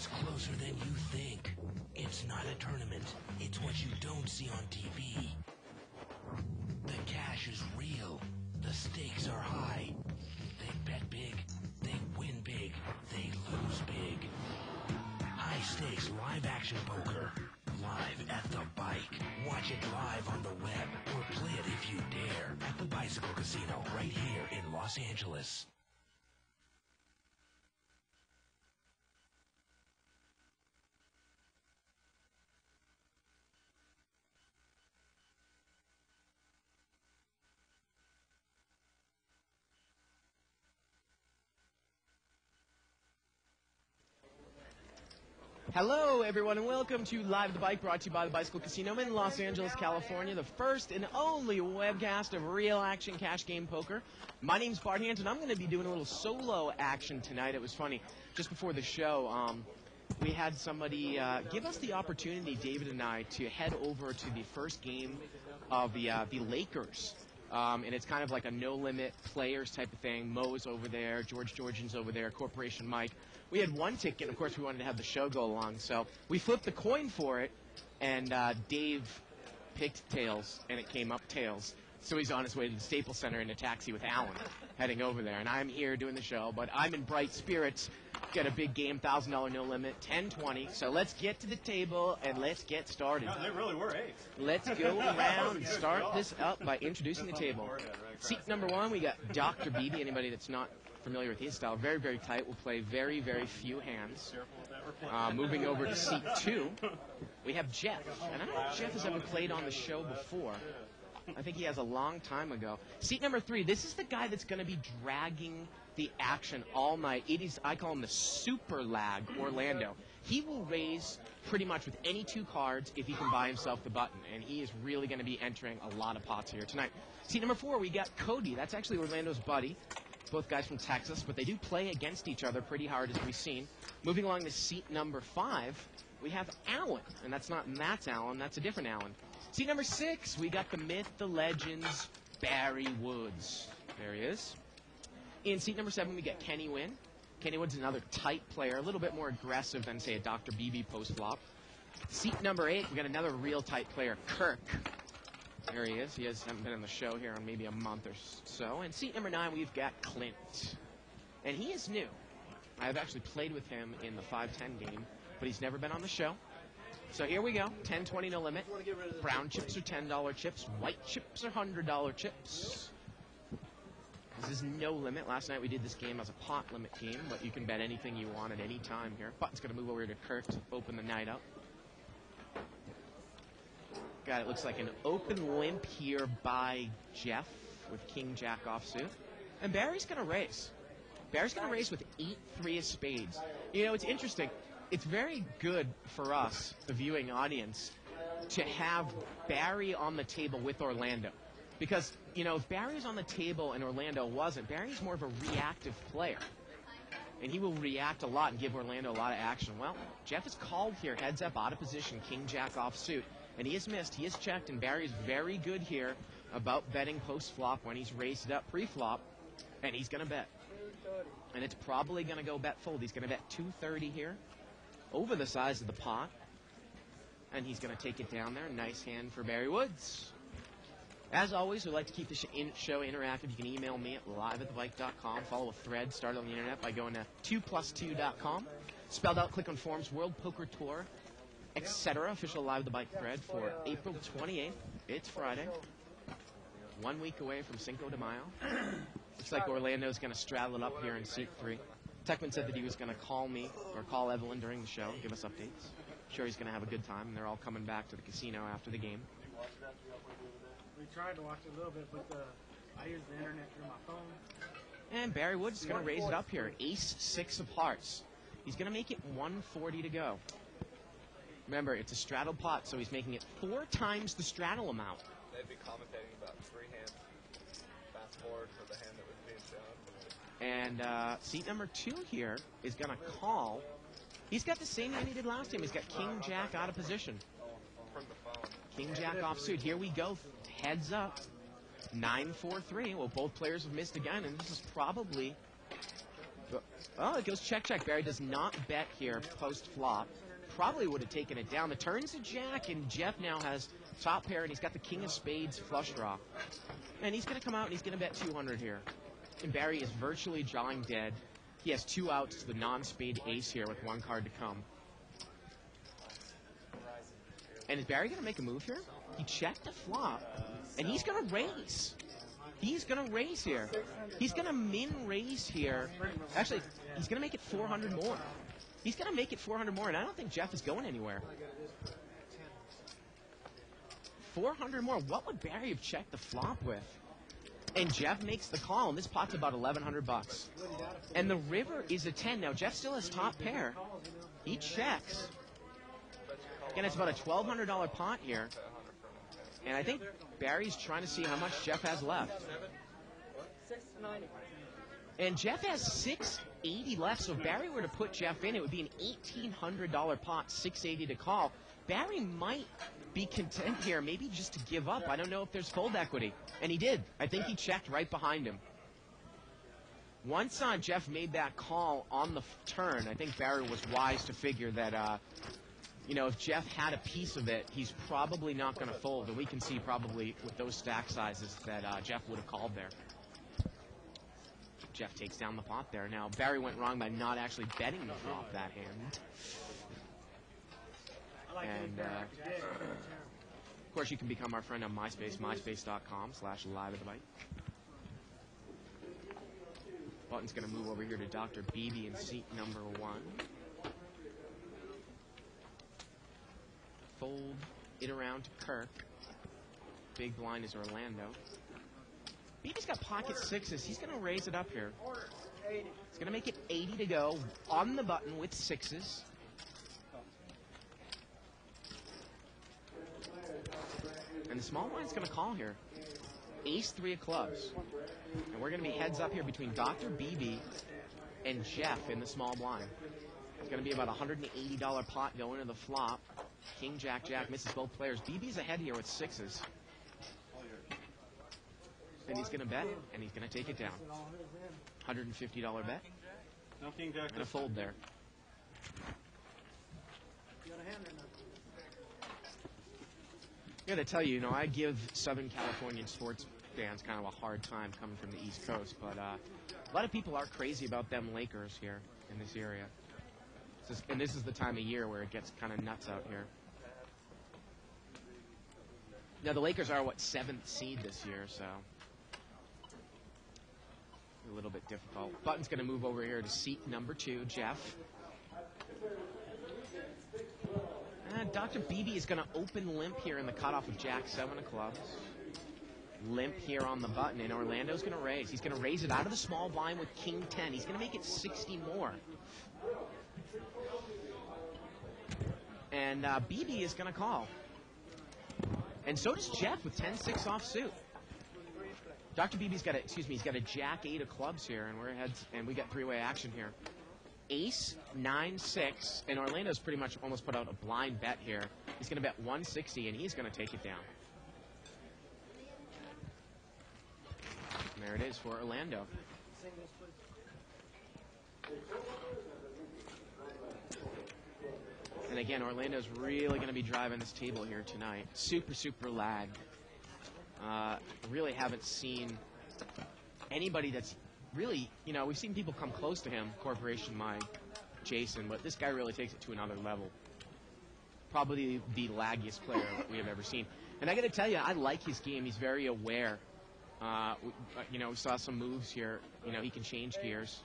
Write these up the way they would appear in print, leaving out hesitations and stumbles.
It's closer than you think. It's not a tournament. It's what you don't see on TV. The cash is real. The stakes are high. They bet big. They win big. They lose big. High stakes live action poker. Live at the bike. Watch it live on the web or play it if you dare at the Bicycle Casino right here in Los Angeles. Hello, everyone, and welcome to Live the Bike, brought to you by the Bicycle Casino in Los Angeles, California, the first and only webcast of real action cash game poker. My name's Bart Hand, and I'm going to be doing a little solo action tonight. It was funny. Just before the show, we had somebody give us the opportunity, David and I, to head over to the first game of the Lakers. And it's kind of like a no-limit players type of thing. Mo's over there, George Georgian's over there, Corporation Mike. We had one ticket, and of course we wanted to have the show go along, so we flipped the coin for it, and Dave picked tails, and it came up tails. So he's on his way to the Staples Center in a taxi with Alan, heading over there. And I'm here doing the show, but I'm in bright spirits. Got a big game, $1,000 no limit, 10-20. So let's get to the table and let's get started. No, they really were eight. Let's go around and start this up by introducing the table. Seat number one, we got Dr. Beebe. Anybody that's not familiar with his style, very, very tight. Will play very, very few hands. Moving over to seat two, we have Jeff. And I don't know if Jeff has ever played on the show before. I think he has a long time ago. Seat number three, this is the guy that's going to be dragging the action all night. It is, I call him the super lag Orlando. He will raise pretty much with any two cards if he can buy himself the button, and he is really going to be entering a lot of pots here tonight. Seat number four, we got Cody. That's actually Orlando's buddy. Both guys from Texas, but they do play against each other pretty hard, as we've seen. Moving along to seat number five, we have Alan, and that's not Matt's Alan, that's a different Alan. Seat number six, we got the myth, the legends, Barry Woods. There he is. In seat number seven, we got Kenny Wynn. Kenny Woods is another tight player, a little bit more aggressive than, say, a Dr. Beebe post-flop. Seat number eight, we got another real tight player, Kirk. There he is. He hasn't been on the show here in maybe a month or so. And seat number nine, we've got Clint. And he is new. I've actually played with him in the 5-10 game, but he's never been on the show. So here we go, 10-20 no limit. Brown chips are $10 chips. White chips are $100 chips. This is no limit. Last night we did this game as a pot limit game, but you can bet anything you want at any time here. Button's going to move over to Kirk to open the night up. God, it looks like an open limp here by Jeff with King Jack offsuit. And Barry's going to raise. Barry's going to raise with 8-3 of spades. You know, it's interesting. It's very good for us, the viewing audience, to have Barry on the table with Orlando. Because, you know, if Barry's on the table and Orlando wasn't, Barry's more of a reactive player. And he will react a lot and give Orlando a lot of action. Well, Jeff is called here, heads up, out of position, King Jack offsuit. And he has missed, he has checked, and Barry's very good here about betting post-flop when he's raised it up pre-flop. And he's going to bet. And it's probably going to go bet fold. He's going to bet 230 here, over the size of the pot. And he's going to take it down there. Nice hand for Barry Woods. As always, we'd like to keep the show interactive. You can email me at liveatthebike.com. Follow a thread started on the internet by going to 2plus2.com. Spelled out, click on forums, World Poker Tour, etc. Official Live at the Bike thread for April 28th. It's Friday. 1 week away from Cinco de Mayo. Looks like Orlando's going to straddle it up here in seat three. Techman said that he was going to call me or call Evelyn during the show, give us updates. Sure, he's going to have a good time, and they're all coming back to the casino after the game. We tried to watch it a little bit, but I used the internet through my phone. And Barry Woods is going to raise it up here. Ace-6 of hearts. He's going to make it 140 to go. Remember, it's a straddle pot, so he's making it 4 times the straddle amount. They'd be commentating about 3 hands. Fast forward for the hand that was being shown. And seat number 2 here is going to call. He's got the same hand he did last time. He's got King Jack out of position. From the phone. King Jack offsuit. Here we go. Heads up. 9-4-3. Well, both players have missed again, and this is probably Oh, it goes check, check. Barry does not bet here post-flop. Probably would have taken it down. The turn's a jack, and Jeff now has top pair, and he's got the king of spades flush draw. And he's going to come out, and he's going to bet 200 here. And Barry is virtually drawing dead. He has 2 outs to the non-spade ace here with 1 card to come. And is Barry going to make a move here? He checked the flop, and he's going to raise. He's going to raise here. He's going to min raise here. Actually, he's going to make it 400 more. He's going to make it 400 more, and I don't think Jeff is going anywhere. 400 more. What would Barry have checked the flop with? And Jeff makes the call, and this pot's about 1,100 bucks. And the river is a 10. Now, Jeff still has top pair. He checks. Again, it's about a $1,200 pot here. And I think Barry's trying to see how much Jeff has left. 690. And Jeff has 680 left, so if Barry were to put Jeff in, it would be an $1,800 pot, 680 to call. Barry might be content here, maybe just to give up. I don't know if there's fold equity. And he did. I think he checked right behind him. Once Jeff made that call on the turn, I think Barry was wise to figure that, if Jeff had a piece of it, he's probably not going to fold. And we can see probably with those stack sizes that Jeff would have called there. Jeff takes down the pot there. Now, Barry went wrong by not actually betting the flop that hand. And, of course, you can become our friend on MySpace, myspace.com/liveatthebite. Button's going to move over here to Dr. Beebe in seat number 1. Fold it around to Kirk. Big blind is Orlando. Beebe's got pocket 6s. He's going to raise it up here. He's going to make it 80 to go on the button with 6s. And the small blind's going to call here. Ace 3 of clubs. And we're going to be heads up here between Dr. Beebe and Jeff in the small blind. It's going to be about a $180 pot going to the flop. King, Jack, Jack misses both players. Beebe's ahead here with 6s. And he's going to bet, and he's going to take it down. $150 bet. No king, jack. And a fold there. I got to tell you, I give Southern Californian sports fans kind of a hard time coming from the East Coast, but a lot of people are crazy about them Lakers here in this area. And this is the time of year where it gets kind of nuts out here. Now, the Lakers are, 7th seed this year, so a little bit difficult. Button's going to move over here to seat number 2, Jeff. And Dr. Beebe is going to open limp here in the cutoff with Jack 7 of clubs. Limp here on the button, and Orlando's going to raise. He's going to raise it out of the small blind with King 10. He's going to make it 60 more. And Beebe is going to call. And so does Jeff with 10-6 offsuit. Dr. Beebe's got he's got a Jack 8 of clubs here, and we're heads, and we got 3-way action here. Ace 9-6, and Orlando's pretty much almost put out a blind bet here. He's going to bet 160, and he's going to take it down. And there it is for Orlando. And again, Orlando's really going to be driving this table here tonight. Super, super lag. Really haven't seen anybody that's really, we've seen people come close to him, Corporation Mike, Jason, but this guy really takes it to another level. Probably the laggiest player we have ever seen. And I got to tell you, I like his game. He's very aware. We saw some moves here. He can change gears.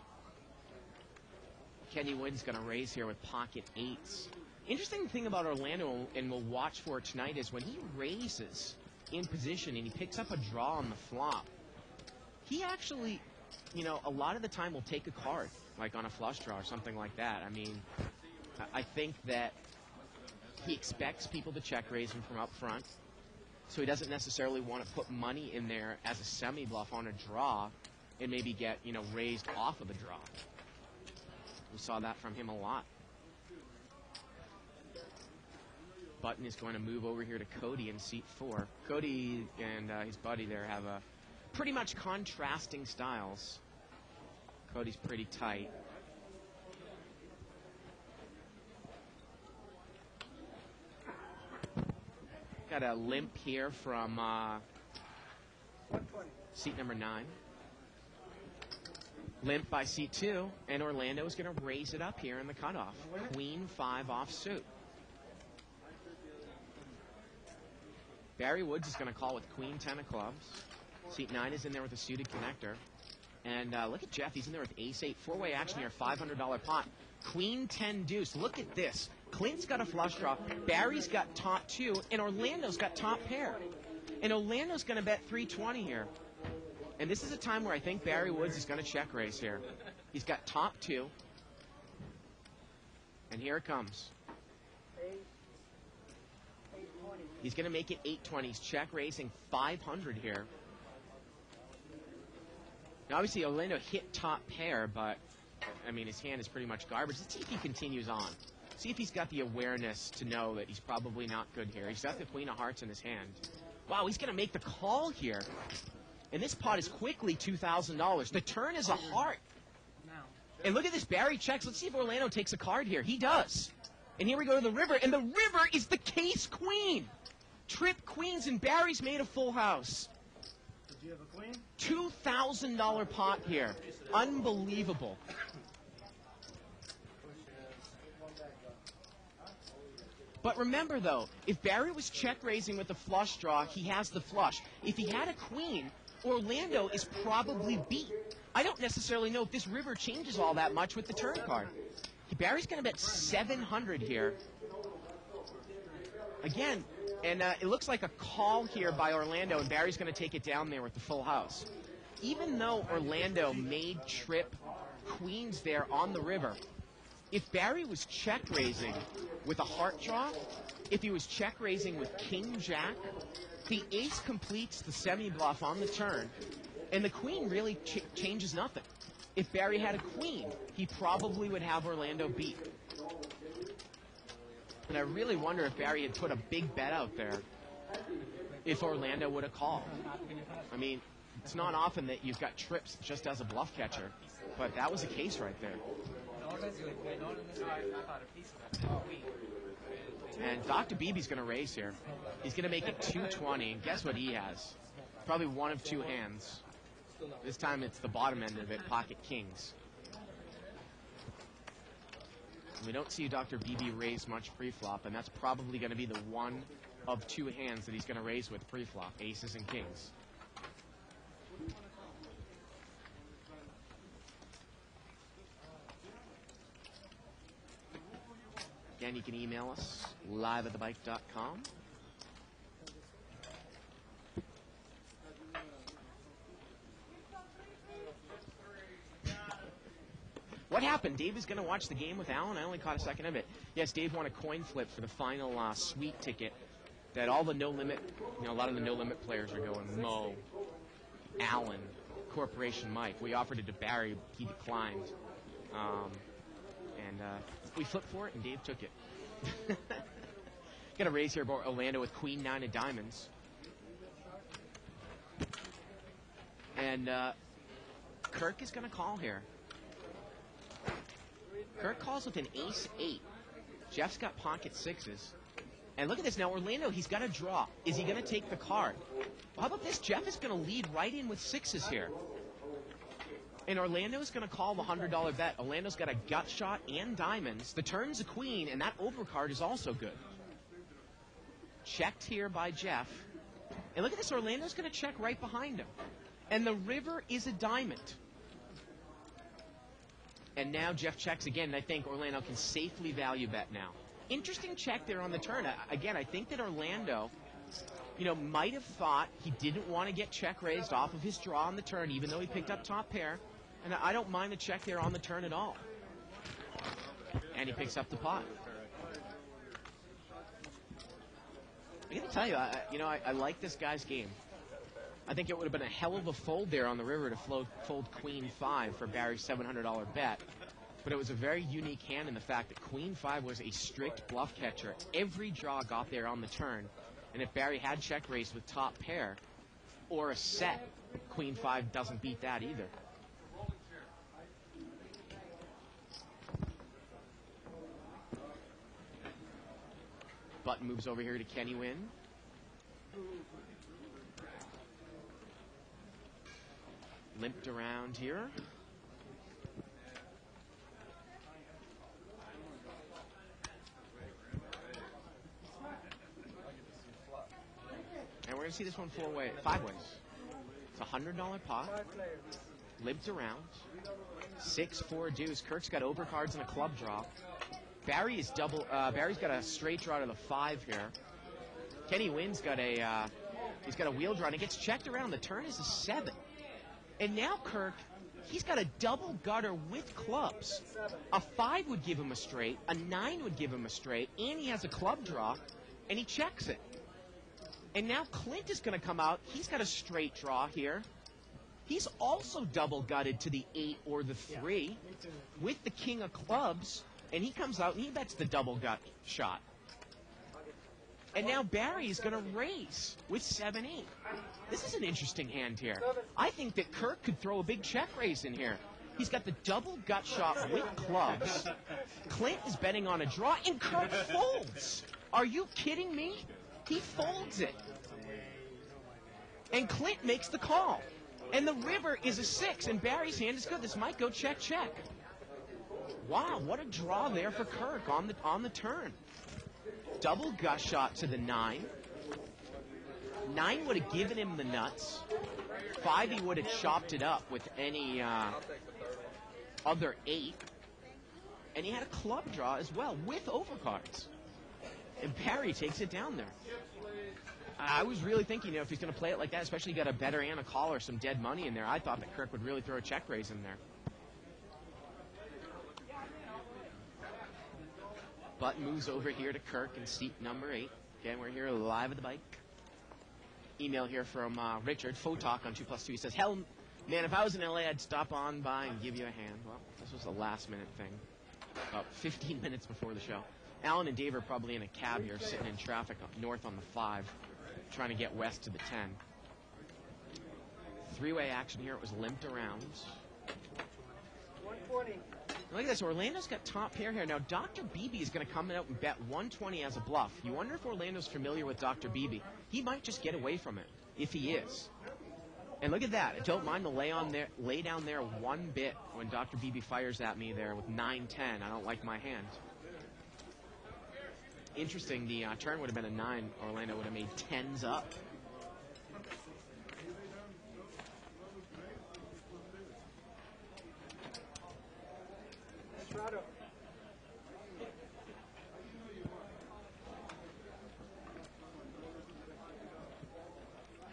Kenny Wynn's going to raise here with pocket 8s. Interesting thing about Orlando, and we'll watch for it tonight, is when he raises in position and he picks up a draw on the flop, he actually, a lot of the time will take a card, like on a flush draw or something like that. I mean, I think that he expects people to check raise him from up front, so he doesn't necessarily want to put money in there as a semi-bluff on a draw and maybe get, raised off of the draw. We saw that from him a lot. Button is going to move over here to Cody in seat 4. Cody and his buddy there have a pretty much contrasting styles. Cody's pretty tight. got a limp here from seat number 9. Limp by seat 2, and Orlando is going to raise it up here in the cutoff. Queen 5 offsuit. Barry Woods is going to call with Queen 10 of clubs. Seat 9 is in there with a suited connector. And look at Jeff. He's in there with ace 8. Four-way action here, $500 pot. Queen 10 deuce. Look at this. Clint's got a flush draw. Barry's got top 2. And Orlando's got top pair. And Orlando's going to bet 320 here. And this is a time where I think Barry Woods is going to check raise here. He's got top 2. And here it comes. He's going to make it 820. He's check raising 500 here. Now, obviously, Orlando hit top pair, but, I mean, his hand is pretty much garbage. Let's see if he continues on. See if he's got the awareness to know that he's probably not good here. He's got the Queen of Hearts in his hand. Wow, he's going to make the call here. And this pot is quickly $2,000. The turn is a heart. And look at this. Barry checks. Let's see if Orlando takes a card here. He does. And here we go to the river. And the river is the case queen. Trip queens, and Barry's made a full house. Did you have a queen? $2,000 pot here. Unbelievable. But remember, though, if Barry was check raising with the flush draw, he has the flush. If he had a queen, Orlando is probably beat. I don't necessarily know if this river changes all that much with the turn card. Barry's going to bet 700 here. Again, and it looks like a call here by Orlando, and Barry's going to take it down there with the full house. Even though Orlando made trip queens there on the river, if Barry was check raising with a heart draw, if he was check raising with king jack, the ace completes the semi-bluff on the turn, and the queen really changes nothing. If Barry had a queen, he probably would have Orlando beat. And I really wonder if Barry had put a big bet out there, if Orlando would have called. I mean, it's not often that you've got trips just as a bluff catcher, but that was the case right there. And Dr. Beebe's going to raise here. He's going to make it 220, and guess what he has? Probably one of two hands. This time it's the bottom end of it, pocket kings. We don't see Dr. Beebe raise much pre-flop, and that's probably going to be the one of two hands that he's going to raise with pre-flop, aces and kings. Again, you can email us, liveatthebike.com. What happened? Dave is going to watch the game with Alan. I only caught a second of it. Yes, Dave won a coin flip for the final suite ticket that all the No Limit, a lot of the No Limit players are going. Mo, Alan, Corporation Mike. We offered it to Barry. He declined. We flipped for it, and Dave took it. Got a raise here about Orlando with Queen 9 of diamonds. And Kirk is going to call here. Kirk calls with an ace 8. Jeff's got pocket sixes. And look at this. Now, Orlando, he's got a draw. Is he going to take the card? Well, how about this? Jeff is going to lead right in with sixes here. And Orlando's going to call the $100 bet. Orlando's got a gut shot and diamonds. The turn's a queen, and that overcard is also good. Checked here by Jeff. And look at this. Orlando's going to check right behind him. And the river is a diamond. And now Jeff checks again, and I think Orlando can safely value bet now. Interesting check there on the turn. Again, I think that Orlando, might have thought he didn't want to get check raised off of his draw on the turn, even though he picked up top pair. And I don't mind the check there on the turn at all. And he picks up the pot. I got to tell you, I like this guy's game. I think it would have been a hell of a fold there on the river to fold Queen 5 for Barry's $700 bet. But it was a very unique hand in the fact that Queen 5 was a strict bluff catcher. Every draw got there on the turn. And if Barry had check raised with top pair or a set, Queen 5 doesn't beat that either. Button moves over here to Kenny Wynn. Limped around here. And we're going to see this one five ways. It's a $100 pot. Limped around. 6-4 deuce. Kirk's got overcards and a club draw. Barry is Barry's got a straight draw to the 5 here. Kenny Wynn's got he's got a wheel draw, and it gets checked around. The turn is a 7. And now Kirk, he's got a double gutter with clubs. A 5 would give him a straight, a 9 would give him a straight, and he has a club draw, and he checks it. And now Clint is going to come out. He's got a straight draw here. He's also double gutted to the 8 or the 3 with the king of clubs, and he comes out and he bets the double gut shot. And now Barry is going to raise with 7-8. This is an interesting hand here. I think that Kirk could throw a big check raise in here. He's got the double gut shot with clubs. Clint is betting on a draw, and Kirk folds. Are you kidding me? He folds it. And Clint makes the call. And the river is a 6, and Barry's hand is good. This might go check, check. Wow, what a draw there for Kirk on the turn. Double gut shot to the 9. 9 would have given him the nuts. 5, he would have chopped it up with any other 8. And he had a club draw as well with overcards. And Barry takes it down there. I was really thinking, if he's going to play it like that, especially got a better and a call or some dead money in there, I thought that Kirk would really throw a check raise in there. Button moves over here to Kirk in seat number 8. Again, we're here live at the bike. Email here from Richard, Photalk on 2+2. He says, hell, man, if I was in LA, I'd stop on by and give you a hand. Well, this was a last-minute thing, about 15 minutes before the show. Alan and Dave are probably in a cab here, sitting in traffic up north on the 5, trying to get west to the 10. Three-way action here. It was limped around. 140. Look at this. Orlando's got top pair here. Now, Dr. Beebe is going to come out and bet 120 as a bluff. You wonder if Orlando's familiar with Dr. Beebe. He might just get away from it, if he is. And look at that. I don't mind the lay down there one bit when Dr. Beebe fires at me there with 9-10. I don't like my hand. Interesting, the turn would have been a 9. Orlando would have made 10s up.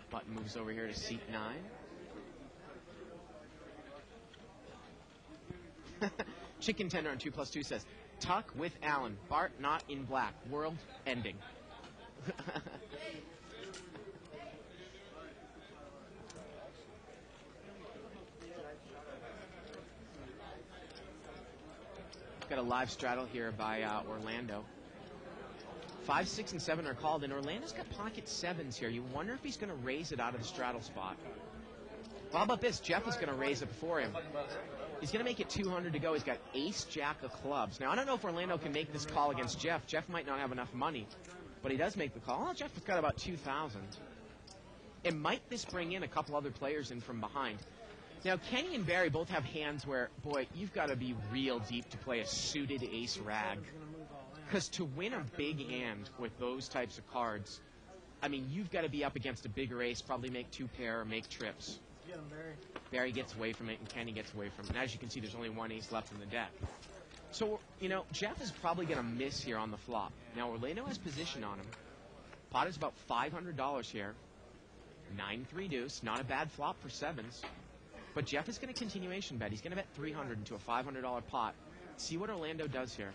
Button moves over here to seat 9. Chicken Tender on 2+2 says, Tuck with Allen. Bart not in black. World ending. Got a live straddle here by Orlando. 5, 6, and 7 are called, and Orlando's got pocket 7s here. You wonder if he's going to raise it out of the straddle spot. Well, how about this? Jeff is going to raise it before him. He's going to make it 200 to go. He's got ace-jack of clubs. Now, I don't know if Orlando can make this call against Jeff. Jeff might not have enough money, but he does make the call. Oh, Jeff has got about 2,000. And might this bring in a couple other players in from behind? Now, Kenny and Barry both have hands where, boy, you've got to be real deep to play a suited ace rag. Because to win a big hand with those types of cards, I mean, you've got to be up against a bigger ace, probably make 2 pair or make trips. Get him, Barry. Barry gets away from it, and Kenny gets away from it. And as you can see, there's only 1 ace left in the deck. So, Jeff is probably going to miss here on the flop. Now, Orlando has position on him. Pot is about $500 here. 9-3 deuce. Not a bad flop for 7s. But Jeff is going to continuation bet. He's going to bet 300 into a $500 pot. See what Orlando does here.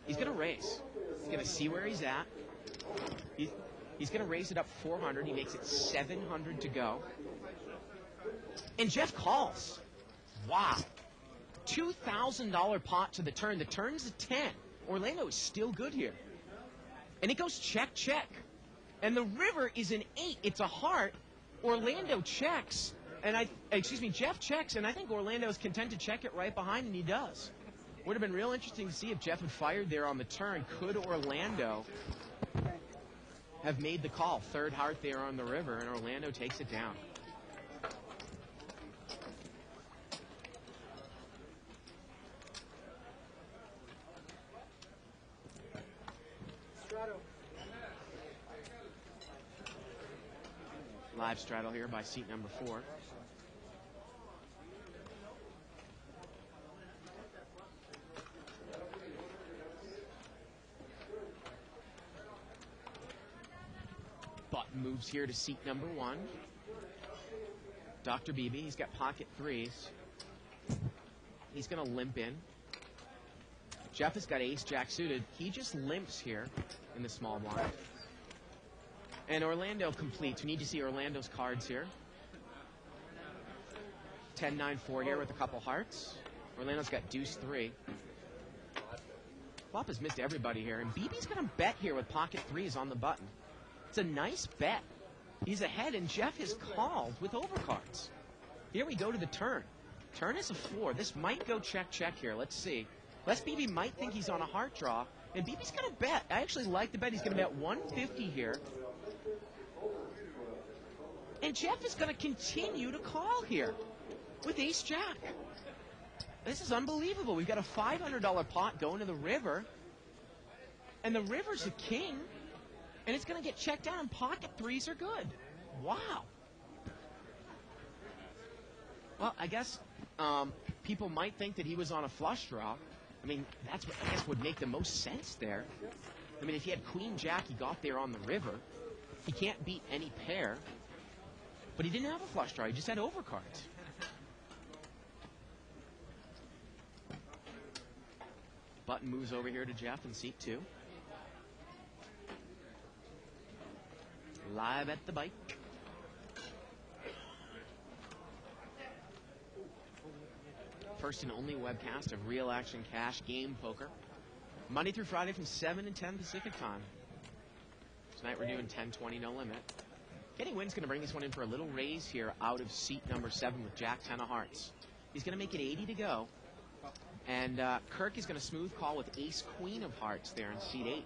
He's going to raise. He's going to see where he's at. He's going to raise it up 400. He makes it 700 to go. And Jeff calls. Wow. $2,000 pot to the turn. The turn's a 10. Orlando is still good here. And it goes check, check. And the river is an 8. It's a heart. Orlando checks. And Jeff checks. And I think Orlando is content to check it right behind, and he does. Would have been real interesting to see if Jeff had fired there on the turn. Could Orlando have made the call. Third heart there on the river, and Orlando takes it down. Live straddle here by seat number 4. Button moves here to seat number 1. Dr. Beebe, he's got pocket 3s. He's going to limp in. Jeff has got ace-jack suited. He just limps here in the small blind. And Orlando completes. We need to see Orlando's cards here. 10-9-4 here with a couple hearts. Orlando's got deuce 3. Flop has missed everybody here. And Beebe's going to bet here with pocket 3s on the button. It's a nice bet. He's ahead, and Jeff has called with overcards. Here we go to the turn. Turn is a 4. This might go check here. Let's see. Les Beebe might think he's on a heart draw, and Beebe's going to bet. I actually like the bet. He's going to bet 150 here. And Jeff is going to continue to call here with ace-jack. This is unbelievable. We've got a $500 pot going to the river, and the river's a king, and it's going to get checked down, and pocket 3s are good. Wow. Well, I guess people might think that he was on a flush draw. I mean, that's what I guess would make the most sense there. I mean, if he had queen-jack, he got there on the river. He can't beat any pair. But he didn't have a flush draw. He just had overcards. Button moves over here to Jeff in seat 2. Live at the bike. First and only webcast of Real Action Cash Game Poker. Monday through Friday from 7 to 10 Pacific time. Tonight we're doing 10-20 no limit. Kenny Wynn's going to bring this one in for a little raise here out of seat number 7 with Jack 10 of hearts. He's going to make it 80 to go. And Kirk is going to smooth call with ace queen of hearts there in seat 8.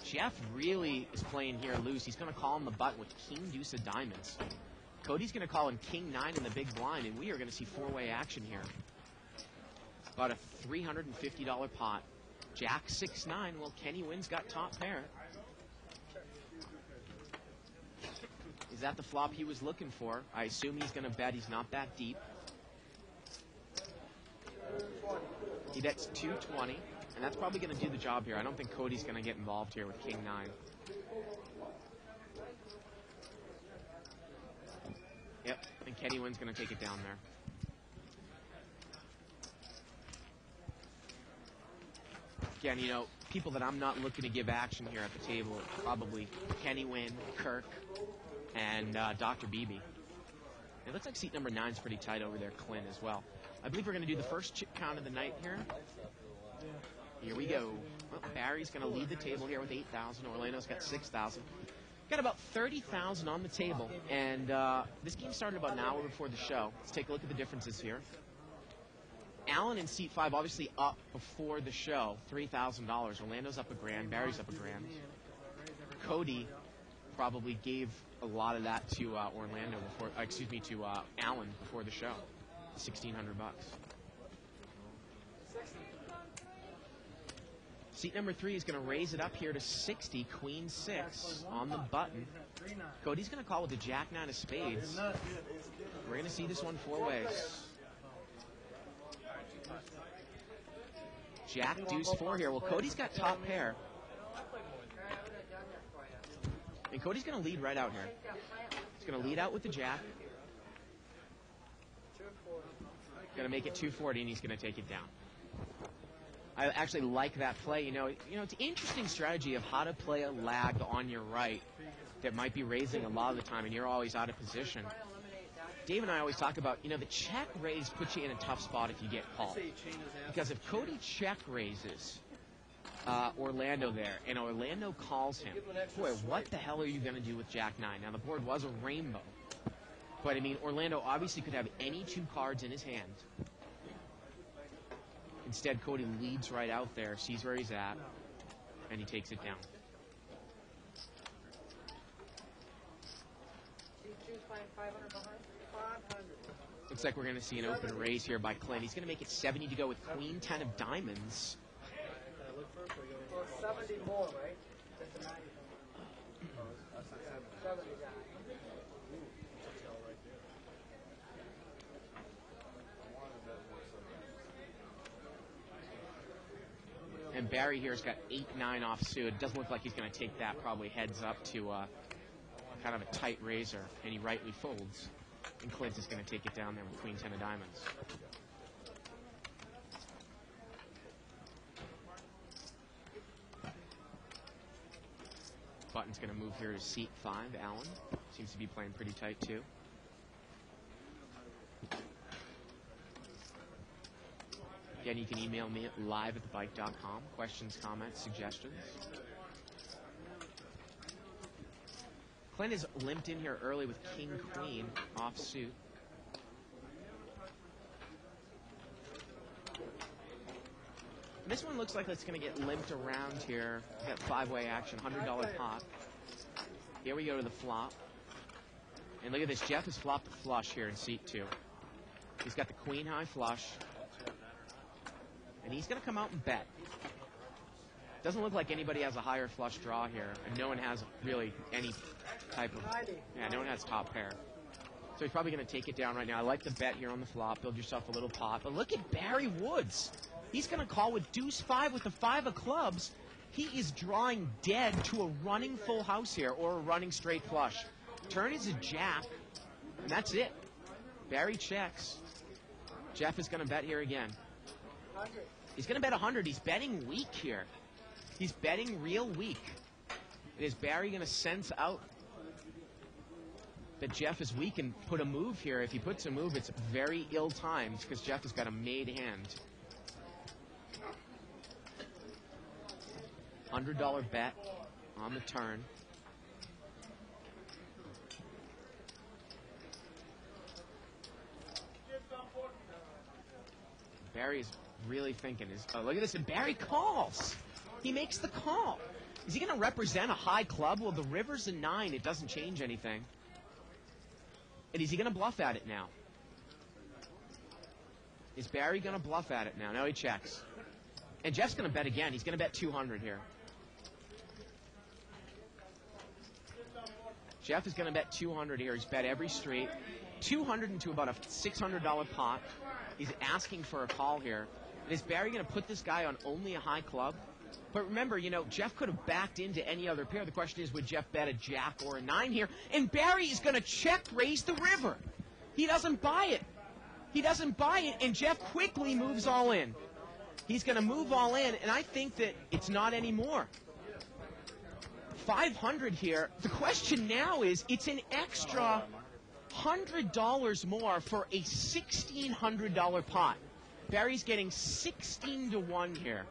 Jeff really is playing here loose. He's going to call on the button with king deuce of diamonds. Cody's going to call in king 9 in the big blind, and we are going to see 4-way action here. About a $350 pot. Jack 6-9. Well, Kenny Wynn's got top pair. Is that the flop he was looking for? I assume he's going to bet. He's not that deep. He bets 220, and that's probably going to do the job here. I don't think Cody's going to get involved here with king 9. Yep, and Kenny Wynn's going to take it down there. Again, you know, people that I'm not looking to give action here at the table are probably Kenny Wynn, Kirk, and Dr. Beebe. It looks like seat number 9 is pretty tight over there, Clint, as well. I believe we're going to do the first chip count of the night here. Here we go. Well, Barry's going to lead the table here with 8,000. Orlando's got 6,000. Got about 30,000 on the table, and this game started about an hour before the show. Let's take a look at the differences here. Allen in seat 5 obviously up before the show, $3,000. Orlando's up $1,000, Barry's up $1,000. Cody probably gave a lot of that to Orlando before, to Allen before the show, $1,600. Seat number 3 is going to raise it up here to 60, queen 6 on the button. Cody's going to call with the jack 9 of spades. We're going to see this one 4 ways. Jack deuce 4 here. Well, Cody's got top pair. And Cody's going to lead right out here. He's going to lead out with the jack. Going to make it 240, and he's going to take it down. I actually like that play. You know, it's an interesting strategy of how to play a lag on your right that might be raising a lot of the time, and you're always out of position. Dave and I always talk about, the check raise puts you in a tough spot if you get called. Because if Cody check raises Orlando there, and Orlando calls him, boy, what the hell are you going to do with Jack 9? Now, the board was a rainbow. But, I mean, Orlando obviously could have any 2 cards in his hand. Instead, Cody leads right out there, sees where he's at, and he takes it down. Looks like we're going to see an open raise here by Clint. He's going to make it 70 to go with Queen 10 of diamonds. 70 more, right? That's a 90. 70, yeah. And Barry here's got 8-9 offsuit. It doesn't look like he's going to take that. Probably heads up to kind of a tight razor, and he rightly folds. And Clint is going to take it down there with Queen 10 of diamonds. Button's going to move here to seat 5. Allen seems to be playing pretty tight too. Again, you can email me at live@thebike.com. Questions, comments, suggestions. Clint is limped in here early with King Queen off suit. This one looks like it's going to get limped around here. Got 5-way action, $100 pot. Here we go to the flop. And look at this. Jeff has flopped a flush here in seat 2. He's got the queen high flush. And he's going to come out and bet. Doesn't look like anybody has a higher flush draw here. And no one has really any type of... Yeah, no one has top pair. So he's probably going to take it down right now. I like the bet here on the flop. Build yourself a little pot. But look at Barry Woods. He's going to call with deuce 5 with the 5 of clubs. He is drawing dead to a running full house here, or a running straight flush. Turn is a jack, and that's it. Barry checks. Jeff is going to bet here again. He's going to bet 100. He's betting weak here. He's betting real weak. And is Barry going to sense out that Jeff is weak and put a move here? If he puts a move, it's very ill-timed because Jeff has got a made hand. $100 bet on the turn. Barry's really thinking. Oh, look at this, and Barry calls. He makes the call. Is he going to represent a high club? Well, the river's a 9. It doesn't change anything. And is he going to bluff at it now? Is Barry going to bluff at it now? No, he checks. And Jeff's going to bet again. He's going to bet 200 here. Jeff is going to bet 200 here. He's bet every straight. 200 into about a $600 pot. He's asking for a call here. And is Barry going to put this guy on only a high club? But remember, you know, Jeff could have backed into any other pair. The question is, would Jeff bet a jack or a 9 here? And Barry is going to check raise the river. He doesn't buy it. He doesn't buy it, and Jeff quickly moves all in. He's going to move all in, and I think that it's not anymore. 500 here. The question now is, it's an extra $100 more for a $1,600 pot. Barry's getting 16 to 1 here.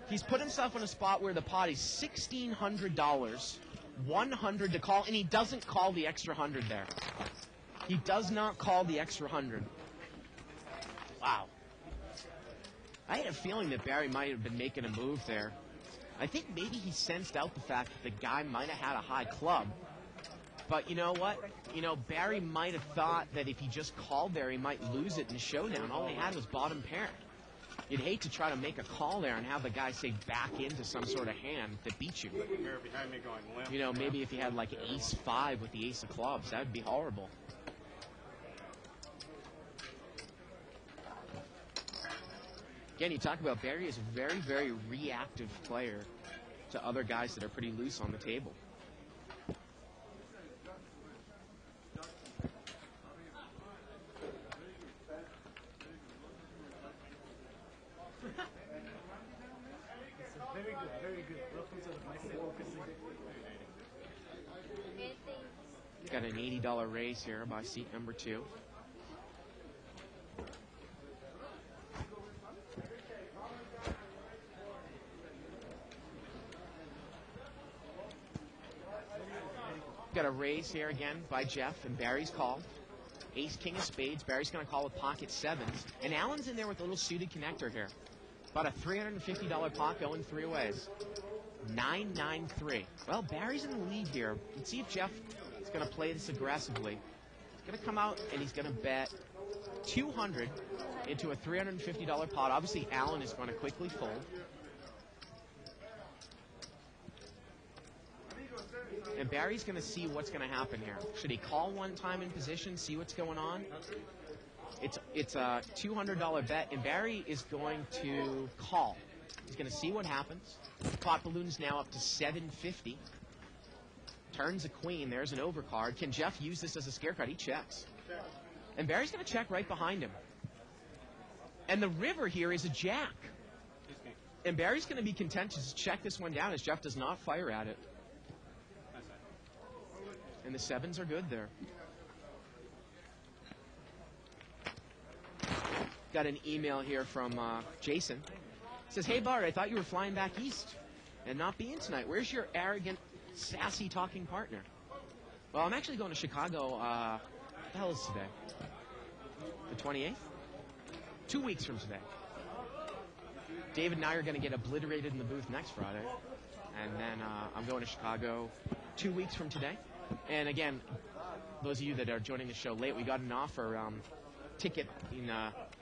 He's put himself in a spot where the pot is $1,600, 100 to call, and he doesn't call the extra 100 there. He does not call the extra 100. Wow. I had a feeling that Barry might have been making a move there. I think maybe he sensed out the fact that the guy might have had a high club. But you know what? You know, Barry might have thought that if he just called there, he might lose it in the showdown. All he had was bottom pair. You'd hate to try to make a call there and have the guy say back into some sort of hand that beats you. You know, maybe if he had like ace 5 with the ace of clubs, that would be horrible. Again, you talk about Barry as a very, very reactive player to other guys that are pretty loose on the table. Very good, very good. Welcome to the bicycle casino. Got an $80 raise here by seat number 2. Got a raise here again by Jeff, and Barry's called. Ace, king of spades. Barry's going to call with pocket 7s. And Allen's in there with a little suited connector here. About a $350 pot going 3 ways. 9-9-3. Well, Barry's in the lead here. Let's see if Jeff is going going to play this aggressively. He's going to come out and he's going to bet 200 into a $350 pot. Obviously, Allen is going to quickly fold. And Barry's going to see what's going to happen here. Should he call one time in position, see what's going on? It's a $200 bet, and Barry is going to call. He's going to see what happens. Pot balloon's now up to 750. Turns a queen. There's an overcard. Can Jeff use this as a scare card? He checks. And Barry's going to check right behind him. And the river here is a jack. And Barry's going to be content to check this one down as Jeff does not fire at it. And the sevens are good there. Got an email here from Jason. It says, hey, Bart, I thought you were flying back east and not being tonight. Where's your arrogant, sassy talking partner? Well, I'm actually going to Chicago. What the hell is today? The 28th? 2 weeks from today. David and I are going to get obliterated in the booth next Friday. And then I'm going to Chicago 2 weeks from today. And again, those of you that are joining the show late, we got an offer ticket in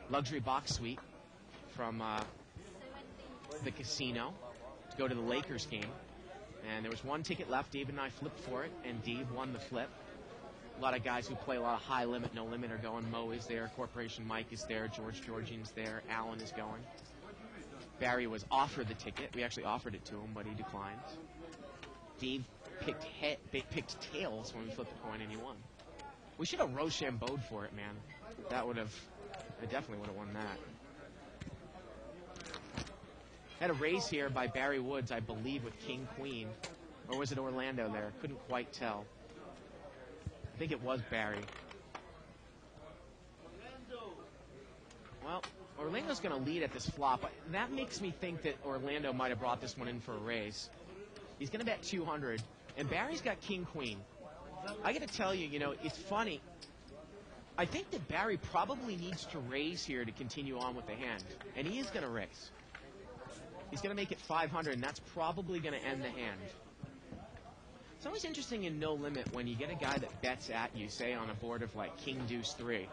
luxury box suite from the casino to go to the Lakers game. And there was one ticket left. Dave and I flipped for it, and Dave won the flip. A lot of guys who play a lot of high limit, no limit are going. Mo is there. Corporation Mike is there. George Georgian's there. Allen is going. Barry was offered the ticket. We actually offered it to him, but he declined. Dave picked tails when we flipped the coin, and he won. We should have Rochambeau'd for it, man. That would have... I definitely would have won that. Had a raise here by Barry Woods, I believe, with King Queen. Or was it Orlando there? Couldn't quite tell. I think it was Barry. Well, Orlando's going to lead at this flop. That makes me think that Orlando might have brought this one in for a raise. He's going to bet 200. And Barry's got King Queen. I got to tell you, you know, it's funny. I think that Barry probably needs to raise here to continue on with the hand. And he is going to raise. He's going to make it 500, and that's probably going to end the hand. It's always interesting in no limit when you get a guy that bets at you, say on a board of like King Deuce 3.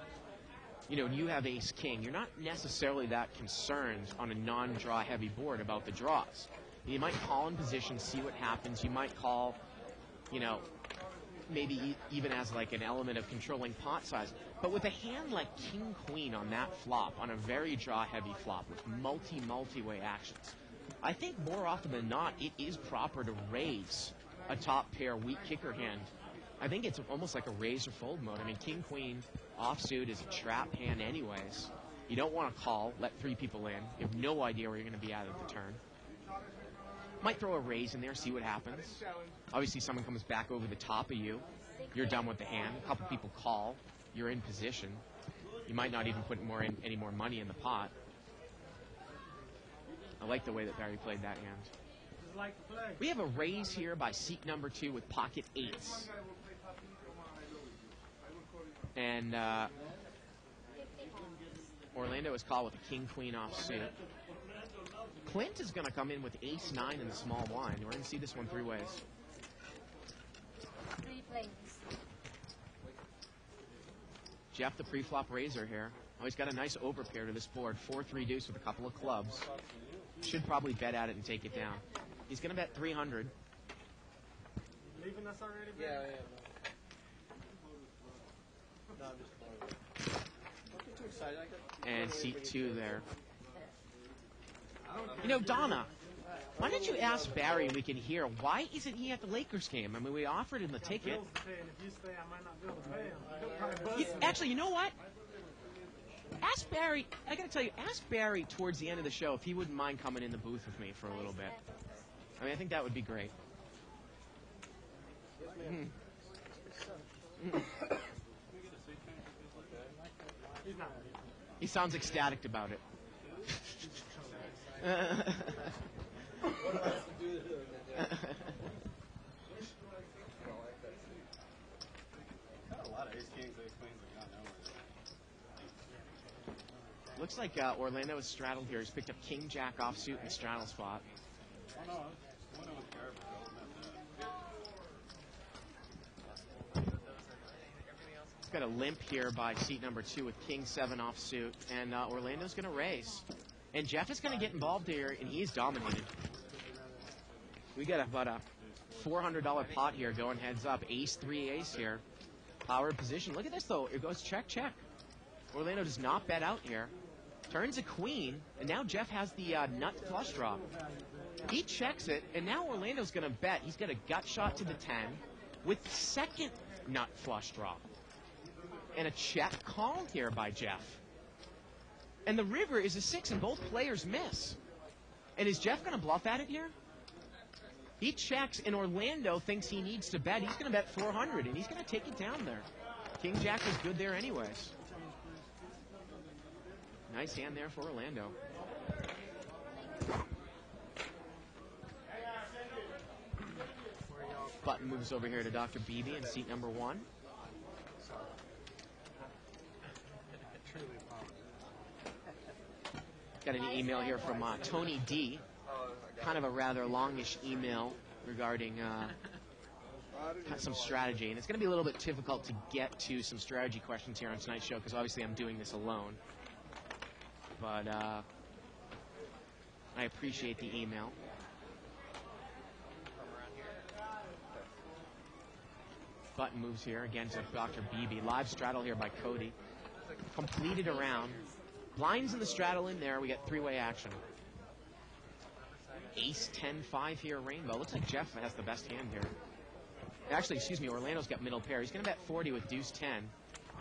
You know, and you have Ace King. You're not necessarily that concerned on a non-draw heavy board about the draws. You might call in position, see what happens. You might call, you know, maybe even as like an element of controlling pot size. But with a hand like King Queen on that flop, on a very draw heavy flop with multi-way actions, I think more often than not, it is proper to raise a top pair weak kicker hand. I think it's almost like a raise or fold mode. I mean, King Queen offsuit is a trap hand anyways. You don't want to call, let three people in. You have no idea where you're going to be at the turn. Might throw a raise in there, see what happens. Obviously, someone comes back over the top of you. You're done with the hand. A couple people call. You're in position. You might not even put any more money in the pot. I like the way that Barry played that hand. We have a raise here by seat number 2 with pocket eights. And Orlando is called with a King Queen offsuit. Clint is going to come in with ace 9 in the small blind. We're going to see this one 3 ways. 3 planes. Jeff, the pre-flop raiser here. Oh, he's got a nice overpair to this board. 4-3 deuce with a couple of clubs. Should probably bet at it and take it down. He's going to bet 300. Leaving us already? Yeah. No, I'm just bored. Don't get too excited. And seat 2 there. You know, Donna, why don't you ask Barry, we can hear, why isn't he at the Lakers game? I mean, we offered him the ticket. If you stay, I might not be able to pay him. He'll probably buzz me. Actually, you know what? Ask Barry, I got to tell you, ask Barry towards the end of the show if he wouldn't mind coming in the booth with me for a little bit. I mean, I think that would be great. He's not. He sounds ecstatic about it. What do I have to do to that? Got a lot of ace kings, ace queens that got nowhere. Looks like Orlando is straddled here. He's picked up King Jack offsuit in the straddle spot. Oh no, I wonder what Garrett was got a limp here by seat number 2 with King 7 offsuit, and Orlando's going to raise. And Jeff is going to get involved here, and he's dominated. We got about a $400 pot here going heads up. Ace 3 ace here. Power position. Look at this, though. It goes check, check. Orlando does not bet out here. Turns a queen, and now Jeff has the nut flush draw. He checks it, and now Orlando's going to bet. He's got a gut shot to the 10 with second nut flush draw. And a check call here by Jeff. And the river is a 6, and both players miss. And is Jeff going to bluff at it here? He checks, and Orlando thinks he needs to bet. He's going to bet 400, and he's going to take it down there. King Jack was good there anyways. Nice hand there for Orlando. Button moves over here to Dr. Beebe in seat number 1. Got an email here from Tony D. Kind of a rather longish email regarding some strategy. And it's going to be a little bit difficult to get to some strategy questions here on tonight's show because obviously I'm doing this alone. But I appreciate the email. Button moves here again to Dr. Beebe. Live straddle here by Cody. Completed a round. Blinds in the straddle in there. We get three-way action. Ace 10-5 here, rainbow. Looks like Jeff has the best hand here. Actually, excuse me, Orlando's got middle pair. He's going to bet 40 with deuce 10.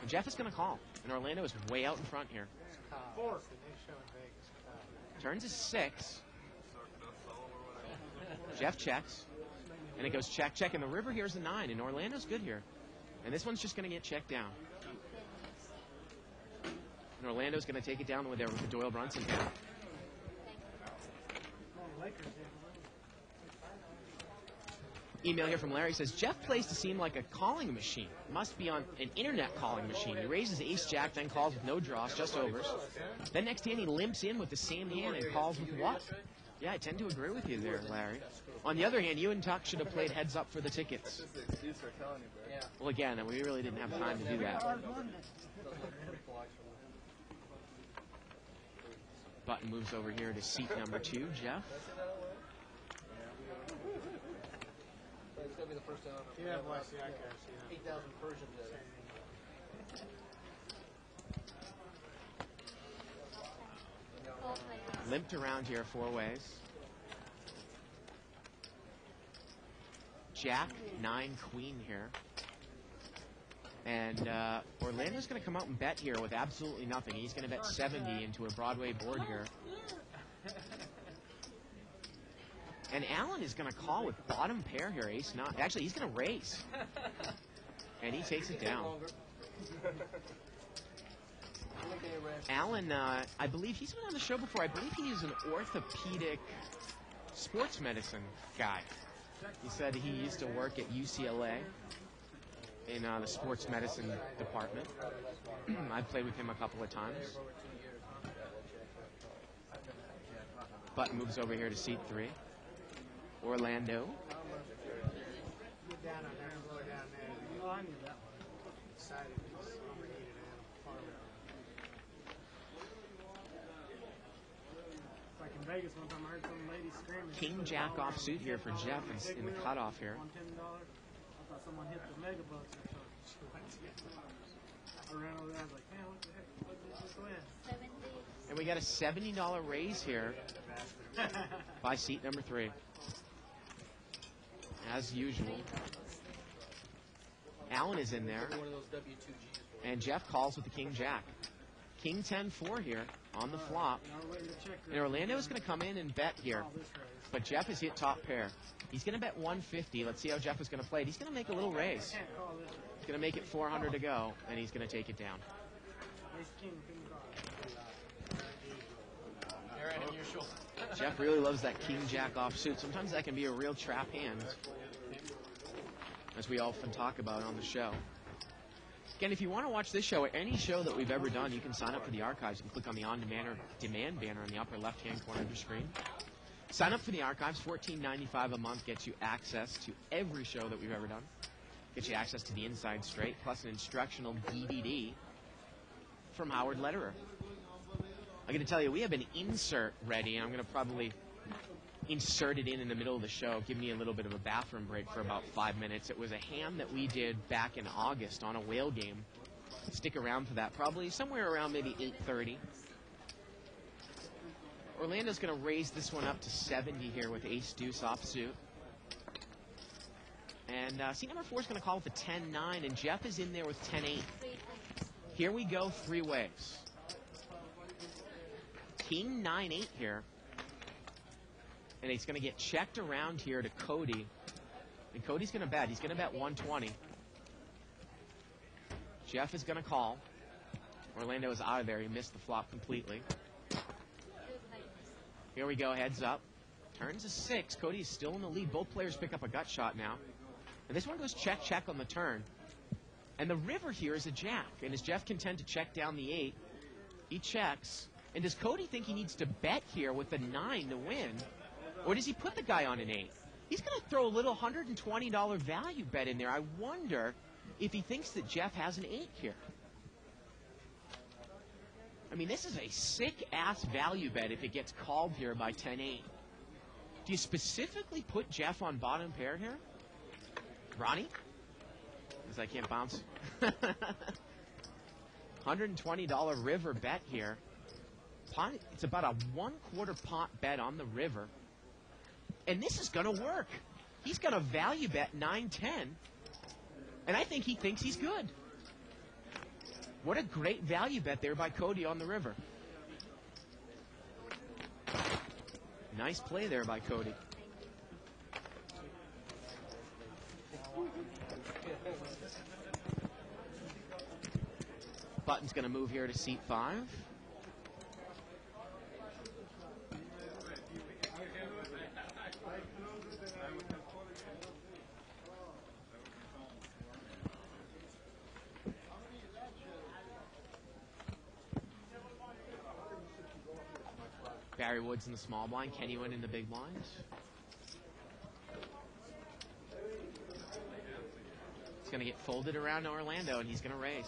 And Jeff is going to call. And Orlando is way out in front here. Turns is 6. Jeff checks. And it goes check, check. And the river here is a 9. And Orlando's good here. And this one's just going to get checked down. And Orlando's going to take it down with the Doyle Brunson hand. Email here from Larry says, Jeff plays to seem like a calling machine. Must be on an internet calling machine. He raises ace-jack, then calls with no draws, just overs. Then next hand he limps in with the same hand and calls with what? Yeah, I tend to agree with you there, Larry. On the other hand, you and Tuck should have played heads up for the tickets. Well, again, we really didn't have time to do that. Button moves over here to seat number 2, Jeff. It's going to be the first time I've Yeah, well, I see, I can see that. 8,000 Persian Limped around here 4 ways. Jack, 9, queen here. And Orlando's going to come out and bet here with absolutely nothing. He's going to bet 70 into a Broadway board here. And Allen is going to call with bottom pair here, ace 9. Actually, he's going to raise. And he takes it down. Allen, I believe he's been on the show before. I believe he is an orthopedic sports medicine guy. He said he used to work at UCLA in the sports medicine department. I've played with him a couple of times. Button moves over here to seat 3. Orlando. Get down on there and blow down there. Oh, I knew that one. Excited because overheated and farming. Like in Vegas one time, I heard some lady screaming. King Jack offsuit here for Jeff in the cutoff here. On $10, I thought someone hit the mega bucks or something. I ran over there. I was like, man, what the heck? What did this win? And we got a $70 raise here by seat number 3. As usual. Allen is in there. And Jeff calls with the King Jack. King 10-4 here on the flop. And Orlando is going to come in and bet here. But Jeff has hit top pair. He's going to bet 150. Let's see how Jeff is going to play it. He's going to make a little raise. He's going to make it 400 to go, and he's going to take it down. Jeff really loves that King Jack offsuit. Sometimes that can be a real trap hand, as we often talk about on the show. Again, if you want to watch this show or any show that we've ever done, you can sign up for the archives. You can click on the on-demand banner in the upper left-hand corner of your screen. Sign up for the archives. $14.95 a month gets you access to every show that we've ever done. Get you access to the inside straight, plus an instructional DVD from Howard Lederer. I'm going to tell you, we have an insert ready, and I'm going to probably insert it in the middle of the show, give me a little bit of a bathroom break for about 5 minutes. It was a hand that we did back in August on a whale game. Stick around for that, probably somewhere around maybe 8:30. Orlando's going to raise this one up to 70 here with ace-deuce offsuit. And seat number 4 is going to call with a 10-9, and Jeff is in there with 10-8. Here we go, 3 ways. King 9-8 here. And he's going to get checked around here to Cody. And Cody's going to bet. He's going to bet 120. Jeff is going to call. Orlando is out of there. He missed the flop completely. Here we go, heads up. Turns a 6. Cody is still in the lead. Both players pick up a gut shot now. And this one goes check, check on the turn. And the river here is a jack. And is Jeff content to check down the 8? He checks. And does Cody think he needs to bet here with the 9 to win? Or does he put the guy on an 8? He's going to throw a little $120 value bet in there. I wonder if he thinks that Jeff has an 8 here. I mean, this is a sick-ass value bet if it gets called here by 10-8. Do you specifically put Jeff on bottom pair here? Ronnie? Because I can't bounce. $120 river bet here. Pot, it's about a 1/4 pot bet on the river. And this is going to work. He's going to value bet 9-10. And I think he thinks he's good. What a great value bet there by Cody on the river. Nice play there by Cody. Button's going to move here to seat 5. Barry Woods in the small blind, Kenny Wynn in the big blind. It's going to get folded around to Orlando, and he's going to raise.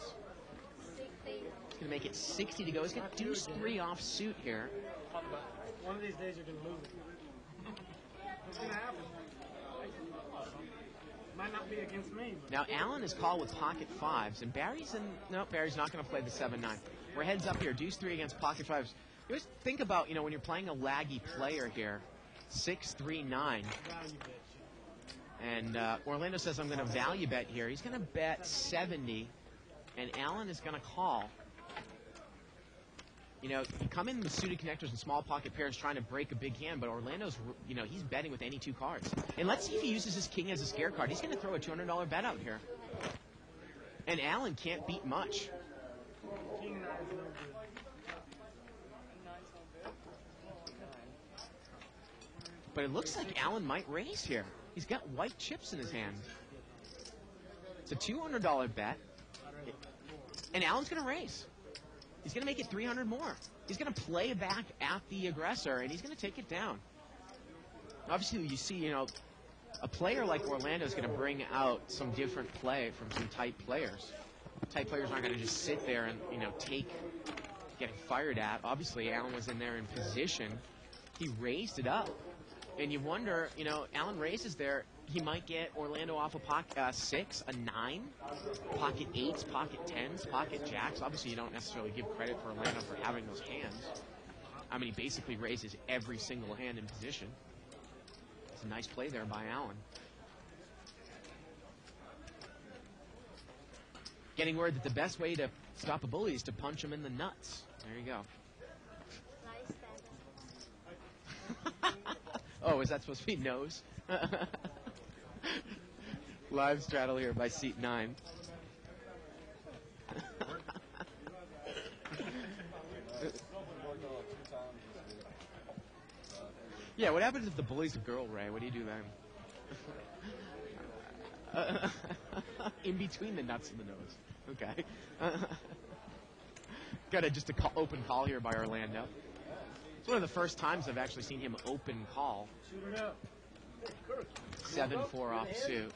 He's going to make it 60 to go. He's got deuce 3 off suit here. One of these days you're going to move it. What's going to happen? Might not be against me. But Now, Allen is called with pocket 5s, and Barry's in. No, Barry's not going to play the 7-9. We're heads up here. Deuce 3 against pocket 5s. You always think about, when you're playing a laggy player here, 6-3-9. value bet you. And Orlando says, I'm going to value bet here. He's going to bet 70, and Allen is going to call. You come in with suited connectors and small pocket pairs trying to break a big hand, but Orlando's, he's betting with any 2 cards. And let's see if he uses his king as a scare card. He's going to throw a $200 bet out here. And Allen can't beat much. King 9 is no good. But it looks like Allen might raise here. He's got white chips in his hand. It's a $200 bet. And Allen's going to raise. He's going to make it 300 more. He's going to play back at the aggressor, and he's going to take it down. Obviously, you see, a player like Orlando is going to bring out some different play from some tight players. Tight players aren't going to just sit there and, take getting fired at. Obviously, Allen was in there in position. He raised it up. And you wonder, Allen raises there. He might get Orlando off a pocket 6, a 9, pocket 8s, pocket 10s, pocket jacks. Obviously, you don't necessarily give credit for Orlando for having those hands. I mean, he basically raises every single hand in position. It's a nice play there by Allen. Getting word that the best way to stop a bully is to punch him in the nuts. There you go. Oh, is that supposed to be nose? Live straddle here by seat 9. Yeah, what happens if the bully's a girl, Ray? What do you do then? In between the nuts and the nose. Okay. Got just an open call here by Orlando. It's one of the first times I've actually seen him open call. 7-4 off suit.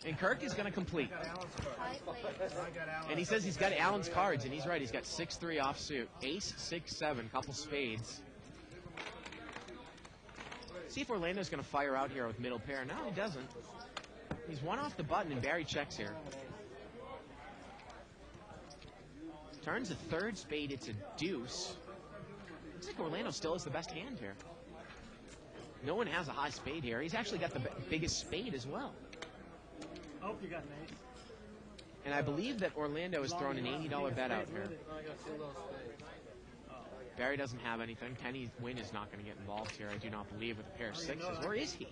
And Kirk is going to complete. I got Allen's cards. I got Allen's. And he says he's got Allen's cards, and he's right. He's got 6-3 offsuit, ace, 6-7, couple spades. See if Orlando's going to fire out here with middle pair. No, he doesn't. He's one off the button, and Barry checks here. Turns a third spade. It's a deuce. Looks like Orlando still has the best hand here. No one has a high spade here. He's actually got the biggest spade as well. I hope you got an ace. And I believe that Orlando has thrown an $80 bet out here. I got 2 little spades. Barry doesn't have anything. Kenny Wynn is not going to get involved here, I do not believe, with a pair of sixes. Or is he? You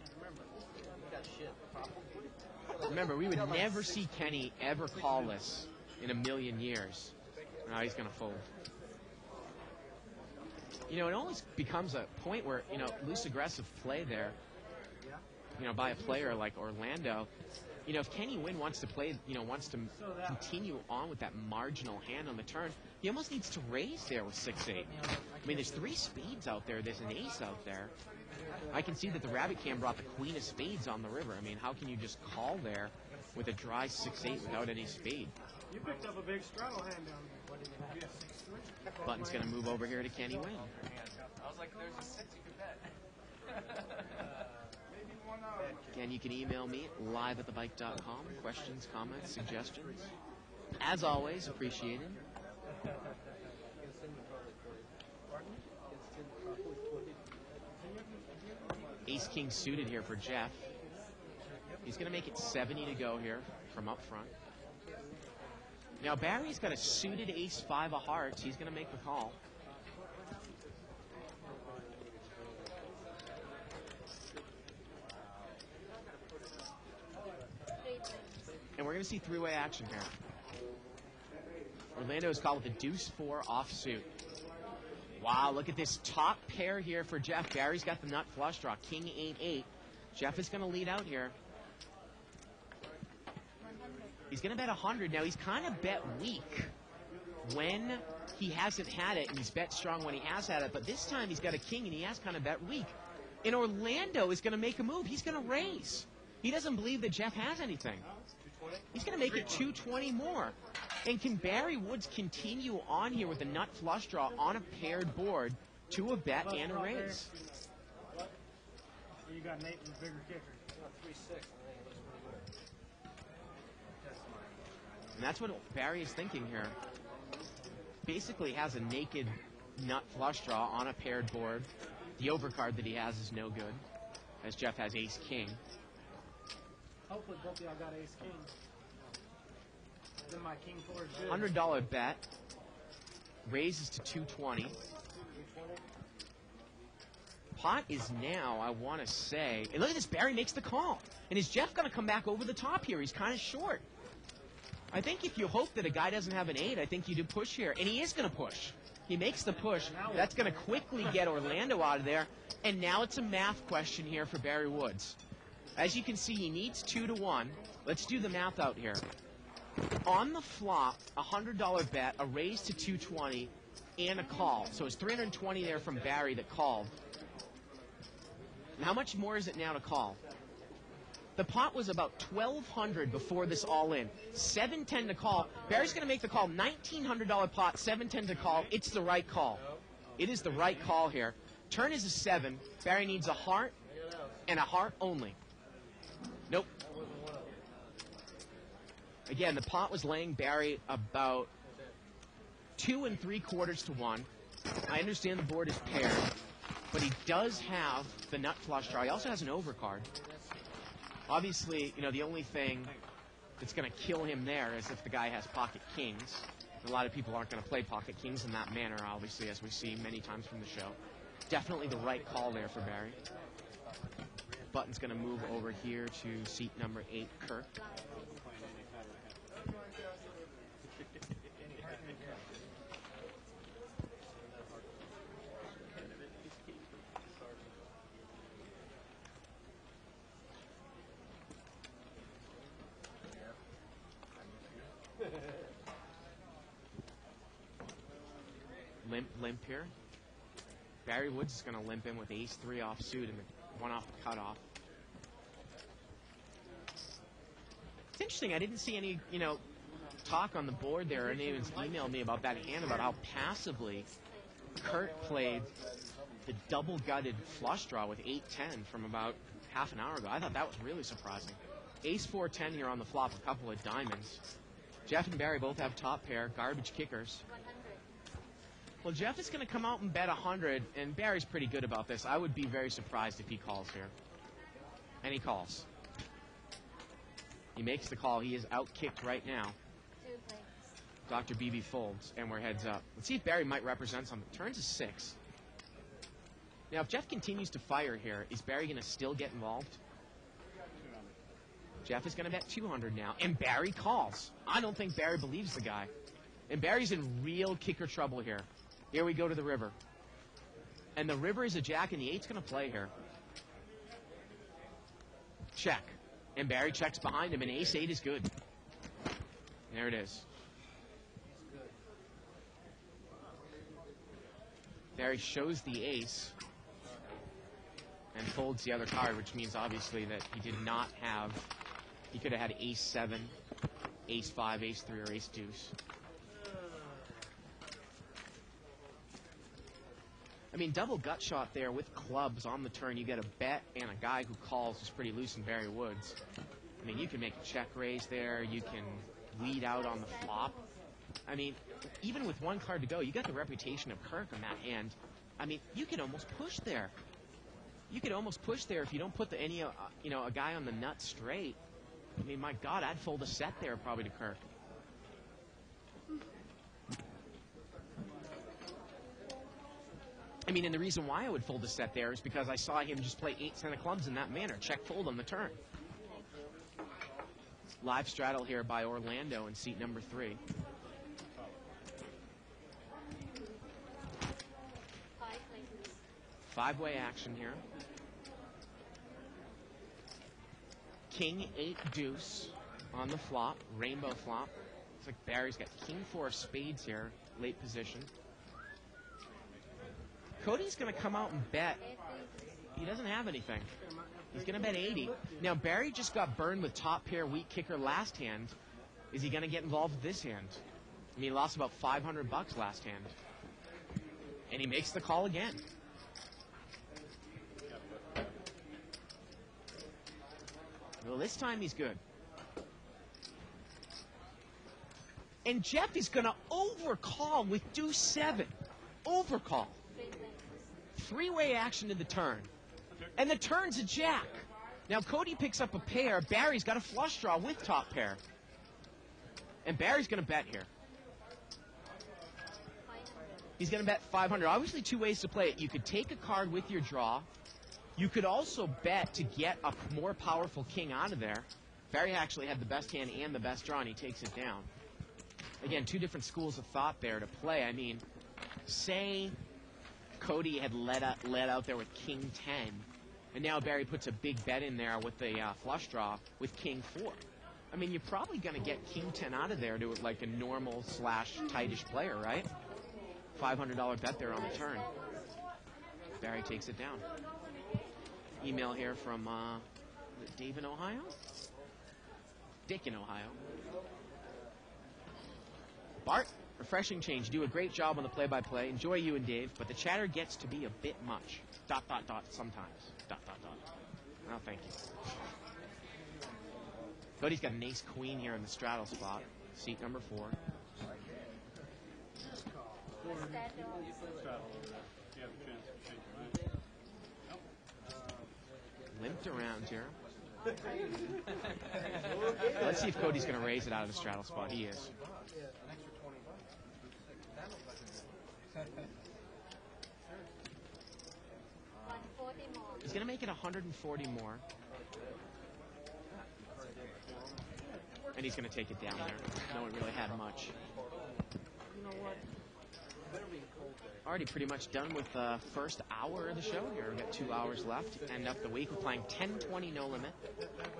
got shit. Remember, we would never see Kenny ever call this in a million years. Now he's going to fold. You know, it always becomes a point where, you know, loose aggressive play there, you know, by a player like Orlando. You know, if Kenny Wynn wants to play, you know, wants to continue on with that marginal hand on the turn, he almost needs to raise there with 6-8. I mean, there's 3 spades out there. There's an ace out there. I can see that the rabbit cam brought the queen of spades on the river. I mean, how can you just call there with a dry 6-8 without any spade? You picked up a big straddle hand down there. Button's going to move over here to Kenny Wynn. I was like, there's a 6 you could bet. Again, you can email me at live@thebike.com. Questions, comments, suggestions. As always, appreciated. Ace-king suited here for Jeff. He's going to make it 70 to go here from up front. Now, Barry's got a suited ace-5 of hearts. He's going to make the call. And we're going to see 3-way action here. Orlando is called with a deuce-4 offsuit. Wow, look at this top pair here for Jeff. Barry's got the nut flush draw, king 8-8. Jeff is going to lead out here. He's going to bet 100. Now, he's kind of bet weak when he hasn't had it, and he's bet strong when he has had it. But this time, he's got a king, and he has kind of bet weak. And Orlando is going to make a move. He's going to raise. He doesn't believe that Jeff has anything. He's going to make it 220 more. And can Barry Woods continue on here with a nut flush draw on a paired board to a bet and a raise? You got Nate with the bigger kicker. 3-6. And that's what Barry is thinking here. Basically has a naked nut flush draw on a paired board. The overcard that he has is no good, as Jeff has ace-king. Hopefully both of y'all got ace-king. Then my king 4 is good. $100 bet. Raises to 220. Pot is now, I want to say, and look at this, Barry makes the call. And is Jeff going to come back over the top here? He's kind of short. I think if you hope that a guy doesn't have an 8, I think you do push here. And he is going to push. He makes the push. That's going to quickly get Orlando out of there. And now it's a math question here for Barry Woods. As you can see, he needs 2 to 1. Let's do the math out here. On the flop, $100 bet, a raise to 220, and a call. So it's 320 there from Barry that called. And how much more is it now to call? The pot was about $1,200 before this all in. $710 to call. Barry's going to make the call. $1,900 pot, $710 to call. It's the right call. It is the right call here. Turn is a 7. Barry needs a heart and a heart only. Nope. Again, the pot was laying Barry about 2 3/4 to 1. I understand the board is paired, but he does have the nut flush draw. He also has an overcard. Obviously, you know, the only thing that's going to kill him there is if the guy has pocket kings. A lot of people aren't going to play pocket kings in that manner, obviously, as we see many times from the show. Definitely the right call there for Barry. Button's going to move over here to seat number 8, Kirk. Limp here. Barry Woods is going to limp in with ace-3 offsuit and the 1 off the cutoff. It's interesting. I didn't see any, talk on the board there. And anyone's emailed me about that hand, about how passively Kurt played the double-gutted flush draw with 8-10 from about half an hour ago. I thought that was really surprising. Ace 4-10 here on the flop, a couple of diamonds. Jeff and Barry both have top pair, garbage kickers. Well, Jeff is going to come out and bet 100, and Barry's pretty good about this. I would be very surprised if he calls here. And he calls. He makes the call. He is out-kicked right now. Dr. BB folds, and we're heads up. Let's see if Barry might represent something. Turns a 6. Now, if Jeff continues to fire here, is Barry going to still get involved? Jeff is going to bet 200 now, and Barry calls. I don't think Barry believes the guy. And Barry's in real kicker trouble here. Here we go to the river. And the river is a jack, and the 8's going to play here. Check. And Barry checks behind him, and ace 8 is good. There it is. Barry shows the ace and folds the other card, which means obviously that he did not have, he could have had ace 7, ace 5, ace 3, or ace deuce. I mean, double gut shot there with clubs on the turn. You get a bet and a guy who calls is pretty loose in Barry Woods. I mean, you can make a check raise there. You can lead out on the flop. I mean, even with one card to go, you got the reputation of Kirk on that hand. I mean, you could almost push there. You could almost push there if you don't put a guy on the nut straight. I mean, my God, I'd fold a set there probably to Kirk. I mean, and the reason why I would fold a set there is because I saw him just play 8-10 of clubs in that manner. Check fold on the turn. Live straddle here by Orlando in seat number 3. Five-way action here. King 8 deuce on the flop, rainbow flop. Looks like Barry's got King 4 spades here, late position. Cody's going to come out and bet. He doesn't have anything. He's going to bet 80. Now, Barry just got burned with top pair weak kicker last hand. Is he going to get involved with this hand? I mean, he lost about $500 last hand. And he makes the call again. Well, this time he's good. And Jeff is going to overcall with deuce 7. Overcall. Three-way action to the turn. And the turn's a jack. Now Cody picks up a pair. Barry's got a flush draw with top pair. And Barry's going to bet here. He's going to bet 500. Obviously, two ways to play it. You could take a card with your draw. You could also bet to get a more powerful king out of there. Barry actually had the best hand and the best draw, and he takes it down. Again, two different schools of thought there to play. I mean, say Cody had led out there with king 10, and now Barry puts a big bet in there with the flush draw with king 4. I mean, you're probably going to get king 10 out of there to like a normal / tightish player, right? $500 bet there on the turn. Barry takes it down. Email here from Dave in Ohio? Dick in Ohio. Bart, refreshing change. Do a great job on the play-by-play. Enjoy you and Dave, but the chatter gets to be a bit much. ... sometimes. ... Oh, thank you. Cody's got an ace queen here in the straddle spot. Seat number 4. Limped around here. Let's see if Cody's going to raise it out of the straddle spot. He is. He's going to make it 140 more. And he's going to take it down there. No one really had much. You know what? Already pretty much done with the first hour of the show here. We've got 2 hours left. End up the week. We're playing 10-20 no limit.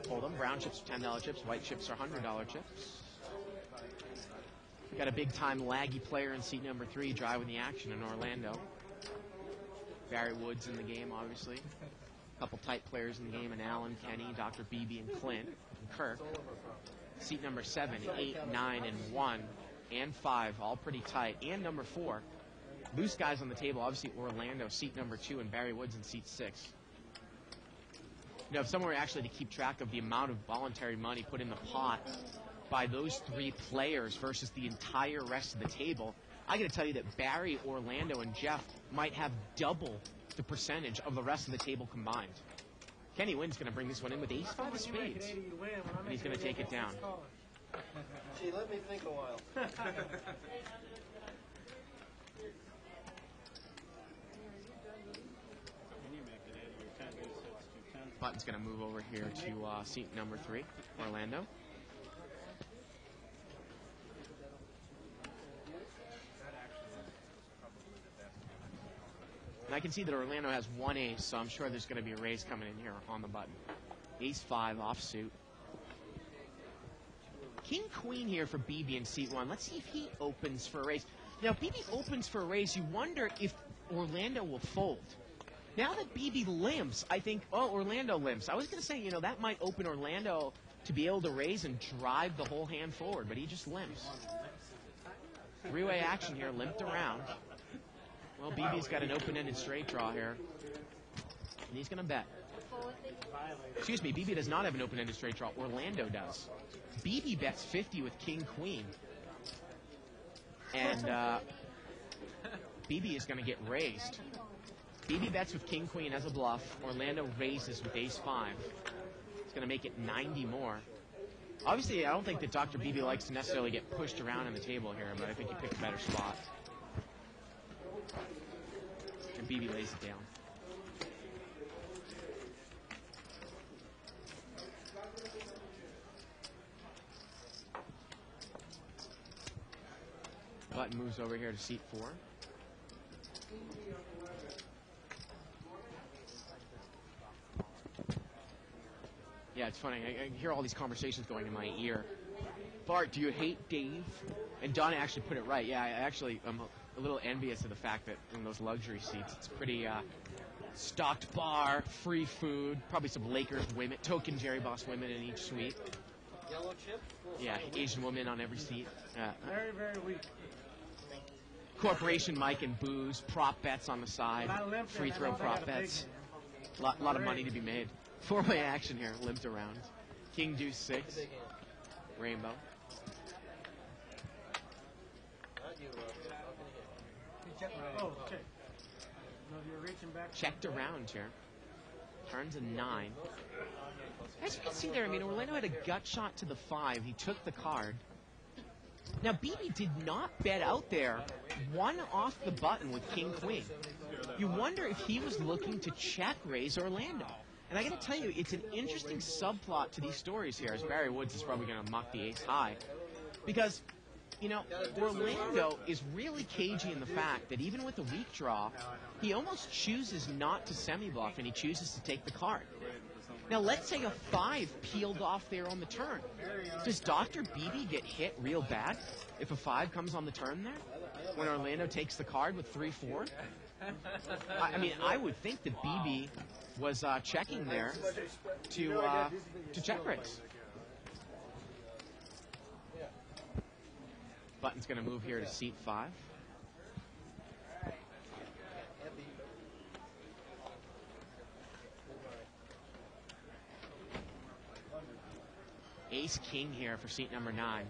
Hold them. Brown chips are $10 chips. White chips are $100 chips. We've got a big-time laggy player in seat number 3 driving the action in Orlando. Barry Woods in the game, obviously. A couple tight players in the game, and Alan, Kenny, Dr. Beebe, and Clint, and Kirk. Seat number 7, 8, 9, and 1, and 5, all pretty tight. And number 4, loose guys on the table, obviously Orlando, seat number 2, and Barry Woods in seat 6. You know, if someone were actually to keep track of the amount of voluntary money put in the pot by those 3 players versus the entire rest of the table, I got to tell you that Barry, Orlando, and Jeff might have double the percentage of the rest of the table combined. Kenny Wynn's going to bring this one in with ace 5 of spades, and he's going to take it down. Gee, let me think a while. Button's going to move over here to seat number 3, Orlando. And I can see that Orlando has 1 ace, so I'm sure there's going to be a raise coming in here on the button. Ace 5 offsuit. King Queen here for Beebe in seat 1. Let's see if he opens for a raise. Now, if Beebe opens for a raise, you wonder if Orlando will fold. Now that Beebe limps, I think, oh, Orlando limps. I was going to say, you know, that might open Orlando to be able to raise and drive the whole hand forward, but he just limps. 3-way action here, limped around. Well, Beebe's got an open-ended straight draw here, and he's going to bet. Excuse me, Beebe does not have an open-ended straight draw. Orlando does. Beebe bets 50 with King Queen, and Beebe is going to get raised. Beebe bets with King Queen as a bluff. Orlando raises with ace 5. It's going to make it 90 more. Obviously, I don't think that Dr. Beebe likes to necessarily get pushed around on the table here, but I think he picked a better spot. And Beebe lays it down. Button moves over here to seat 4. Yeah, it's funny. I hear all these conversations going in my ear. Bart, do you hate Dave? And Donna actually put it right. Yeah, I actually am a little envious of the fact that in those luxury seats, it's pretty stocked bar, free food, probably some Lakers women, token Jerry Boss women in each suite. Yellow chip? Yeah, Asian woman on every seat. Very, very weak. Corporation Mike and booze, prop bets on the side, free throw prop bets. Lot of money to be made. 4-way action here, limped around. King Deuce 6, rainbow. Oh, okay. No, you're reaching back. Checked around here. Turns a 9. As you can see there, I mean, Orlando had a gut shot to the 5. He took the card. Now, Beebe did not bet out there, 1 off the button with King Queen. You wonder if he was looking to check raise Orlando. And I got to tell you, it's an interesting subplot to these stories here, as Barry Woods is probably going to muck the ace high. Because, you know, Orlando is really cagey in the fact that even with a weak draw, he almost chooses not to semi-bluff, and he chooses to take the card. Now, let's say a 5 peeled off there on the turn. Does Dr. Beebe get hit real bad if a 5 comes on the turn there? When Orlando takes the card with 3-4? I mean, I would think that Beebe was checking there to check raise. Button's going to move here to seat 5. Ace King here for seat number 9.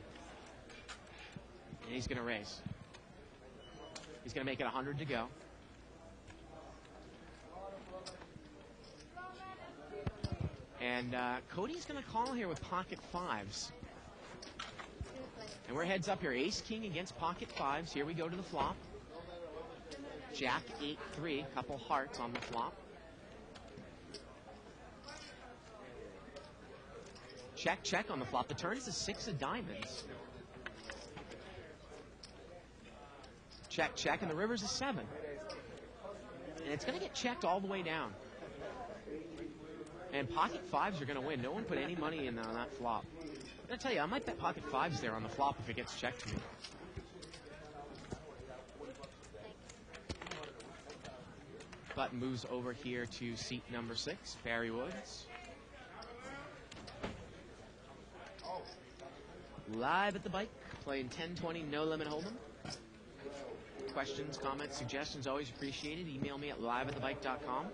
And he's going to raise. He's going to make it 100 to go. And Cody's going to call here with pocket 5s. And we're heads up here. Ace King against pocket 5s. Here we go to the flop. Jack 8-3. Couple hearts on the flop. Check, check on the flop. The turn is a 6 of diamonds. Check, check, and the river's a 7. And it's going to get checked all the way down. And pocket 5s are going to win. No one put any money in on that flop. I'm going to tell you, I might bet pocket 5s there on the flop if it gets checked to me. Button moves over here to seat number 6, Barry Woods. Live at the bike, playing 1020 No Limit Hold'em. Questions, comments, suggestions, always appreciated. Email me at liveatthebike.com.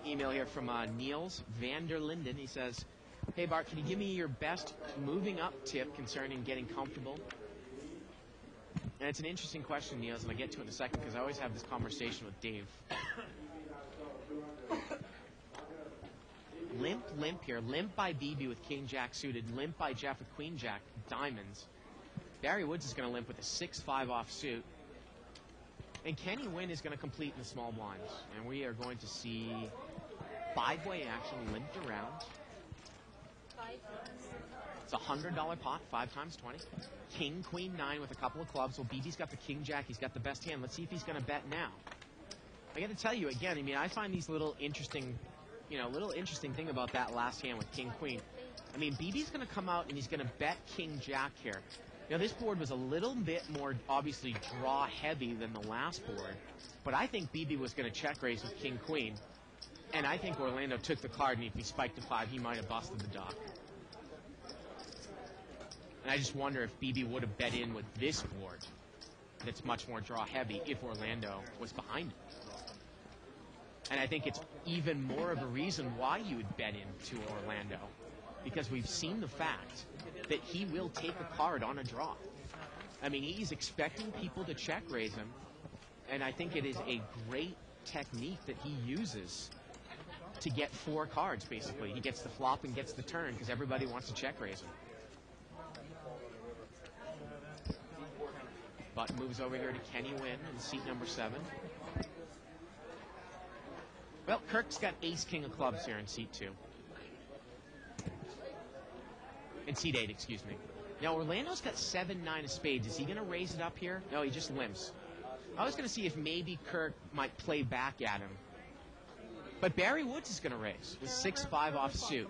Email here from Niels Vanderlinden. He says, hey Bart, can you give me your best moving up tip concerning getting comfortable? And it's an interesting question, Niels, and I'll get to it in a second because I always have this conversation with Dave. Limp here. Limp by BB with King Jack suited. Limp by Jeff with Queen Jack diamonds. Barry Woods is going to limp with a 6-5 offsuit. And Kenny Wynn is going to complete in the small blinds. And we are going to see 5-way action limped around. It's a $100 pot, 5 times 20. King, Queen, 9 with a couple of clubs. Well, BB's got the King Jack. He's got the best hand. Let's see if he's going to bet now. I got to tell you again, I mean, I find these little interesting thing about that last hand with King, Queen. I mean, BB's going to come out and he's going to bet King Jack here. Now, this board was a little bit more, obviously, draw-heavy than the last board. But I think BB was going to check raise with King, Queen. And I think Orlando took the card, and if he spiked to 5, he might have busted the dock. And I just wonder if BB would have bet in with this board that's much more draw-heavy if Orlando was behind it. And I think it's even more of a reason why you would bet into Orlando, because we've seen the fact that he will take a card on a draw. I mean, he's expecting people to check raise him, and I think it is a great technique that he uses to get 4 cards, basically. He gets the flop and gets the turn because everybody wants to check raise him. Button moves over here to Kenny Wynn in seat number 7. Well, Kirk's got ace-king of clubs here in seat 2. In seat 8, excuse me. Now, Orlando's got 7-9 of spades. Is he going to raise it up here? No, he just limps. I was going to see if maybe Kirk might play back at him. But Barry Woods is going to raise with 6-5 offsuit.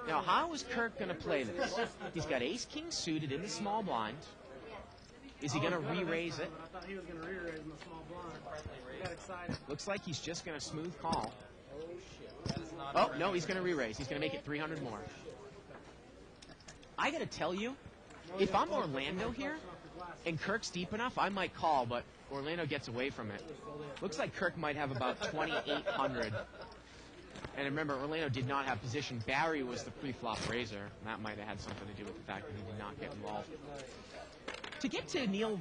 Now, how is Kirk going to play this? He's got ace-king suited in the small blind. Is he going to re-raise it? I thought he was going to re-raise in the small blind. I got excited. Looks like he's just going to smooth call. Oh, no, he's going to re-raise. He's going to make it 300 more. I got to tell you, if I'm Orlando here and Kirk's deep enough, I might call, but Orlando gets away from it. Looks like Kirk might have about 2,800. And remember, Orlando did not have position. Barry was the pre-flop raiser. And that might have had something to do with the fact that he did not get involved. To get to Neil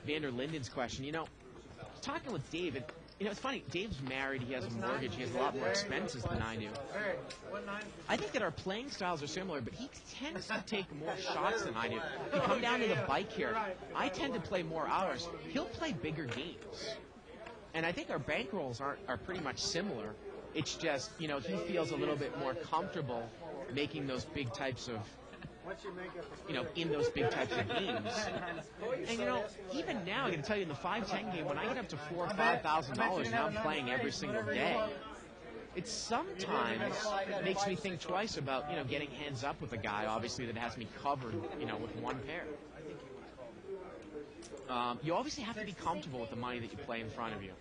Vanderlinden's question, you know, talking with David, you know, it's funny. Dave's married. He has a mortgage. He has a lot more expenses than I do. I think that our playing styles are similar, but he tends to take more shots than I do. If you come down to the bike here, I tend to play more hours. He'll play bigger games. And I think our bankrolls are pretty much similar. It's just, you know, he feels a little bit more comfortable making those big types of, you know, in those big types of games. And, you know, even now, I got to tell you, in the 5-10 game, when I get up to $4,000 or $5,000 and I'm playing every single day, it sometimes makes me think twice about, you know, getting heads up with a guy, obviously, that has me covered, you know, with one pair. You obviously have to be comfortable with the money that you play in front of you.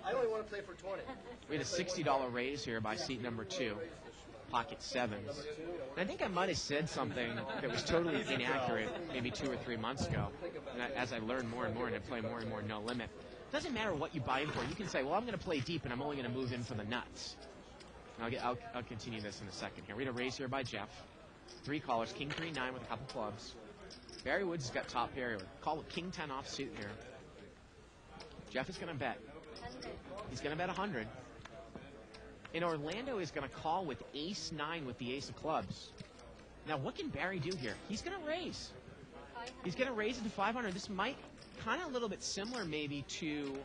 I only want to play for 20. We had a $60 raise here by seat number 2. Pocket sevens. And I think I might have said something that was totally inaccurate maybe 2 or 3 months ago. And as I learn more and more and I play more and more no limit, it doesn't matter what you buy in for. You can say, well, I'm going to play deep and I'm only going to move in for the nuts. And I'll continue this in a second here. We had a raise here by Jeff. 3 callers, King 3-9 with a couple clubs. Barry Woods has got top pair. Call it King 10 offsuit here. Jeff is going to bet. He's going to bet 100. And Orlando is going to call with ace-9 with the ace of clubs. Now, what can Barry do here? He's going to raise. He's going to raise it to 500. This might kind of a little bit similar maybe to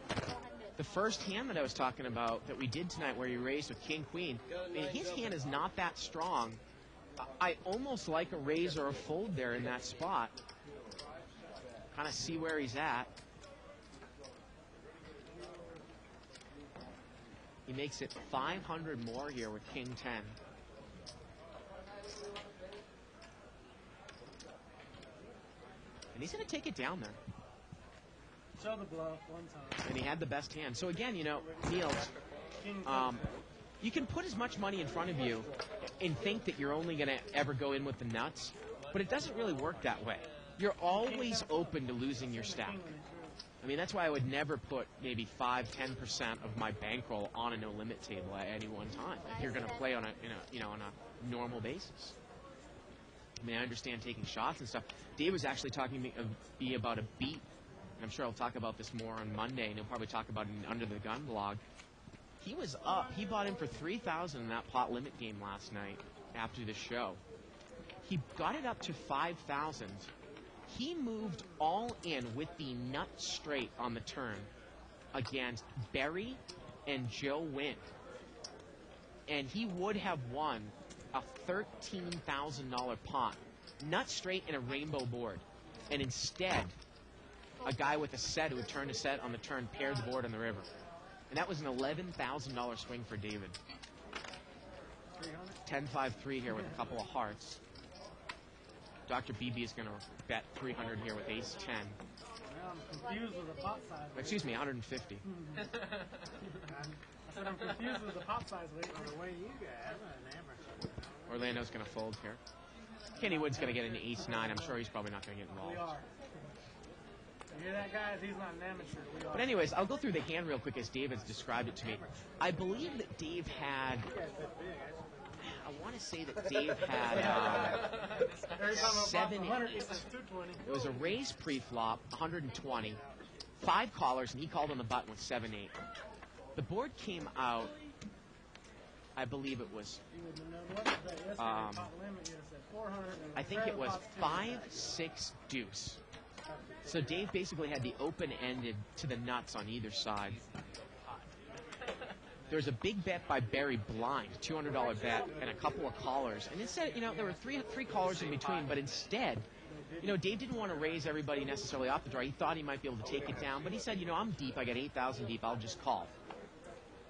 the first hand that I was talking about that we did tonight where he raised with king-queen. And his hand is not that strong. I almost like a raise or a fold there in that spot. Kind of see where he's at. He makes it 500 more here with King 10. And he's going to take it down there. show the bluff one time. And he had the best hand. So again, you know, Neil, King you can put as much money in front of you and think that you're only going to ever go in with the nuts, but it doesn't really work that way. You're always open to losing your stack. I mean, that's why I would never put maybe 5-10% of my bankroll on a no-limit table at any one time if you're going to play on on a normal basis. I mean, I understand taking shots and stuff. Dave was actually talking to me about a beat, and I'm sure I'll talk about this more on Monday, and he'll probably talk about it in Under the Gun blog. He was up. He bought in for $3,000 in that pot limit game last night after the show. He got it up to $5,000. He moved all in with the nut straight on the turn against Barry and Joe Wynn. And he would have won a $13,000 pot, nut straight in a rainbow board. And instead, a guy with a set who had turned a set on the turn paired the board on the river. And that was an $11,000 swing for David. 10-5-3 here with a couple of hearts. Dr. BB is going to bet 300 here with ace 10. Now I'm confused with the pot size. Excuse me, 150. I said I'm confused with the pot size weight. The way you got Orlando's going to fold here. Kenny Wood's going to get an ace 9. I'm sure he's probably not going to get We involved. are. You hear that, guys? He's not an amateur. We are. But anyways, I'll go through the hand real quick as David's described it to me. I believe that Dave had... I want to say that Dave had 7 8. It was a raise pre-flop, 120, 5 callers, and he called on the button with 7 8. The board came out, I believe it was, I think it was 5-6 deuce. So Dave basically had the open-ended to the nuts on either side. There was a big bet by Barry blind, $200 bet, and a couple of callers. And instead, there were three callers in between, but instead, Dave didn't want to raise everybody necessarily off the draw. He thought he might be able to take it down, but he said, I'm deep. I got 8,000 deep. I'll just call.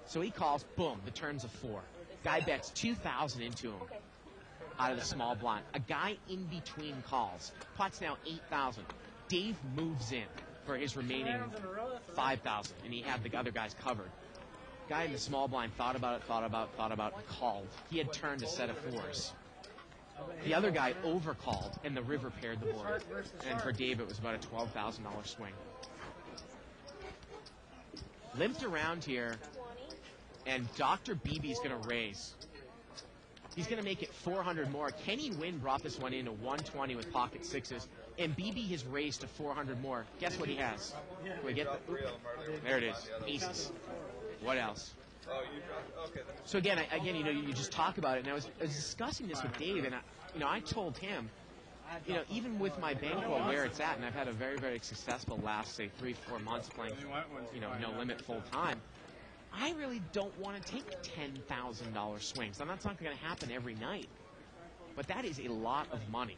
So he calls. Boom. The turn's a 4. Guy bets 2,000 into him out of the small blind. A guy in between calls. Pot's now 8,000. Dave moves in for his remaining 5,000, and he had the other guys covered. Guy in the small blind thought about it, called. He had turned a set of 4s. The other guy overcalled, and the river paired the board. And for Dave, it was about a $12,000 swing. Limped around here, and Dr. BB's going to raise. He's going to make it 400 more. Kenny Wynn brought this one in to 120 with pocket 6s, and BB has raised to 400 more. Guess what he has? Can we get there it is. Aces. What else? So again, you just talk about it, and I was discussing this with Dave, and I told him, even with my bankroll where it's at, and I've had a very, very successful last, say, 3-4 months playing, no limit full time. I really don't want to take $10,000 swings. That's not going to happen every night, but that is a lot of money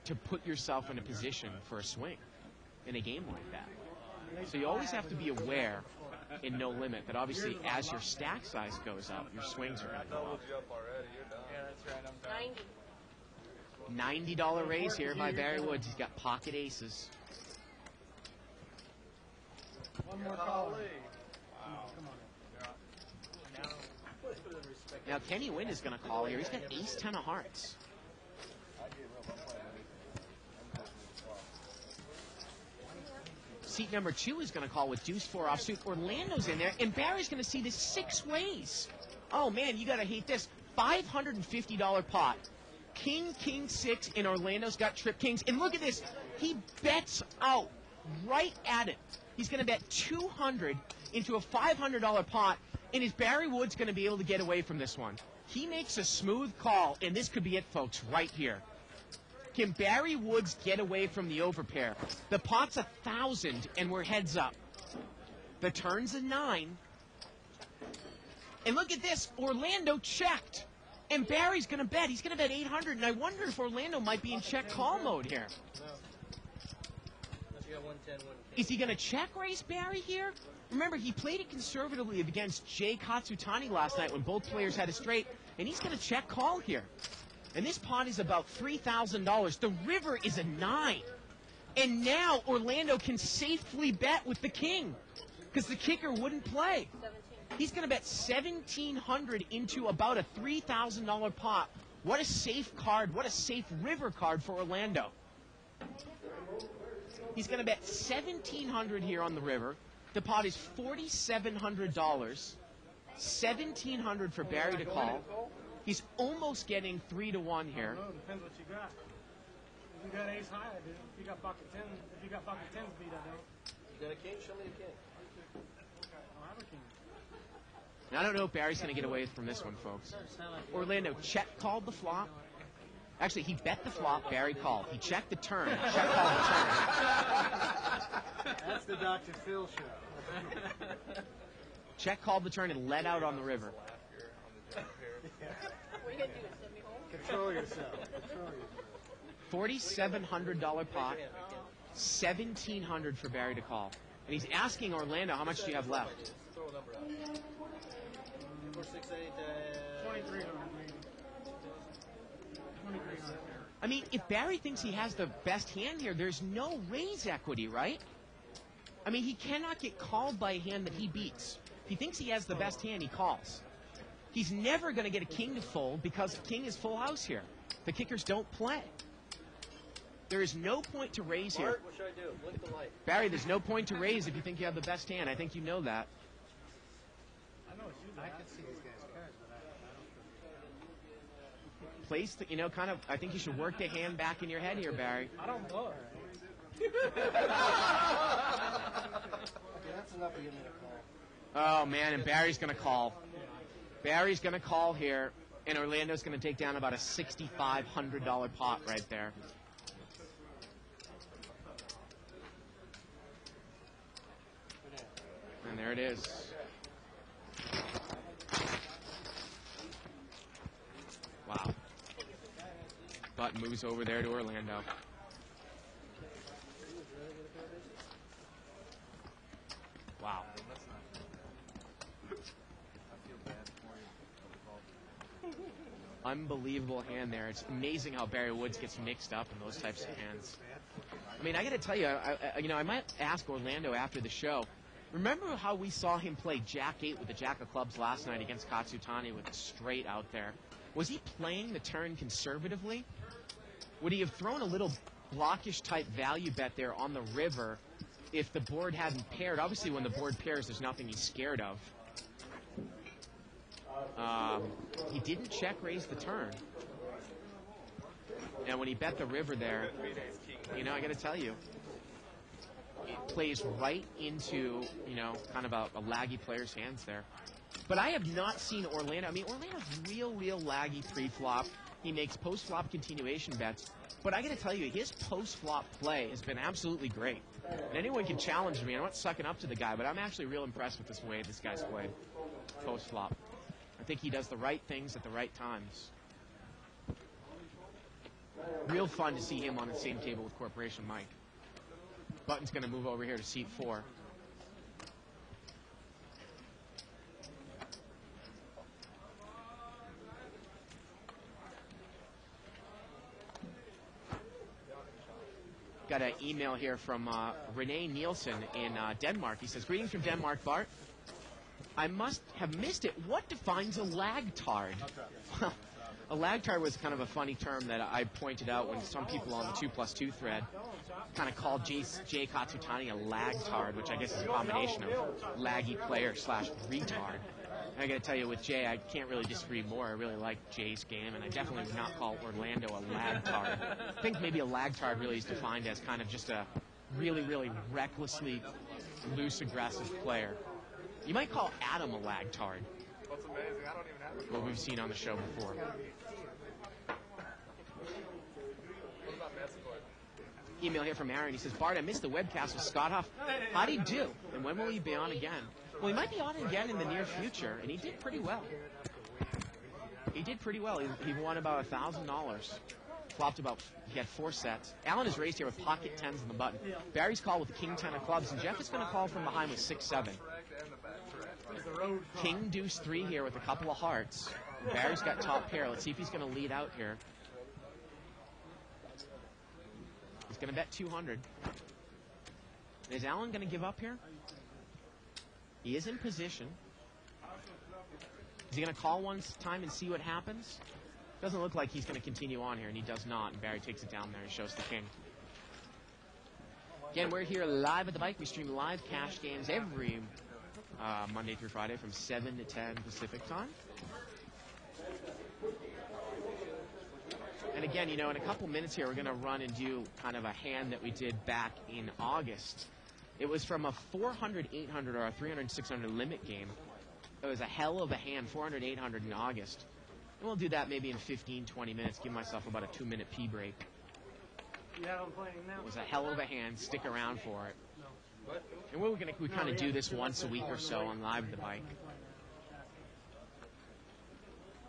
to put yourself in a position for a swing in a game like that. So you always have to be aware in no limit that obviously as your stack size goes up, your swings are going to go up. $90 raise here by Barry Woods. He's got pocket aces. One more call. Now Kenny Wynn is going to call here. He's got ace 10 of hearts. Seat number 2 is going to call with deuce 4 offsuit. Orlando's in there, and Barry's going to see this 6 ways. Oh, man, you got to hate this. $550 pot. King, 6, and Orlando's got trip kings. And look at this. He bets out right at it. He's going to bet 200 into a $500 pot, and is Barry Woods going to be able to get away from this one? He makes a smooth call, and this could be it, folks, right here. Can Barry Woods get away from the overpair? The pot's 1,000, and we're heads up. The turn's a 9. And look at this. Orlando checked. And Barry's going to bet. He's going to bet 800, and I wonder if Orlando might be in check call mode here. Is he going to check raise Barry here? Remember, he played it conservatively against Jay Katsutani last night when both players had a straight, and he's going to check call here. And this pot is about $3,000. The river is a 9. And now Orlando can safely bet with the king because the kicker wouldn't play. He's going to bet $1,700 into about a $3,000 pot. What a safe card. What a safe river card for Orlando. He's going to bet $1,700 here on the river. The pot is $4,700. $1,700 for Barry to call. He's almost getting 3-1 here. No, depends what you got. If you got ace high, I do. If you got pocket 10, if you got pocket 10s beat, I don't. You got a king? Show me a king. I'll have a king. And I don't know if Barry's going to get away from this one, folks. Orlando check called the flop. Actually, he bet the flop, Barry called. He checked the turn, check called the turn. That's the Dr. Phil show. Check called the turn and let out on the river. What are you going to do? Send me home? Control yourself. Control yourself. $4,700 pot. $1,700 for Barry to call. And he's asking Orlando, how much do you have left? Throw a number out. 4, 6, 8, 2300 maybe. 2300. I mean, if Barry thinks he has the best hand here, there's no raise equity, right? I mean, he cannot get called by a hand that he beats. He thinks he has the best hand, he calls. He's never going to get a king to fold because king is full house here. The kickers don't play. There is no point to raise here. Bart, what should I do? Blink the light. Barry, there's no point to raise if you think you have the best hand. I think you know that. I know what you I got. can see these guys' cards, but I don't. Place, the, you know, kind of, I think you should work the hand back in your head here, Barry. I don't bluff. Okay, that's enough to get me to call. Oh, man, and Barry's going to call. Barry's going to call here, and Orlando's going to take down about a $6,500 pot right there. And there it is. Wow. Button moves over there to Orlando. Wow. Unbelievable hand there. It's amazing how Barry Woods gets mixed up in those types of hands. I mean, I got to tell you, I might ask Orlando after the show. Remember how we saw him play Jack 8 with the Jack of Clubs last night against Katsutani with a straight out there? Was he playing the turn conservatively? Would he have thrown a little blockish type value bet there on the river if the board hadn't paired? Obviously, when the board pairs, there's nothing he's scared of. He didn't check raise the turn. And when he bet the river there, you know, I got to tell you, it plays right into, you know, kind of a laggy player's hands there. But I have not seen Orlando. I mean, Orlando's real laggy pre-flop. He makes post-flop continuation bets. But I got to tell you, his post-flop play has been absolutely great. And anyone can challenge me. I'm not sucking up to the guy, but I'm actually real impressed with this way this guy's played post-flop. I think he does the right things at the right times. Real fun to see him on the same table with Corporation Mike. Button's going to move over here to seat 4. Got an email here from Renee Nielsen in Denmark. He says, greetings from Denmark, Bart. I must have missed it. What defines a lagtard? Well, a lagtard was kind of a funny term that I pointed out when some people on the 2+2 thread kind of called Jay Katsutani a lagtard, which I guess is a combination of laggy player / retard. And I got to tell you, with Jay, I can't really disagree more. I really like Jay's game, and I definitely would not call Orlando a lagtard. I think maybe a lagtard really is defined as kind of just a really recklessly loose, aggressive player. You might call Adam a lagtard. What's amazing, I don't even have it. What we've seen on the show before. What about Mexico? Email here from Aaron. He says, Bart, I missed the webcast with Scott Huff. How'd he do? And when will he be on again? Well, he might be on again in the near future, and he did pretty well. He did pretty well. He won about $1,000. Flopped about, he had 4 sets. Alan is raised here with pocket 10s on the button. Barry's called with the king 10 of clubs, and Jeff is going to call from behind with 6-7. King deuce 3 here with a couple of hearts. Barry's got top pair. Let's see if he's going to lead out here. He's going to bet 200. Is Allen going to give up here? He is in position. Is he going to call one time and see what happens? Doesn't look like he's going to continue on here, and he does not. And Barry takes it down there and shows the king. Again, we're here live at the bike. We stream live cash games every Monday through Friday from 7 to 10 Pacific time. And again, you know, in a couple minutes here, we're going to run and do kind of a hand that we did back in August. It was from a 400, 800, or a 300, 600 limit game. It was a hell of a hand, 400, 800 in August. And we'll do that maybe in 15, 20 minutes, give myself about a 2-minute pee break. You have them playing now? It was a hell of a hand. Stick around for it. No. And we kind of do this once a week or so on Live at the Bike.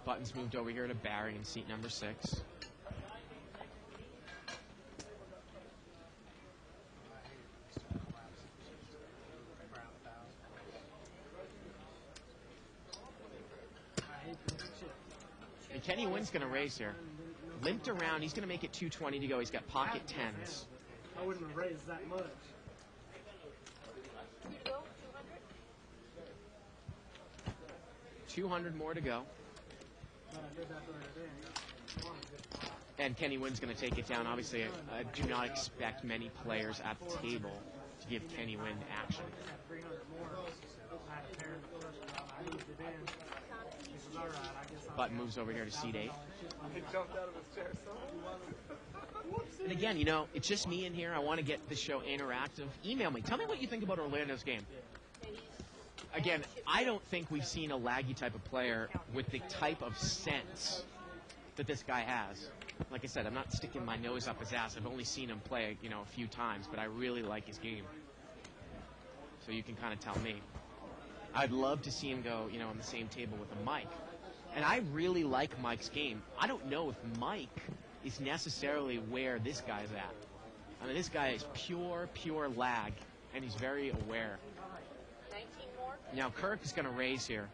Buttons moved over here to Barry in seat number 6. And Kenny Wynn's going to raise here. Limped around. He's going to make it 220 to go. He's got pocket 10s. I wouldn't have raised that much. You go, 200? 200 more to go. But I did that the other day. And Kenny Wynn's going to take it down. Obviously, I do not expect many players at the table to give Kenny Wynn action. I had 300 more. I had a pair in the first round. I moved it in. He says, all right, I guess I'll Button moves over here to seat 8. He jumped out of his chair. So. And again, you know, it's just me in here. I want to get the show interactive. Email me. Tell me what you think about Orlando's game. Again, I don't think we've seen a laggy type of player with the type of sense that this guy has. Like I said, I'm not sticking my nose up his ass. I've only seen him play, you know, a few times, but I really like his game. So you can kind of tell me. I'd love to see him go, you know, on the same table with a Mike. And I really like Mike's game. I don't know if Mike is necessarily where this guy's at. I mean, this guy is pure lag, and he's very aware. 19 more? Now, Kirk is going to raise here.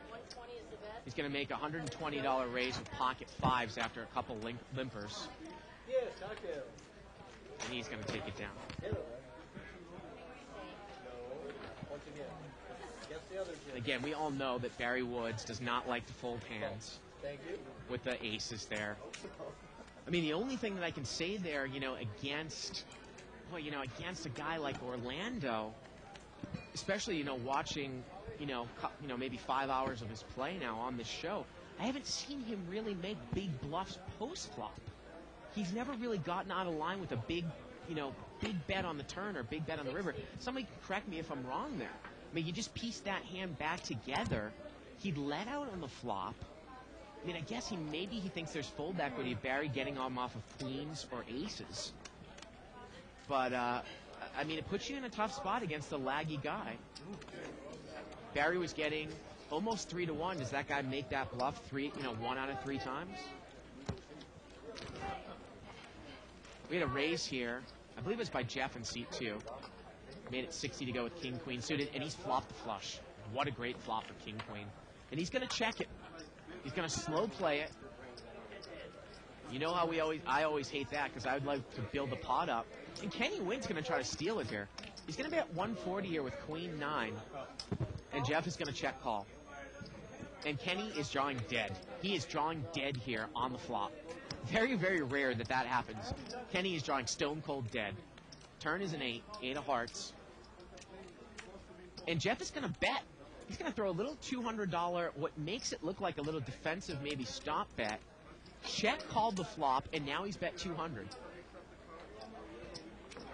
120 is the bet? He's going to make a $120 raise with pocket 5s after a couple limpers. Yes, cocktail. And he's going to take it down. Hello. No. Once again. Against the other And again, we all know that Barry Woods does not like to fold hands Thank you. with the aces there. I mean, the only thing that I can say there, you know, against a guy like Orlando, especially, you know, watching, you know, maybe 5 hours of his play now on this show, I haven't seen him really make big bluffs post-flop. He's never really gotten out of line with a big bet on the turn or big bet on the river. Somebody can correct me if I'm wrong there. I mean, you just piece that hand back together. He'd let out on the flop. I mean, I guess he thinks there's fold equity, Barry getting him off of queens or aces. But, I mean, it puts you in a tough spot against a laggy guy. Barry was getting almost 3-1. Does that guy make that bluff 1 out of 3 times? We had a raise here. I believe it was by Jeff in seat 2. Made it 60 to go with king, queen suited, and he's flopped the flush. What a great flop for king, queen. And he's going to check it. He's going to slow play it. You know how I always hate that because I would like to build the pot up. And Kenny Wynn's going to try to steal it here. He's going to be at 140 here with queen 9. And Jeff is going to check call. And Kenny is drawing dead. He is drawing dead here on the flop. Very, very rare that happens. Kenny is drawing stone cold dead. Turn is an 8 of hearts. And Jeff is going to bet. He's going to throw a little $200, what makes it look like a little defensive maybe stop bet. Check called the flop, and now he's bet 200.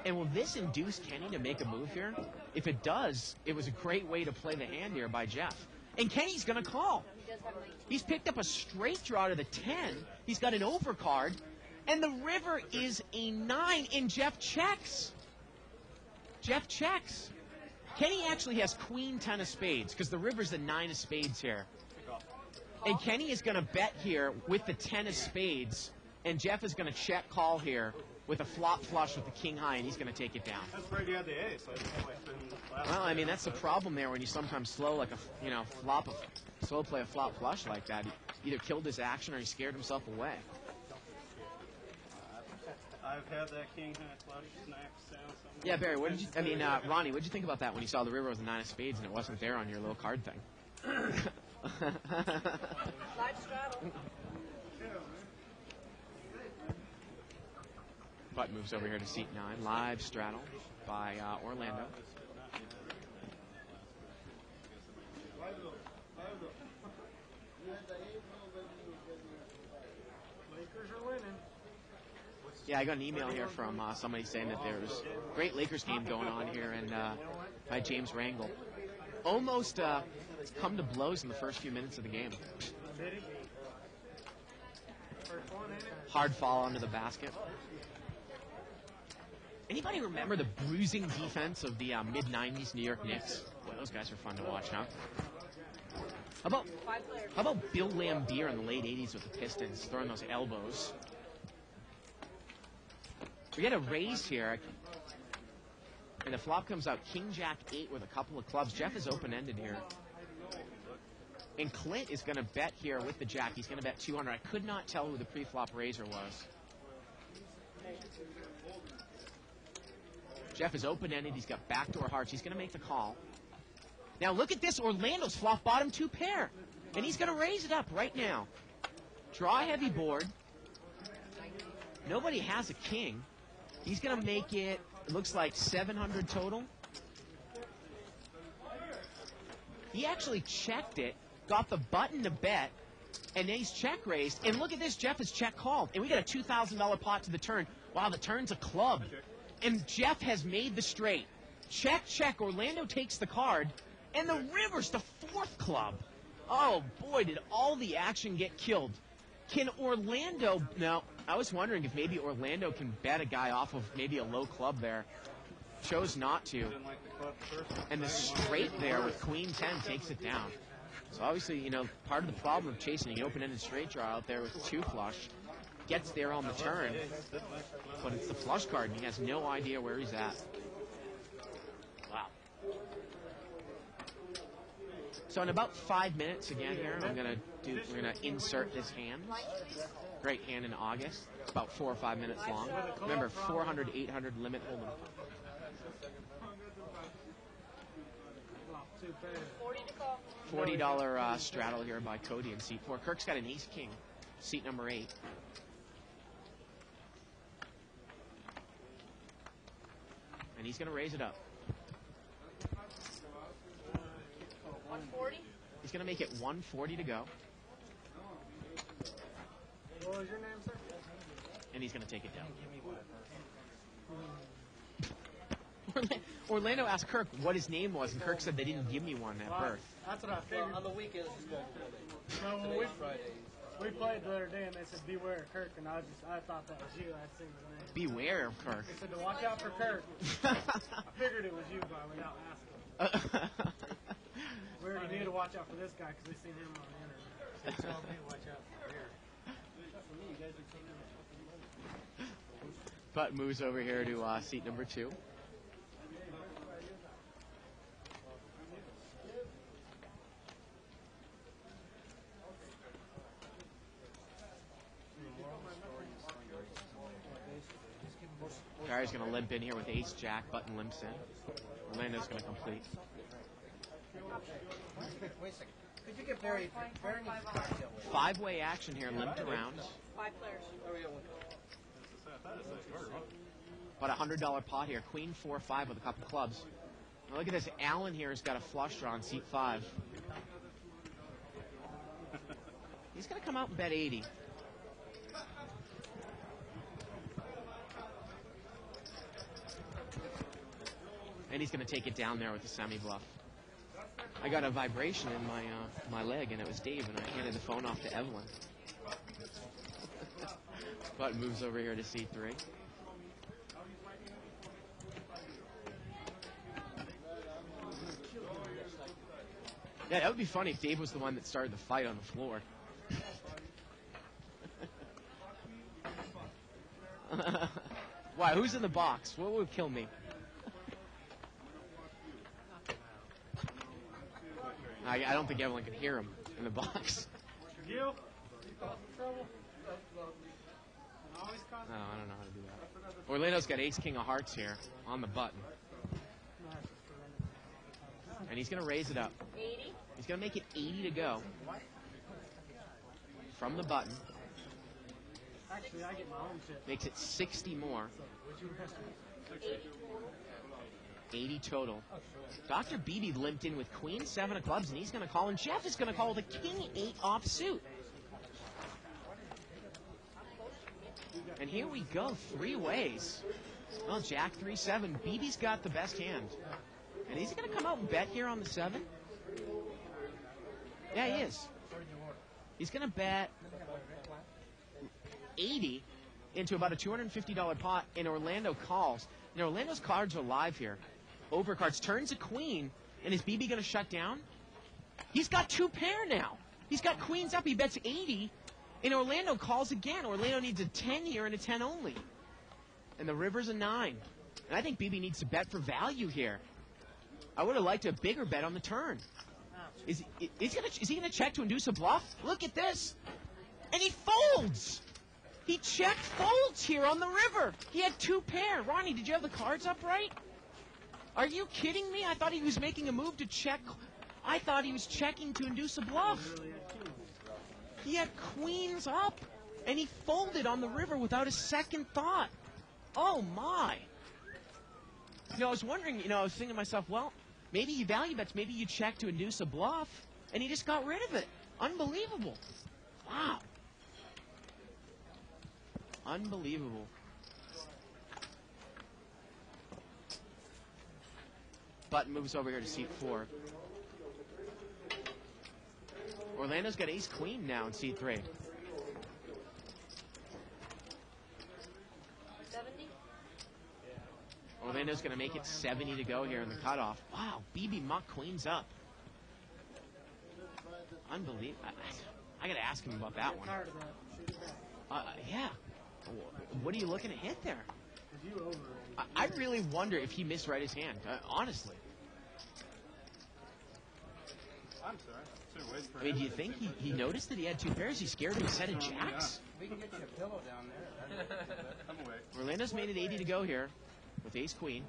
And will this induce Kenny to make a move here? If it does, it was a great way to play the hand here by Jeff. And Kenny's going to call. He does have 19. He's picked up a straight draw to the 10. He's got an overcard. And the river is a 9, and Jeff checks. Jeff checks. Kenny actually has queen 10 of spades because the river's the 9 of spades here. And Kenny is going to bet here with the 10 of spades, and Jeff is going to check call here with a flop flush with the king high, and he's going to take it down. That's where you had the ace. Well, I mean, that's the problem there when you sometimes slow slow play a flop flush like that. He either killed his action or he scared himself away. I've had that king high flush snack sound. Yeah, Barry, what did you? I mean, Ronnie, what did you think about that when you saw the river with a 9 of spades and it wasn't there on your little card thing? Live straddle. Butt moves over here to seat 9. Live straddle by Orlando. Lakers are winning. Yeah, I got an email here from somebody saying that there's a great Lakers game going on here and by James Rangel. Almost come to blows in the first few minutes of the game. Did he? First one, ain't it? Hard fall onto the basket. Anybody remember the bruising defense of the mid-90s New York Knicks? Boy, those guys are fun to watch, huh? How about Bill Laimbeer in the late 80s with the Pistons, throwing those elbows? We get a raise here. And the flop comes out King Jack 8 with a couple of clubs. Jeff is open-ended here. And Clint is going to bet here with the Jack. He's going to bet 200. I could not tell who the pre-flop raiser was. Jeff is open-ended. He's got backdoor hearts. He's going to make the call. Now look at this. Orlando's flop bottom 2 pair. And he's going to raise it up right now. Draw heavy board. Nobody has a king. He's going to make it, it looks like 700 total. He actually checked it, got the button to bet, and then he's check raised. And look at this, Jeff is check called. And we got a $2,000 pot to the turn. Wow, the turn's a club. And Jeff has made the straight. Check, check. Orlando takes the card. And the river's the 4th club. Oh, boy, did all the action get killed. Can Orlando... Now, I was wondering if maybe Orlando can bet a guy off of maybe a low club there. Chose not to. And the straight there with Queen 10 takes it down. So obviously, you know, part of the problem of chasing an open-ended straight draw out there with 2 flush. Gets there on the turn. But it's the flush card, and he has no idea where he's at. Wow. So in about 5 minutes again here, we're gonna insert this hand. Great hand in August. It's about 4 or 5 minutes long. Remember, 400, 800 limit hold'em. $40 straddle here by Cody in seat 4. Kirk's got an ace king, seat number 8. And he's going to raise it up. 140? He's going to make it 140 to go. What was your name, sir? And he's going to take it down. Orlando asked Kirk what his name was, and Kirk said they didn't give me one at birth. That's what I figured. On the weekends, it's good. No, when Today's Fridays. we played the other day, and they said, beware of Kirk, and I thought that was you. I'd seen his name. Beware of Kirk. They said to watch out for Kirk. I figured it was you, but without asking. We already knew to watch out for this guy because we seen him on the internet. They told me to watch out for here. Butt moves over here to seat number 2. Gary's going to limp in here with ace jack. Button limps in. Orlando's going to complete. Wait a second. Could you get Barry needs a cocktail with 5-way action here, limped around. 5 players. About a $100 pot here. Queen 4-5 with a couple clubs. Now look at this. Allen here has got a flush draw on seat 5. He's going to come out and bet 80. And he's going to take it down there with the semi-bluff. I got a vibration in my leg, and it was Dave, and I handed the phone off to Evelyn. Butt moves over here to C3. Yeah, that would be funny if Dave was the one that started the fight on the floor. Why? Who's in the box? What would kill me? I don't think Evelyn can hear him in the box. You? Trouble? always cost? Oh, I don't know how to do that. Orlando's got ace king of hearts here on the button. And he's going to raise it up. 80? He's going to make it 80 to go. From the button. Actually, I get my own shit. Makes it 60 more. Would you rest 80 total. Dr. Beebe limped in with queen 7 of clubs, and he's going to call, and Jeff is going to call with a king 8 offsuit. And here we go, 3 ways. Well, Jack 3-7. Beebe's got the best hand. And he's going to come out and bet here on the 7. Yeah, he is. He's going to bet 80 into about a $250 pot, and Orlando calls. And Orlando's cards are live here. Overcards, turns a queen, and is BB going to shut down? He's got 2 pair now. He's got queens up, he bets 80, and Orlando calls again. Orlando needs a 10 here and a 10 only. And the river's a 9. And I think BB needs to bet for value here. I would have liked a bigger bet on the turn. Is he going to check to induce a bluff? Look at this. And he folds. He checked folds here on the river. He had 2 pair. Ronnie, did you have the cards up right? Are you kidding me? I thought he was making a move to check. I thought he was checking to induce a bluff. He had queens up, and he folded on the river without a second thought. Oh, my. I was wondering, I was thinking to myself, well, maybe he value bets, maybe you check to induce a bluff, and he just got rid of it. Unbelievable. Wow. Unbelievable. Button moves over here to seat 4. Orlando's got ace queen now in seat 3. 70? Orlando's going to make it 70 to go here in the cutoff. Wow, BB muck queens up. Unbelievable. I got to ask him about that one. Yeah. What are you looking to hit there? I really wonder if he misread his hand, honestly. I'm sorry. I mean, do you think he noticed that he had 2 pairs? He scared him a set of jacks? We can get you a pillow down there. I'm away. Orlando's made it 80 to go here with ace queen.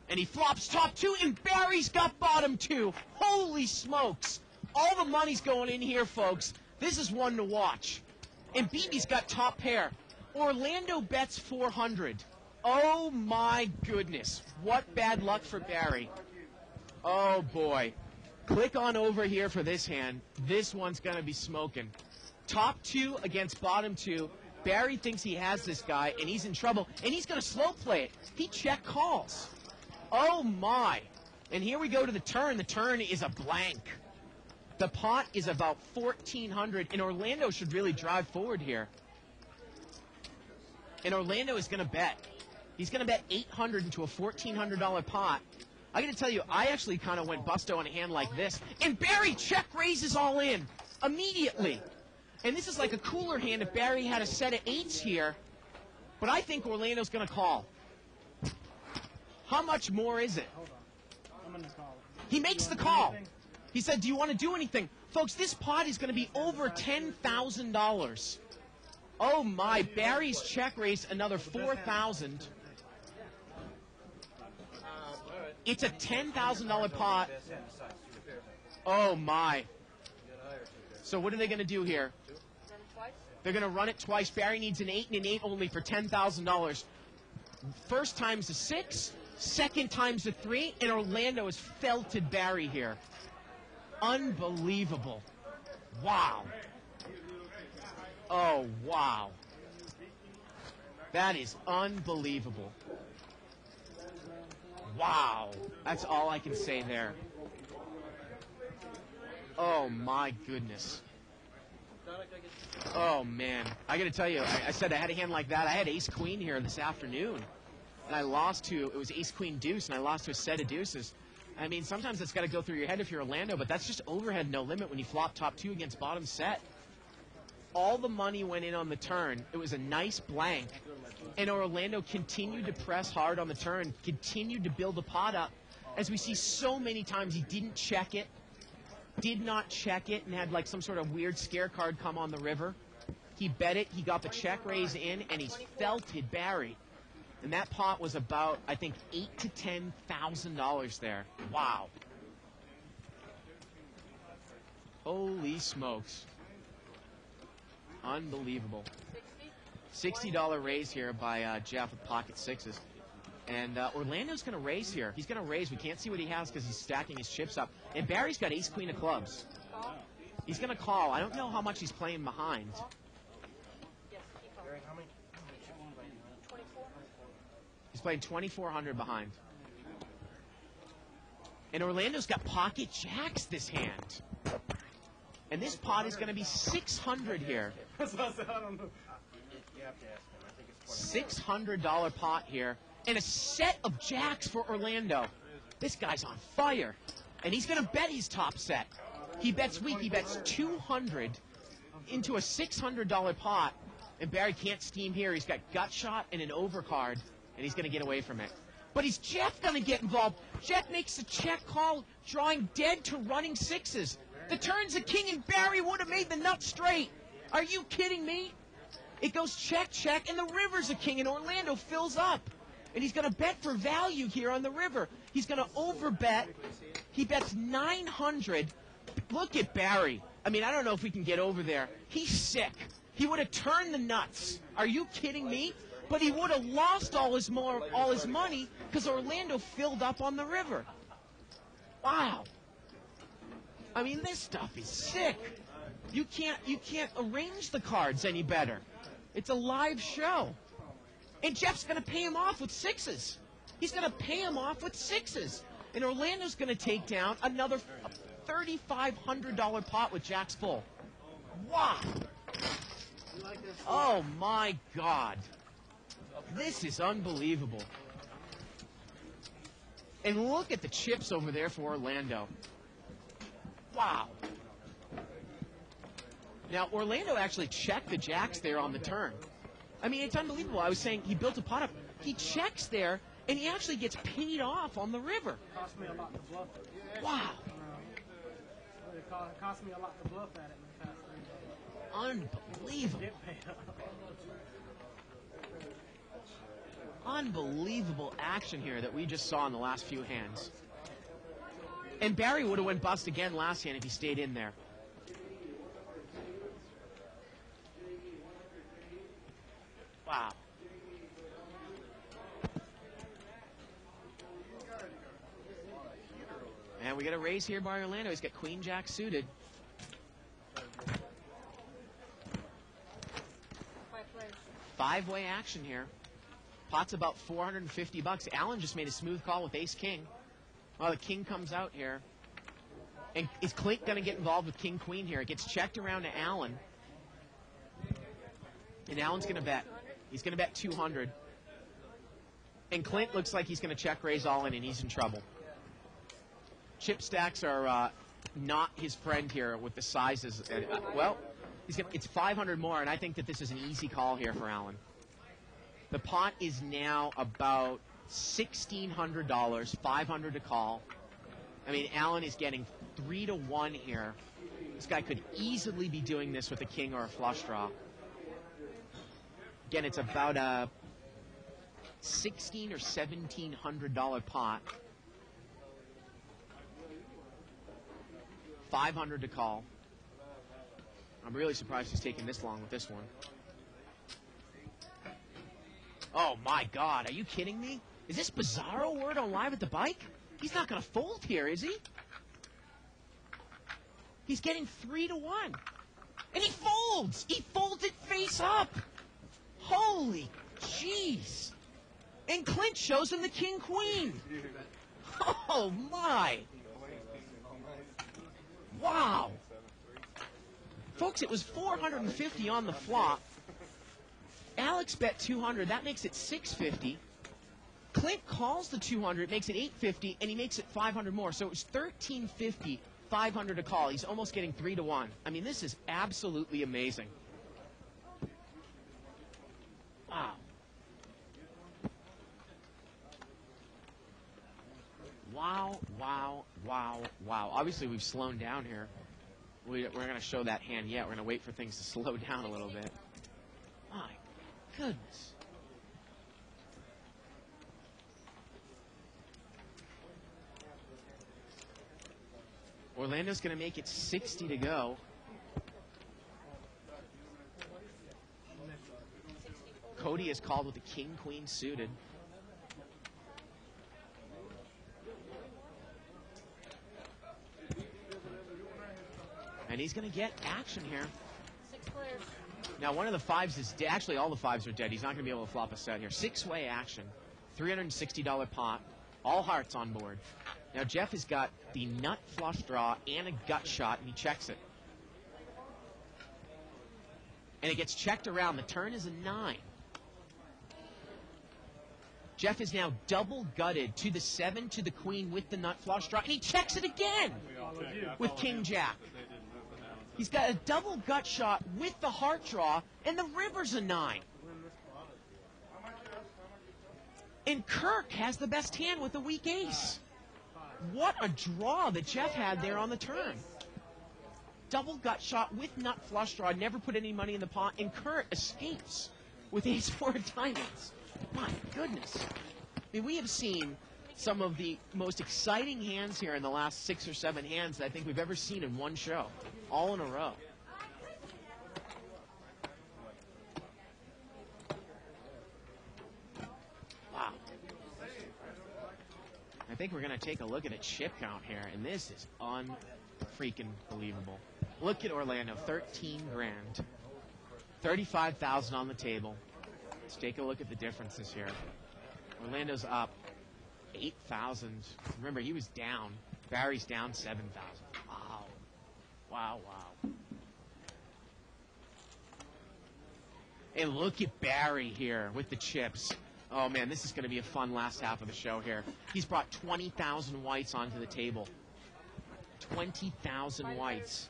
And he flops top 2, and Barry's got bottom 2. Holy smokes. All the money's going in here, folks. This is one to watch. And BB's got top pair. Orlando bets 400. Oh, my goodness. What bad luck for Barry. Oh, boy. Click on over here for this hand. This one's going to be smoking. Top 2 against bottom 2. Barry thinks he has this guy, and he's in trouble, and he's going to slow play it. He check calls. Oh, my. And here we go to the turn. The turn is a blank. The pot is about 1,400, and Orlando should really drive forward here. And Orlando is going to bet. He's going to bet 800 into a $1,400 pot. I got to tell you, I actually kind of went busto on a hand like this. And Barry check raises all in immediately. And this is like a cooler hand if Barry had a set of 8s here. But I think Orlando's going to call. How much more is it? I'm going to call it. He makes the call. He said, do you want to do anything? Folks, this pot is going to be over $10,000. Oh, my. Barry's check raise another 4,000. It's a $10,000 pot. Oh, my. So what are they going to do here? They're going to run it twice. Barry needs an 8 and an 8 only for $10,000. First time's a 6. Second time's a 3. And Orlando has felted Barry here. Unbelievable. Wow. Oh, wow. That is unbelievable. Wow. That's all I can say there. Oh, my goodness. Oh, man. I got to tell you, I said I had a hand like that. I had ace-queen here this afternoon. And I lost to, it was ace-queen-deuce, and I lost to a set of deuces. I mean, sometimes that's got to go through your head if you're Orlando, but that's just overhead no limit when you flop top 2 against bottom set. All the money went in on the turn. It was a nice blank. And Orlando continued to press hard on the turn, continued to build the pot up. As we see so many times, he didn't check it, did not check it, and had like some sort of weird scare card come on the river. He bet it. He got the check raise in, and he's felted Barry. And that pot was about, I think, $8,000 to $10,000 there. Wow. Holy smokes. Unbelievable. $60 raise here by Jeff with pocket sixes. And Orlando's going to raise here. He's going to raise. We can't see what he has because he's stacking his chips up. And Barry's got ace queen of clubs. He's going to call. I don't know how much he's playing behind. He's playing 2,400 behind. And Orlando's got pocket jacks this hand. And this pot is going to be 600 here. $600 pot here. And a set of jacks for Orlando. This guy's on fire. And he's going to bet his top set. He bets weak. He bets 200 into a $600 pot. And Barry can't steam here. He's got gut shot and an overcard. And he's going to get away from it. But is Jeff going to get involved? Jeff makes a check call, drawing dead to running sixes. The turn's a king, and Barry would have made the nut straight. Are you kidding me? It goes check, check, and the river's a king, and Orlando fills up. And he's going to bet for value here on the river. He's going to overbet. He bets 900. Look at Barry. I mean, I don't know if we can get over there. He's sick. He would have turned the nuts. Are you kidding me? But he would have lost all his money because Orlando filled up on the river. Wow. I mean, this stuff is sick. You can't arrange the cards any better. It's a live show. And Jeff's going to pay him off with sixes. He's going to pay him off with sixes. And Orlando's going to take down another $3,500 pot with jacks full. Wow. Oh, my God. This is unbelievable. And look at the chips over there for Orlando. Wow. Now, Orlando actually checked the jacks there on the turn. I mean, it's unbelievable. I was saying he built a pot up. He checks there, and he actually gets paid off on the river. Cost me a lot to bluff it. Wow. It cost me a lot to bluff at it in the past 3 days. Unbelievable. Get paid up. Unbelievable action here that we just saw in the last few hands. And Barry would have went bust again last hand if he stayed in there. Wow. And we got a raise here by Orlando. He's got queen jack suited. Five-way action here. Pot's about $450. Allen just made a smooth call with ace king. Well, the king comes out here. And is Klink going to get involved with king queen here? It gets checked around to Allen. And Allen's going to bet. He's going to bet 200. And Clint looks like he's going to check raise all in, and he's in trouble. Chip stacks are not his friend here with the sizes. Well, it's 500 more, and I think that this is an easy call here for Allen. The pot is now about $1,600, 500 to call. I mean, Allen is getting 3 to 1 here. This guy could easily be doing this with a king or a flush draw. Again, it's about a $1,600 or $1,700 pot. 500 to call. I'm really surprised he's taking this long with this one. Oh, my God. Are you kidding me? Is this Bizarro word on Live at the Bike? He's not going to fold here, is he? He's getting 3 to 1. And he folds. He folds it face up. Holy jeez. And Clint shows him the king-queen. Oh, my. Wow. Folks, it was 450 on the flop. Alex bet 200. That makes it 650. Clint calls the 200, makes it 850, and he makes it 500 more. So it was 1350, 500 to call. He's almost getting 3 to 1. I mean, this is absolutely amazing. Wow. Wow, wow, wow, wow. Obviously, we've slowed down here. We're going to show that hand yet. We're going to wait for things to slow down a little bit. goodness. Orlando's going to make it 60 to go. Cody is called with the king-queen suited. And he's going to get action here. 6 players. Now, one of the fives is dead. Actually, all the fives are dead. He's not going to be able to flop a set here. 6-way action. $360 pot. All hearts on board. Now, Jeff has got the nut flush draw and a gut shot, and he checks it. And it gets checked around. The turn is a 9. Jeff is now double gutted to the 7 to the queen with the nut flush draw, and he checks it again with king jack. He's got a double gut shot with the heart draw, and the river's a 9. And Kirk has the best hand with a weak ace. What a draw that Jeff had there on the turn. Double gut shot with nut flush draw, never put any money in the pot, and Kirk escapes with ace-4 of diamonds. My goodness. I mean, we have seen some of the most exciting hands here in the last 6 or 7 hands that I think we've ever seen in one show, all in a row. Wow. I think we're going to take a look at a chip count here, and this is unfreaking believable. Look at Orlando, 13 grand. 35,000 on the table. Let's take a look at the differences here. Orlando's up 8,000. Remember, he was down. Barry's down 7,000. Wow. Wow, wow. And look at Barry here with the chips. Oh, man, this is going to be a fun last half of the show here. He's brought 20,000 whites onto the table. 20,000 whites.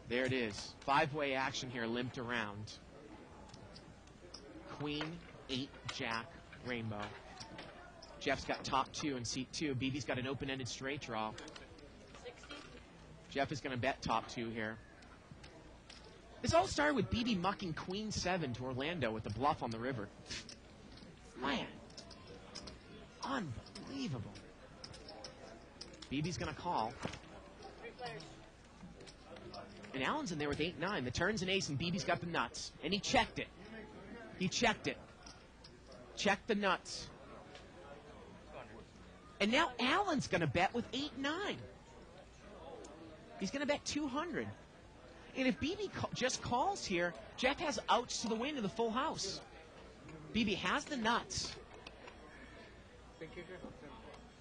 There it is. 5-way action here, limped around. Queen, 8, jack, rainbow. Jeff's got top 2 in seat 2. BB's got an open-ended straight draw. 60. Jeff is going to bet top 2 here. This all started with BB mucking queen 7 to Orlando with the bluff on the river. Man. Unbelievable. BB's going to call. 3 players. And Allen's in there with 8-9. The turn's an ace, and BB's got the nuts. And he checked it. He checked it. Checked the nuts. And now Allen's going to bet with 8-9. He's going to bet 200. And if BB just calls here, Jeff has outs to the win of the full house. BB has the nuts.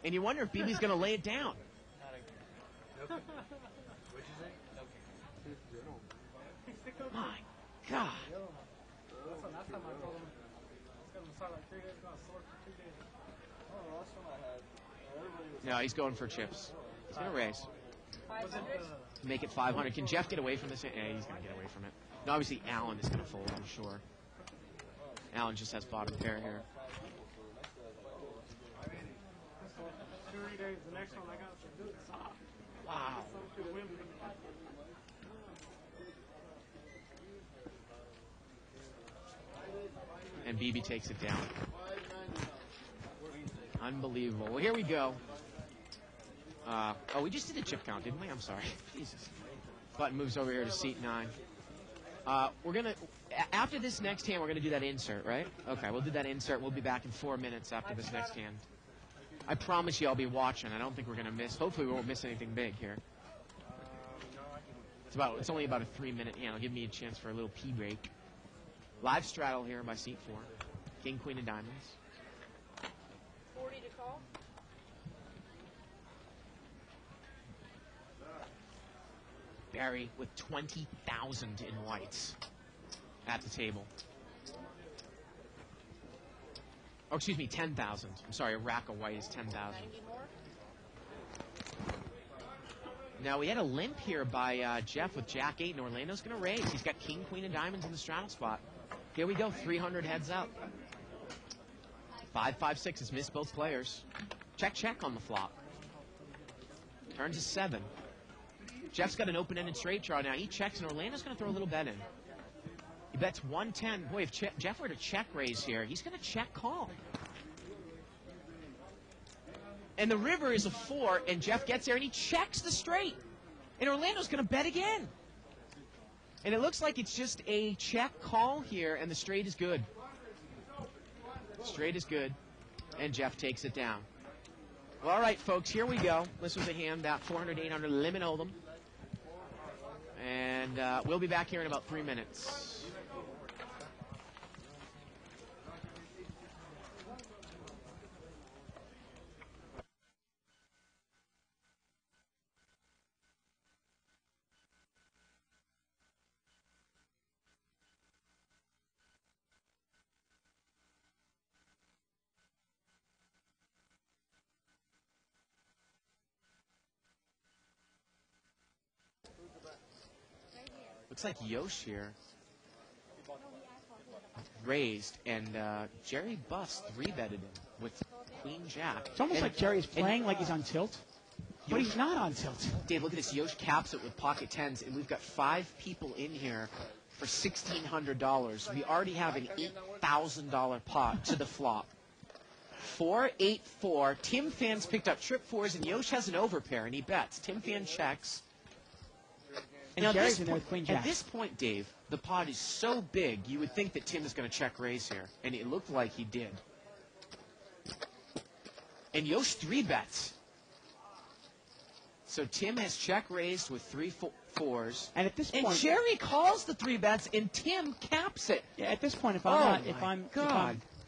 And you wonder if BB's going to lay it down. My God. Last time I told him, it's going to start like 3 days ago, sore for 2 days. Oh, last time I had, No, he's going for chips. He's going to raise. 500. Make it 500. Can Jeff get away from this? Yeah, he's going to get away from it. No, obviously, Allen is going to fold, I'm sure. Allen just has bottom pair here. 3 days, the next one I got some good soft. Wow. Some good women. And BB takes it down. Unbelievable. Well, here we go. Oh, we just did a chip count, didn't we? I'm sorry. Jesus. Button moves over here to seat 9. We're going to, after this next hand, we're going to do that insert, right? Okay, we'll do that insert. We'll be back in 4 minutes after this next hand. I promise you I'll be watching. I don't think we're going to miss. Hopefully we won't miss anything big here. It's only about a 3-minute hand. It'll give me a chance for a little pee break. Live straddle here by seat 4. King, queen, and diamonds. 40 to call. Barry with 20,000 in whites at the table. Oh, excuse me, 10,000. I'm sorry, a rack of white is 10,000. 90 more. Now, we had a limp here by Jeff with Jack 8, and Orlando's going to raise. He's got king, queen, and diamonds in the straddle spot. Here we go, 300 heads up. 5-5-6 has missed both players. Check, check on the flop. Turns to 7. Jeff's got an open-ended straight draw now. He checks, and Orlando's going to throw a little bet in. He bets 110. Boy, if Jeff were to check raise here, he's going to check call. And the river is a 4, and Jeff gets there, and he checks the straight. And Orlando's going to bet again. And it looks like it's just a check call here, and the straight is good. Straight is good, and Jeff takes it down. Well, all right, folks, here we go. This was a hand, that 400, 800 limit hold'em. And we'll be back here in about 3 minutes. Looks like Yosh here raised, and Jerry Buss 3-betted him with Queen Jack. It's almost like Jerry's playing like he's on tilt, but he's not on tilt. Dave, look at this. Yosh caps it with pocket tens, and we've got 5 people in here for $1,600. We already have an $8,000 pot to the flop. 4, 8, 4. Tim Fan's picked up trip 4s, and Yosh has an overpair, and he bets. Tim Fan checks. And now Jerry's in there with Queen Jack. At this point, Dave, the pot is so big, you would think that Tim is going to check raise here. And it looked like he did. And Yosh 3-bets. So Tim has check raised with 3 4s. And at this point, and Jerry calls the 3-bets, and Tim caps it. Yeah, at this point, if I'm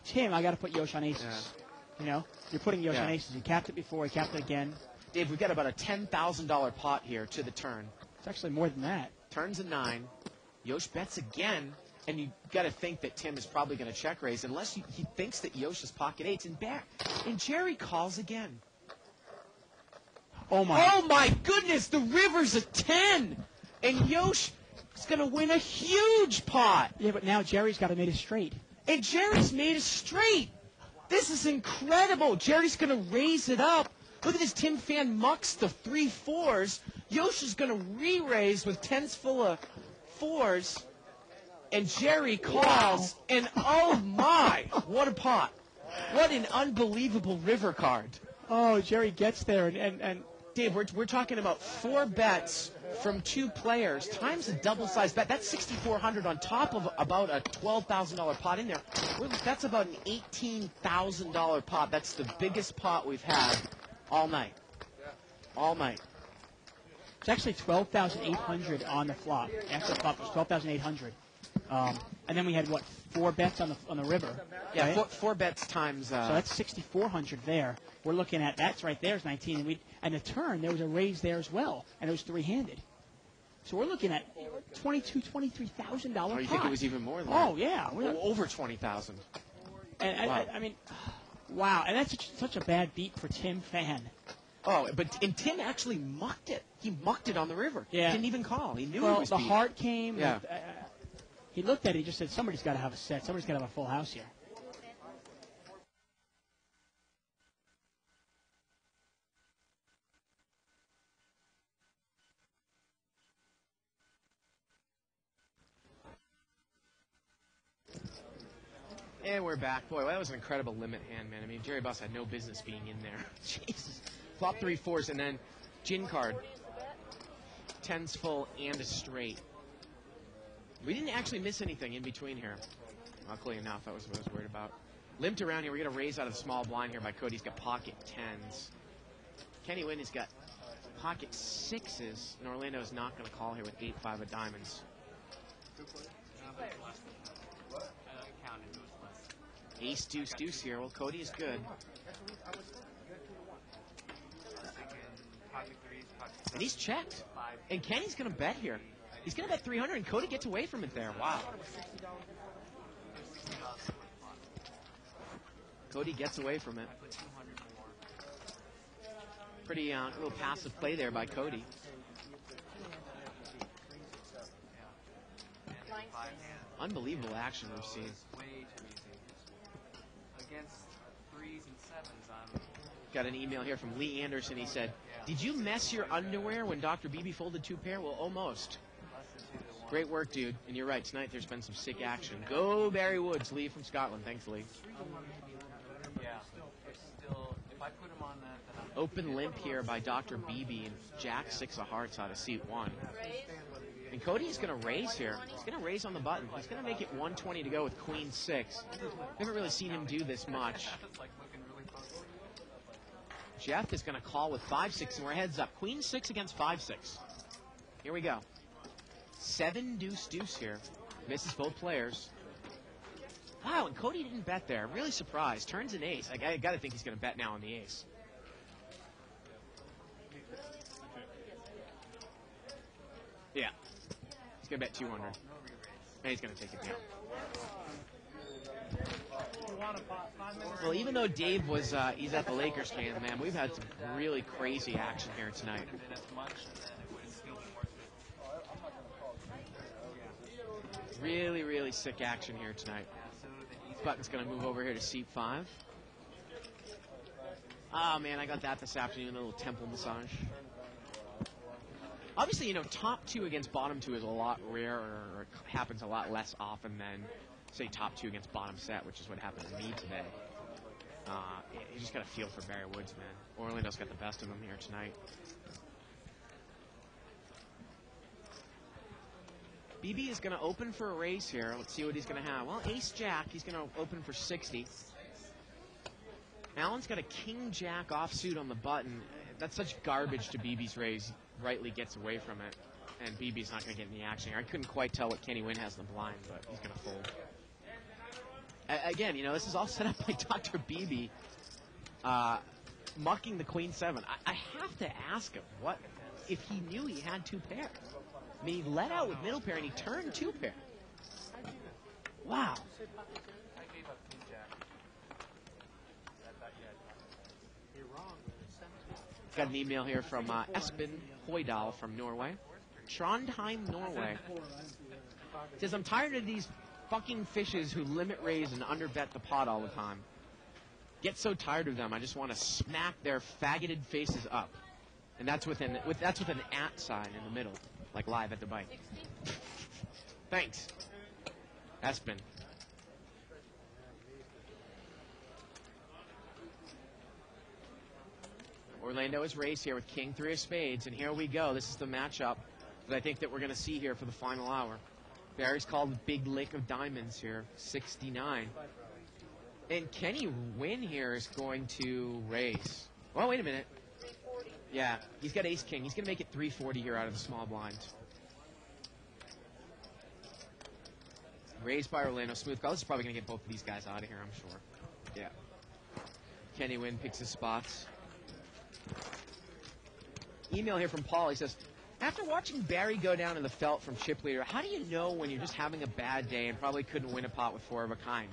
Tim, I got to put Yosh on aces. Yeah. You know, you're putting Yosh on aces. He capped it before. He capped it again. Dave, we've got about a $10,000 pot here to the turn. It's actually more than that. Turns a 9. Yosh bets again, and you got to think that Tim is probably going to check raise unless he thinks that Yosh is pocket 8s and back. And Jerry calls again. Oh my goodness, the river's a 10, and Yosh is going to win a huge pot. Yeah, but now Jerry's got to make it straight. And Jerry's made a straight. This is incredible. Jerry's going to raise it up. Look at this. Tim Fan mucks the 3 4s. Yosh is going to re-raise with 10s full of 4s. And Jerry calls. Wow. And oh my, what a pot. What an unbelievable river card. Oh, Jerry gets there. And Dave, we're talking about 4 bets from 2 players times a double-sized bet. That's $6,400 on top of about a $12,000 pot in there. That's about an $18,000 pot. That's the biggest pot we've had all night. All night. It's actually $12,800 on the flop. After the flop, it was $12,800. And then we had, 4 bets on the river? Yeah, right? 4 bets times... So that's $6,400 there. We're looking at, that's right there is 19. And the turn, there was a raise there as well. And it was 3-handed. So we're looking at $23,000 pot. Oh, you think it was even more than that? Oh, yeah. Over $20,000. And wow. I mean, wow. And that's such a bad beat for Tim Fan. Oh, and Tim actually mucked it. He mucked it on the river. Yeah. Didn't even call. He knew well, it was the beat. heart came. Yeah. He looked at it. He just said, somebody's got to have a set. Somebody's got to have a full house here. And we're back. Boy, that was an incredible limit hand, man. I mean, Jerry Buss had no business being in there. Jesus. Flop 3 4s, and then gin card. 10s full and a straight. We didn't actually miss anything in between here. Luckily enough, that was what I was worried about. Limped around here. We're going to raise out of the small blind here by Cody. He's got pocket 10s. Kenny Wynn has got pocket 6s, and Orlando is not going to call here with 8-5 of diamonds. Ace, deuce, deuce here. Well, Cody is good. And he's checked. And Kenny's going to bet here. He's going to bet 300, and Cody gets away from it there. Wow. Cody gets away from it. Pretty little passive play there by Cody. Unbelievable action we've seen. Against 3s and 7s, Got an email here from Lee Anderson. He said, "Did you mess your underwear when Dr. Beebe folded 2 pair?" Well, almost. less than 2 to 1. Great work, dude. And you're right, tonight there's been some sick action. Go Barry Woods, Lee from Scotland. Thanks, Lee. Yeah. It's still, if I put him on that, then I'm Open limp here by Dr. Beebe and Jack 6 of hearts out of seat 1. Raise. And Cody's going to raise here. He's going to raise on the button. He's going to make it 120 to go with Queen 6. We haven't really seen him do this much. it's like looking really close. Jeff is going to call with 5-6, and we're heads up. Queen 6 against 5-6. Here we go. 7 deuce deuce here. Misses both players. Wow, and Cody didn't bet there. Really surprised. Turns an ace. I got to think he's going to bet now on the ace. Yeah. He's going to bet 200. And he's going to take it down. Well, even though Dave was, he's at the Lakers game, man, we've had some really crazy action here tonight. Been as much, and then it would still be worth it. Really, really sick action here tonight. So then he's Button's going to move over here to seat 5. Oh, man, I got that this afternoon, a little temple massage. Obviously, you know, top 2 against bottom 2 is a lot rarer, or it happens a lot less often than, say, top 2 against bottom set, which is what happened to me today. You just got to feel for Barry Woods, man. Orlando's got the best of them here tonight. BB is going to open for a raise here. Let's see what he's going to have. Well, ace-jack, he's going to open for 60. Allen's got a king-jack offsuit on the button. That's such garbage to BB's raise. Rightly gets away from it, and BB's not going to get any action here. I couldn't quite tell what Kenny Wynn has in the blind, but he's going to fold. Again, you know, this is all set up by Dr. Beebe, mucking the Queen 7. I have to ask him what if he knew he had 2 pair. I mean, he let out with middle pair and he turned 2 pair. Wow. I gave up King Jack. You're wrong. Got an email here from Espen Hoydal from Norway. Trondheim, Norway. Says, I'm tired of these fucking fishes who limit raise and underbet the pot all the time. Get so tired of them, I just want to smack their faggoted faces up. And that's with an at sign in the middle, like live at the bike. 60. Thanks, Espen. Orlando is raised here with King 3 of spades, and here we go. This is the matchup that I think that we're going to see here for the final hour. Barry's called the big lick of diamonds here, 69. And Kenny Wynn here is going to raise. Well, wait a minute. Yeah, he's got ace-king. He's going to make it 340 here out of the small blind. Raised by Orlando. Smooth call. This is probably going to get both of these guys out of here, I'm sure. Yeah. Kenny Wynn picks his spots. Email here from Paul. He says, after watching Barry go down in the felt from chip leader, how do you know when you're just having a bad day and probably couldn't win a pot with 4 of a kind?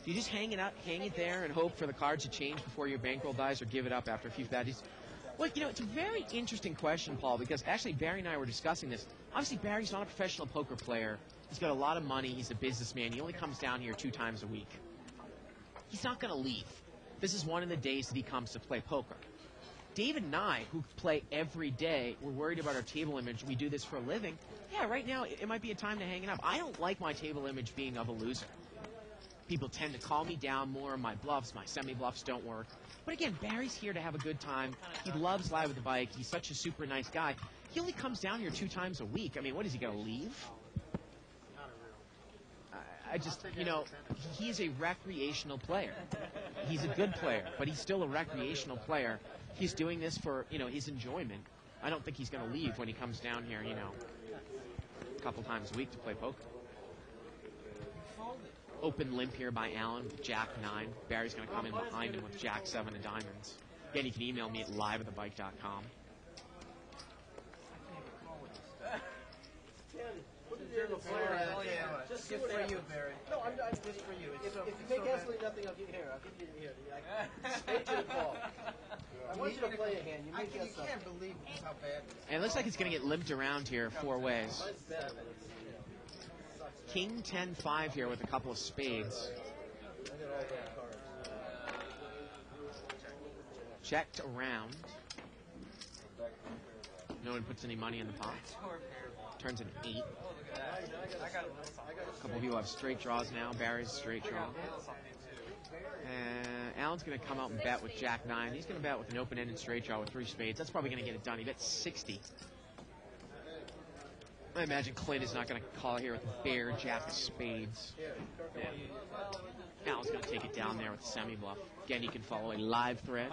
Do you just hang it there and hope for the cards to change before your bankroll dies, or give it up after a few bad days? Well, you know, it's a very interesting question, Paul, because actually Barry and I were discussing this. Obviously, Barry's not a professional poker player. He's got a lot of money. He's a businessman. He only comes down here 2 times a week. He's not going to leave. This is one of the days that he comes to play poker. David and I, who play every day, we're worried about our table image. We do this for a living. Yeah, right now it might be a time to hang it up. I don't like my table image being of a loser. People tend to call me down more. My bluffs, my semi-bluffs don't work. But again, Barry's here to have a good time. He loves Live with the Bike. He's such a super nice guy. He only comes down here 2 times a week. I mean, what is he going to leave? I just, you know, he's a recreational player. He's a good player, but he's still a recreational player. He's doing this for, you know, his enjoyment. I don't think he's going to leave when he comes down here, you know, a couple times a week to play poker. Open limp here by Allen with Jack 9. Barry's going to come in behind him with Jack 7 of diamonds. Again, you can email me at liveatthebike.com. Just for you, Barry. No, I'm just for you. If you make absolutely nothing, I'll give you here. I'll give you here. Straight to the ball. I want you to play a hand. You make us something. I can't believe how bad. And it looks like it's going to get limped around here 4 ways. King 10-5 here with a couple of spades. Checked around. No one puts any money in the pot. turns an 8. A couple of people have straight draws now. Barry's straight draw. And Alan's going to come out and bet with Jack 9. He's going to bet with an open-ended straight draw with 3 spades. That's probably going to get it done. He bets 60. I imagine Clint is not going to call here with a bare Jack of spades. Yeah. Alan's going to take it down there with a semi-bluff. Again, you can follow a live thread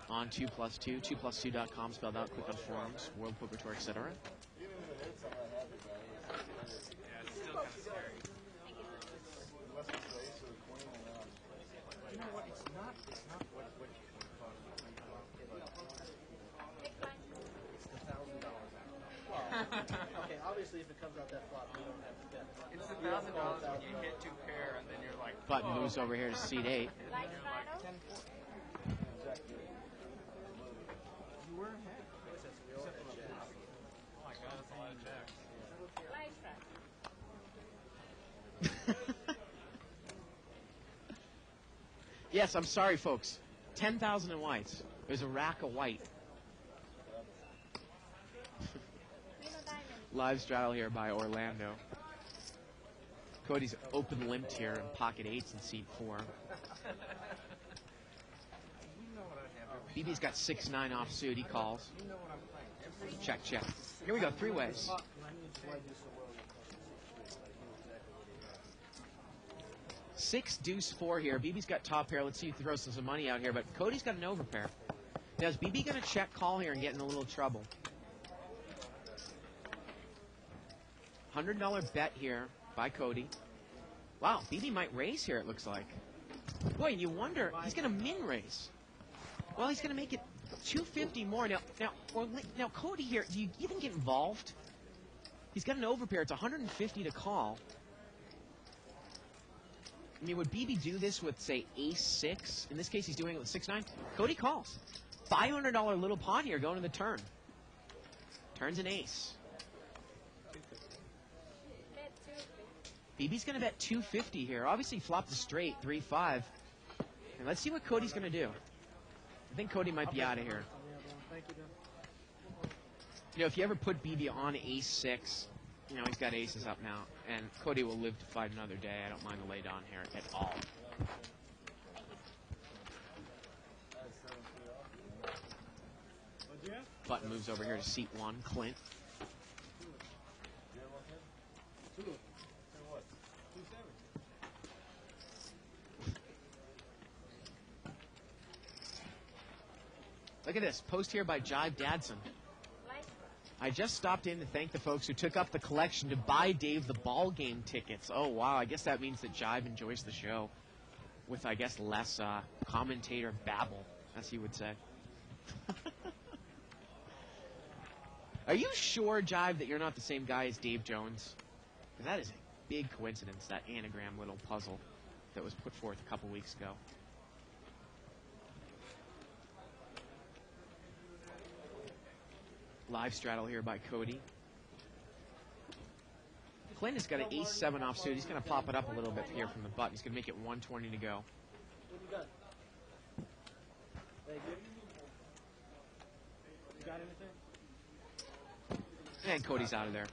on 2+2, 2plus2.com, spelled out, click on forums, World Poker Tour, etc. Okay, obviously if it comes out that flop, you don't have to bet. It's $1,000 when you hit 2 pair, and then you're like, Button moves over here to seat 8. you were ahead. Oh my God, that's a lot of checks. Yes, I'm sorry, folks. 10,000 in whites. There's a rack of white. Live straddle here by Orlando. Cody's open limped here in pocket 8s in seat 4. BB's got 6-9 offsuit. He calls. Check, check. Here we go, 3 ways. 6-deuce-4 here. BB's got top pair. Let's see if he throws some money out here. But Cody's got an overpair. Now, is BB going to check call here and get in a little trouble? $100 bet here by Cody. Wow, BB might raise here, it looks like. Boy, you wonder, he's going to min raise. Well, he's going to make it $250 more. Now, Cody here, do you even get involved? He's got an overpair. It's $150 to call. I mean, would BB do this with, say, ace-6? In this case, he's doing it with 6-9. Cody calls. $500 little pot here going to the turn. Turns an ace. BB's going to bet $250 here. Obviously, he flopped a straight, 3-5. And let's see what Cody's going to do. I think Cody might be out of here. You know, if you ever put BB on ace-6, you know, he's got aces up now. And Cody will live to fight another day. I don't mind the lay down here at all. Button moves over here to seat 1, Clint. Look at this, post here by Jive Dadson. I just stopped in to thank the folks who took up the collection to buy Dave the ball game tickets. Oh, wow, I guess that means that Jive enjoys the show with, I guess, less commentator babble, as he would say. Are you sure, Jive, that you're not the same guy as Dave Jones? Because that is a big coincidence, that anagram little puzzle that was put forth a couple weeks ago. Live straddle here by Cody. Clint has got an ace-7 offsuit. He's going to pop it up a little bit here from the button. He's going to make it 120 to go. What you got? Thank you. You got anything? And Cody's out of there.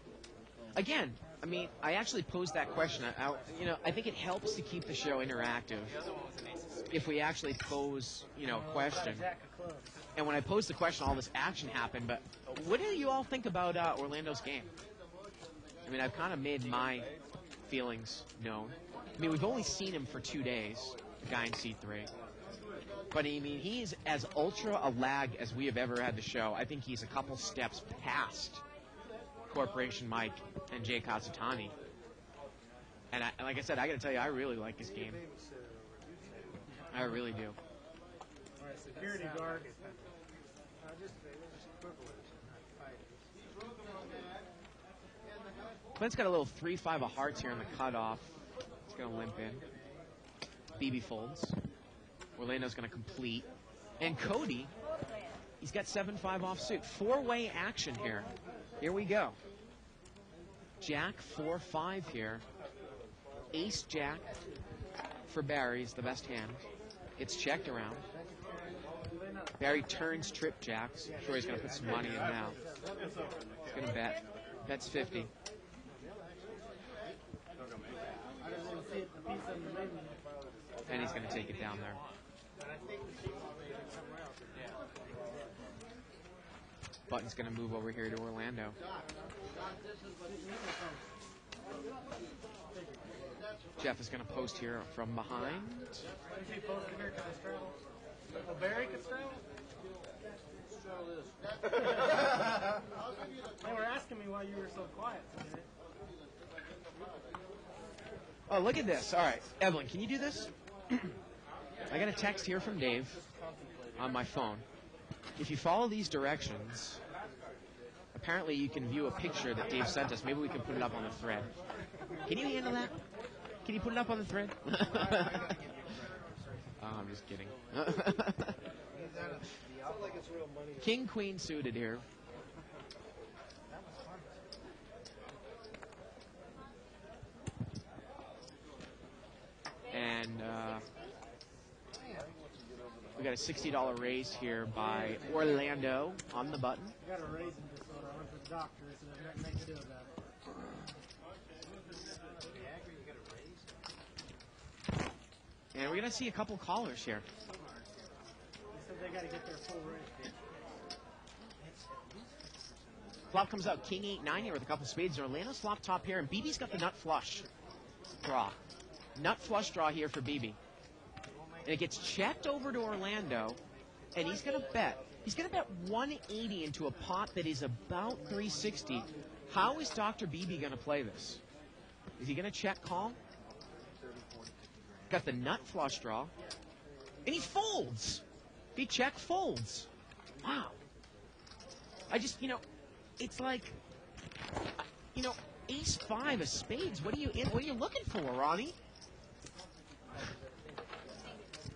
Again, I mean, I actually posed that question. I think it helps to keep the show interactive if we actually pose, a question. And when I posed the question, all this action happened. But what do you all think about Orlando's game? I mean, I've kind of made my feelings known. I mean, we've only seen him for 2 days, the guy in C3. But, I mean, he's as ultra a lag as we have ever had the show. I think he's a couple steps past Corporation Mike and Jay Katsutani. And like I said, I got to tell you, I really like his game. I really do. All right, security guard. Clint's got a little 3-5 of hearts here in the cutoff. He's going to limp in. BB folds. Orlando's going to complete. And Cody, he's got 7-5 offsuit. 4-way action here. Here we go. Jack 4-5 here. Ace Jack for Barry is the best hand. It's checked around. Barry turns trip jacks. I'm sure he's going to put some money in now. He's going to bet. That's 50. I didn't even see it, the piece on the menu. And he's going to take it down there. Button's going to move over here to Orlando. Jeff is going to post here from behind. Is he posting here? Can I straddle? Oh, Barry can straddle? They were asking me why you were so quiet today. Oh, look at this. All right. Evelyn, can you do this? I got a text here from Dave on my phone. If you follow these directions, apparently you can view a picture that Dave sent us. Maybe we can put it up on the thread. Can you handle that? Can you put it up on the thread? Oh, I'm just kidding. King, queen suited here. And we got a $60 raise here by Orlando on the button. I got a raisin disorder. I went to the doctor, so there's nothing they can do about it. And we're going to see a couple callers here. They said they got to get their full raise. Flop comes out king 8-9 here with a couple spades. Orlando's flop top here, and BB's got the nut flush draw. Nut flush draw here for BB. And it gets checked over to Orlando, and he's going to bet. He's going to bet 180 into a pot that is about 360. How is Dr. BB going to play this? Is he going to check call? Got the nut flush draw. And he folds. He check folds. Wow. I just, it's like, ace 5 of spades. What are you looking for, Ronnie?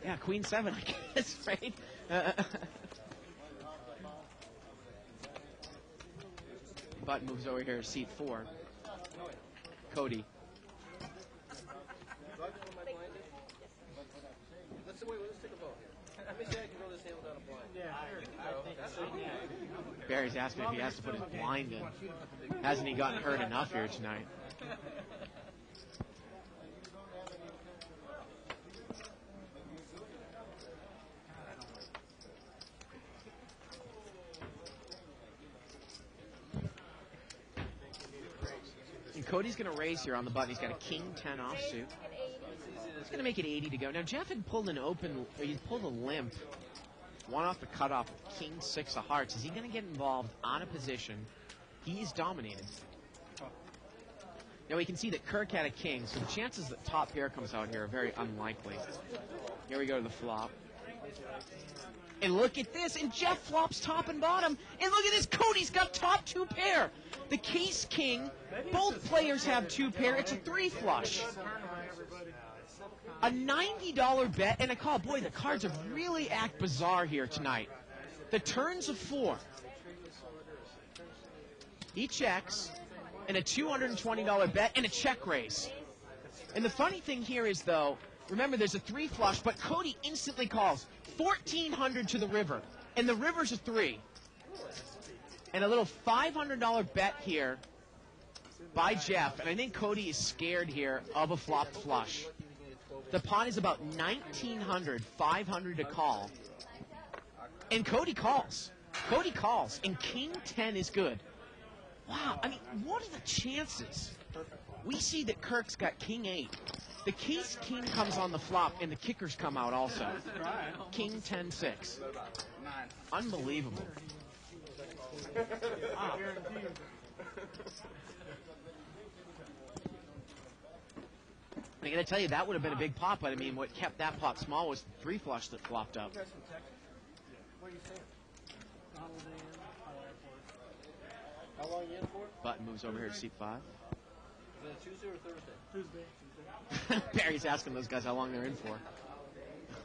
Yeah, queen 7, I guess, right? Button moves over here to seat 4. Cody. Let's take a vote here. Let me see how I can roll this hand without a blind. Yeah, Barry's asking if he has to put his blind in. Hasn't he gotten hurt enough here tonight? And Cody's going to raise here on the button. He's got a king 10 offsuit. He's going to make it 80 to go. Now, Jeff had pulled he pulled a limp. One off the cutoff, king 6 of hearts. Is he going to get involved on a position? He's dominated. Now we can see that Kirk had a king, so the chances that top pair comes out here are very unlikely. Here we go to the flop. And look at this, and Jeff flops top and bottom. And look at this, Cody's got top 2 pair. The case king, both players have 2 pair. It's a 3 flush. A $90 bet and a call. Boy, the cards have really act bizarre here tonight. The turns of 4. He checks, and a $220 bet and a check raise. And the funny thing here is, though, remember there's a 3 flush, but Cody instantly calls 1,400 to the river, and the river's a 3. And a little $500 bet here by Jeff, and I think Cody is scared here of a flop flush. The pot is about 1,900, 500 to call. And Cody calls. Cody calls, and king 10 is good. Wow, I mean, what are the chances? We see that Kirk's got king 8. The case king comes on the flop, and the kickers come out also. King 10-6. Unbelievable. Wow. I gotta tell you, that would have been a big pot, but I mean, what kept that pot small was the 3 flush that flopped up. What are you saying? How long are you in for? Button moves over here to seat 5. Is it Tuesday or Thursday? Tuesday. Barry's asking those guys how long they're in for. I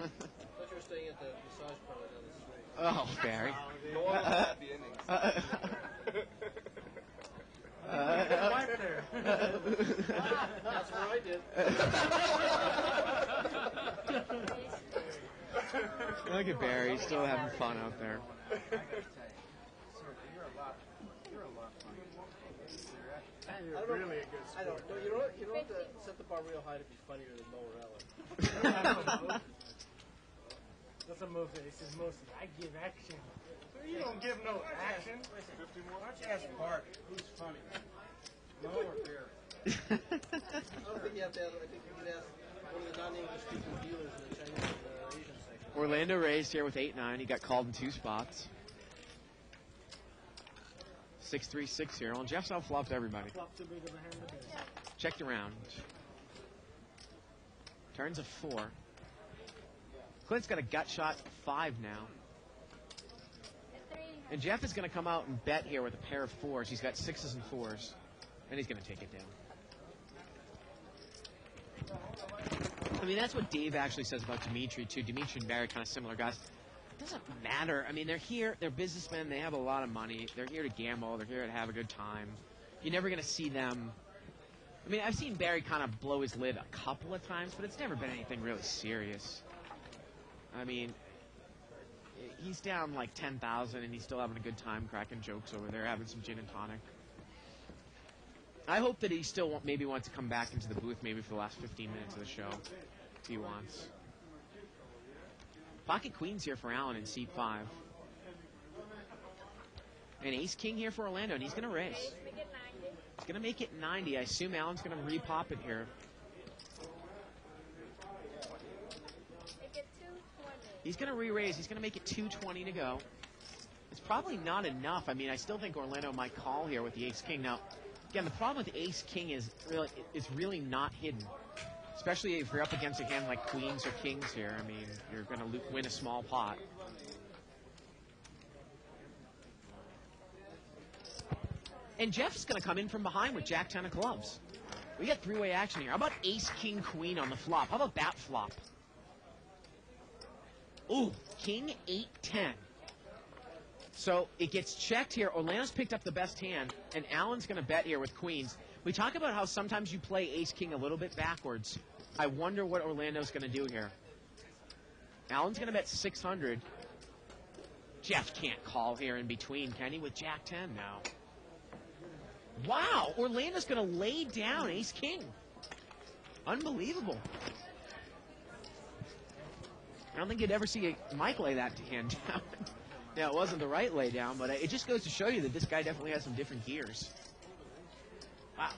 thought you were staying at the massage parlor down the street. Oh, Barry. No one will have the innings. Right there. That's what I did. Look at Barry, still having fun out there. You're really a good I sport. don't know. You don't have to set the bar real high to be funnier than Mo or Ellen. That's a move that he says mostly. I give action. You don't give no action. Why don't you ask Bart who's funny? Mo or Bear? I don't think you have to ask. I think you can ask one of the non-English speaking dealers in the Chinese Asian section. Orlando raised here with 8-9. He got called in 2 spots. 6-3-6 here. Well, Jeff's outflopped everybody. Flop too big of a hand to do. Checked around. Turns a 4. Clint's got a gut shot 5 now. And Jeff is going to come out and bet here with a pair of 4s. He's got 6s and 4s. And he's going to take it down. I mean, that's what Dave actually says about Dimitri, too. Dimitri and Barry, kind of similar guys. It doesn't matter. I mean, they're here. They're businessmen. They have a lot of money. They're here to gamble. They're here to have a good time. You're never going to see them. I mean, I've seen Barry kind of blow his lid a couple of times, but it's never been anything really serious. I mean, he's down like 10,000, and he's still having a good time cracking jokes over there, having some gin and tonic. I hope that he still maybe wants to come back into the booth maybe for the last 15 minutes of the show, if he wants. Pocket Queens here for Allen in seat 5. And Ace King here for Orlando, and he's going to raise. He's going to make it 90. I assume Allen's going to repop it here. He's going to re-raise. He's going to make it 220 to go. It's probably not enough. I mean, I still think Orlando might call here with the Ace King. Now, again, the problem with Ace King is really not hidden. Especially if you're up against a hand like Queens or Kings here. I mean, you're going to win a small pot. And Jeff's going to come in from behind with Jack 10 of clubs. We got 3-way action here. How about Ace King Queen on the flop? How about that flop? Ooh, King 8-10. So it gets checked here. Orlando's picked up the best hand, and Allen's going to bet here with Queens. We talk about how sometimes you play Ace King a little bit backwards. I wonder what Orlando's going to do here. Allen's going to bet 600. Jeff can't call here in between, can he, with Jack 10 now? Wow, Orlando's going to lay down Ace King. Unbelievable. I don't think you'd ever see Mike lay that hand down. Yeah, it wasn't the right lay down, but it just goes to show you that this guy definitely has some different gears. Wow.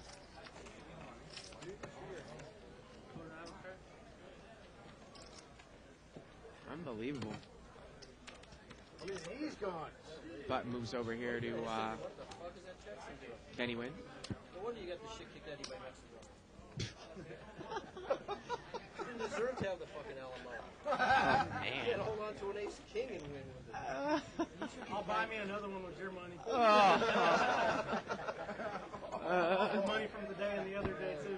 Unbelievable. He's gone. Button moves over here to What the fuck is that Jackson doing? Kenny Wynn. No wonder you got the shit kicked out of you by Mexico. You didn't deserve to have the fucking Alamo. Oh, You man. can't hold on to an Ace King and win with it. I'll buy me another one with your money. Oh. The money from the day and the other day, too.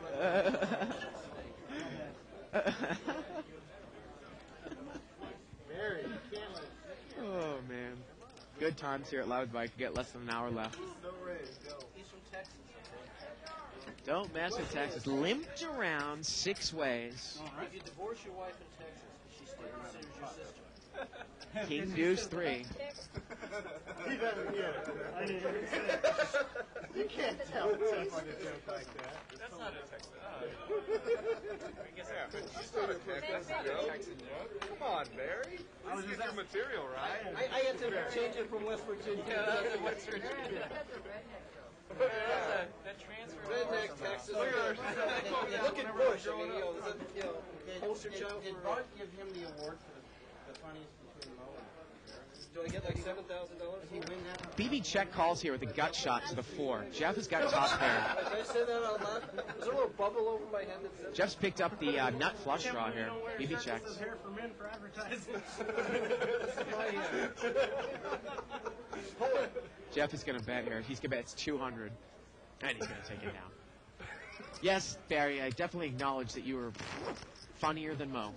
Barry, you can't let Oh, man. Good times here at Loud Bike. Get less than an hour left. no raise. Go. He's from Texas. Don't mess with Texas. Limped around 6 ways. If you divorce your wife in Texas, she still considers your sister. King Deuce 3. He doesn't get it. I didn't even say it. You can't tell Tiff on a joke like that. That's not a Texan. I guess that's not a Texan joke. Come on, Barry. Let's get your material right. I had to change it from West Virginia. that's West Virginia. That transfer. Redneck Texas. Look at Bush. I mean, is it, poster child Did for... Bart give him the award for the funniest between Mo and Do I get like $7,000? Did he win that? BB check calls here with a gut shot to the 4. Jeff has got top pair. Did I say that out loud? Was there a little bubble over my head that said Jeff's picked up the nut flush draw here. BB checks. Hair for men for advertising. Jeff is going to bet here. He's going to bet it's 200. And he's going to take it down. Yes, Barry, I definitely acknowledge that you were funnier than Mo.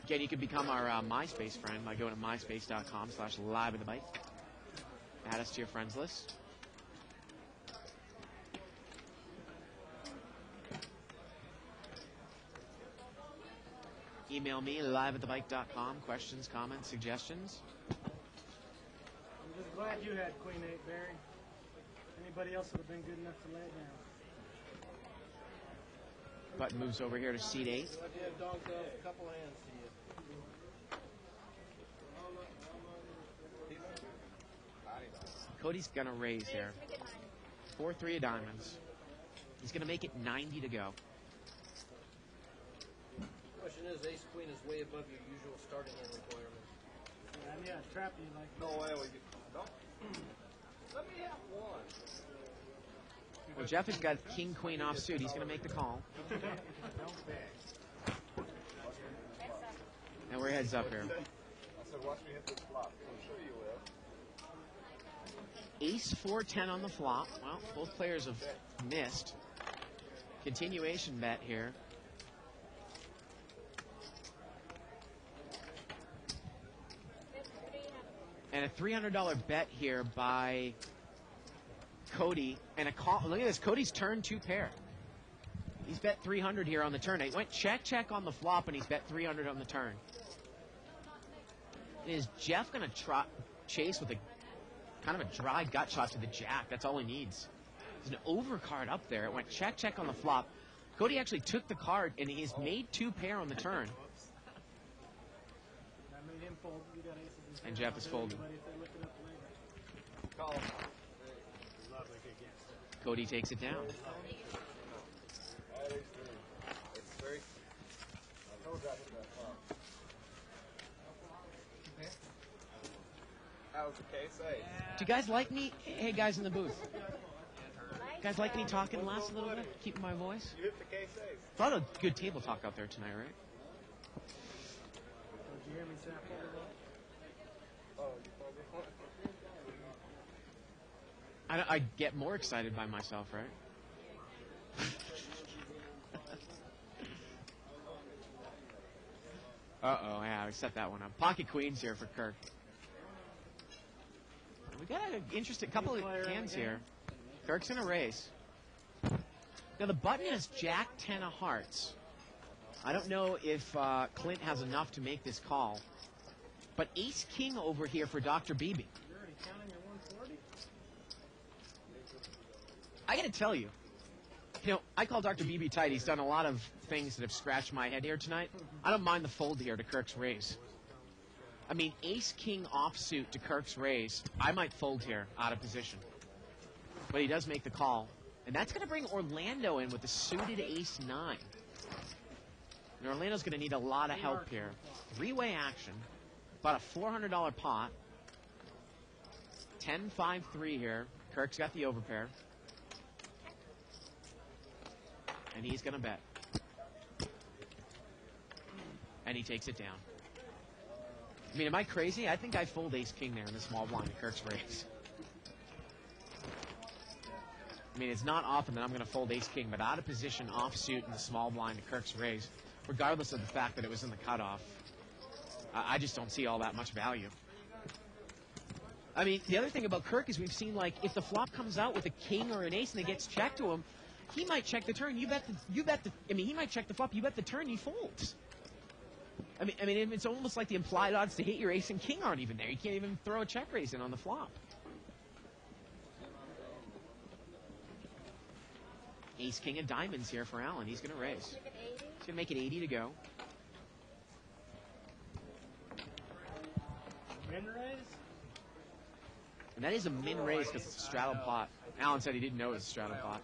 Again, you can become our MySpace friend by going to myspace.com/liveatthebike. Add us to your friends list. Email me, liveatthebike.com. Questions, comments, suggestions. I'm just glad glad you had Queen 8, Barry. Anybody else would have been good enough to lay it down. Button moves over here to seat 8. What do you have, Donko? A couple hands to you. Cody's going to raise here. 4-3 of diamonds. He's going to make it 90 to go. Question is, ace queen is way above your usual starting hand requirement. Yeah, trap you like. No way we get. Don't. Let me have one. Well, Jeff has got king, queen offsuit. He's going to make the call. And we're heads up here. I said, watch me hit this flop. I'm sure you will. Ace 4-10 on the flop. Well, both players have missed. Continuation bet here. And a $300 bet here by Cody. And a call. Look at this. Cody's turned 2 pair. He's bet 300 here on the turn. He went check on the flop, and he's bet 300 on the turn. Is Jeff going to try chase with a kind of a dry gut shot to the jack? That's all he needs. There's an overcard up there. It went check on the flop. Cody actually took the card, and he's made 2 pair on the turn. And Jeff is folding. Cody takes it down. That was the case, eh? Do you guys like me? Hey, guys in the booth. You guys like me talking less a little bit? Keeping my voice? You hit the case, eh? A lot of good table talk out there tonight, right? Did you hear me say I folded one? Oh, you folded one? I get more excited by myself, right? Uh-oh, yeah, I set that one up. Pocket queens here for Kirk. We got an interesting couple of hands here. Kirk's going to raise. Now, the button is Jack 10 of hearts. I don't know if Clint has enough to make this call. But Ace King over here for Dr. Beebe. You're already counting your 140? I got to tell you, I call Dr. Beebe tight. He's done a lot of things that have scratched my head here tonight. I don't mind the fold here to Kirk's raise. I mean, Ace King offsuit to Kirk's raise, I might fold here out of position. But he does make the call. And that's going to bring Orlando in with the suited Ace 9. And Orlando's going to need a lot of help here. 3-way action. About a $400 pot. 10-5-3 here. Kirk's got the overpair. And he's going to bet. And he takes it down. I mean, am I crazy? I think I fold Ace King there in the small blind at Kirk's raise. I mean, it's not often that I'm going to fold Ace King, but out of position, offsuit in the small blind at Kirk's raise, regardless of the fact that it was in the cutoff, I just don't see all that much value. I mean, the other thing about Kirk is we've seen, like, if the flop comes out with a king or an ace and it gets checked to him, he might check the turn. He might check the flop. You bet the turn, he folds. I mean, it's almost like the implied odds to hit your ace and king aren't even there. You can't even throw a check raise in on the flop. Ace King of diamonds here for Allen. He's going to raise. He's going to make it 80 to go. Min raise? And that is a min raise because it's a straddle pot. Allen said he didn't know it was a straddle pot.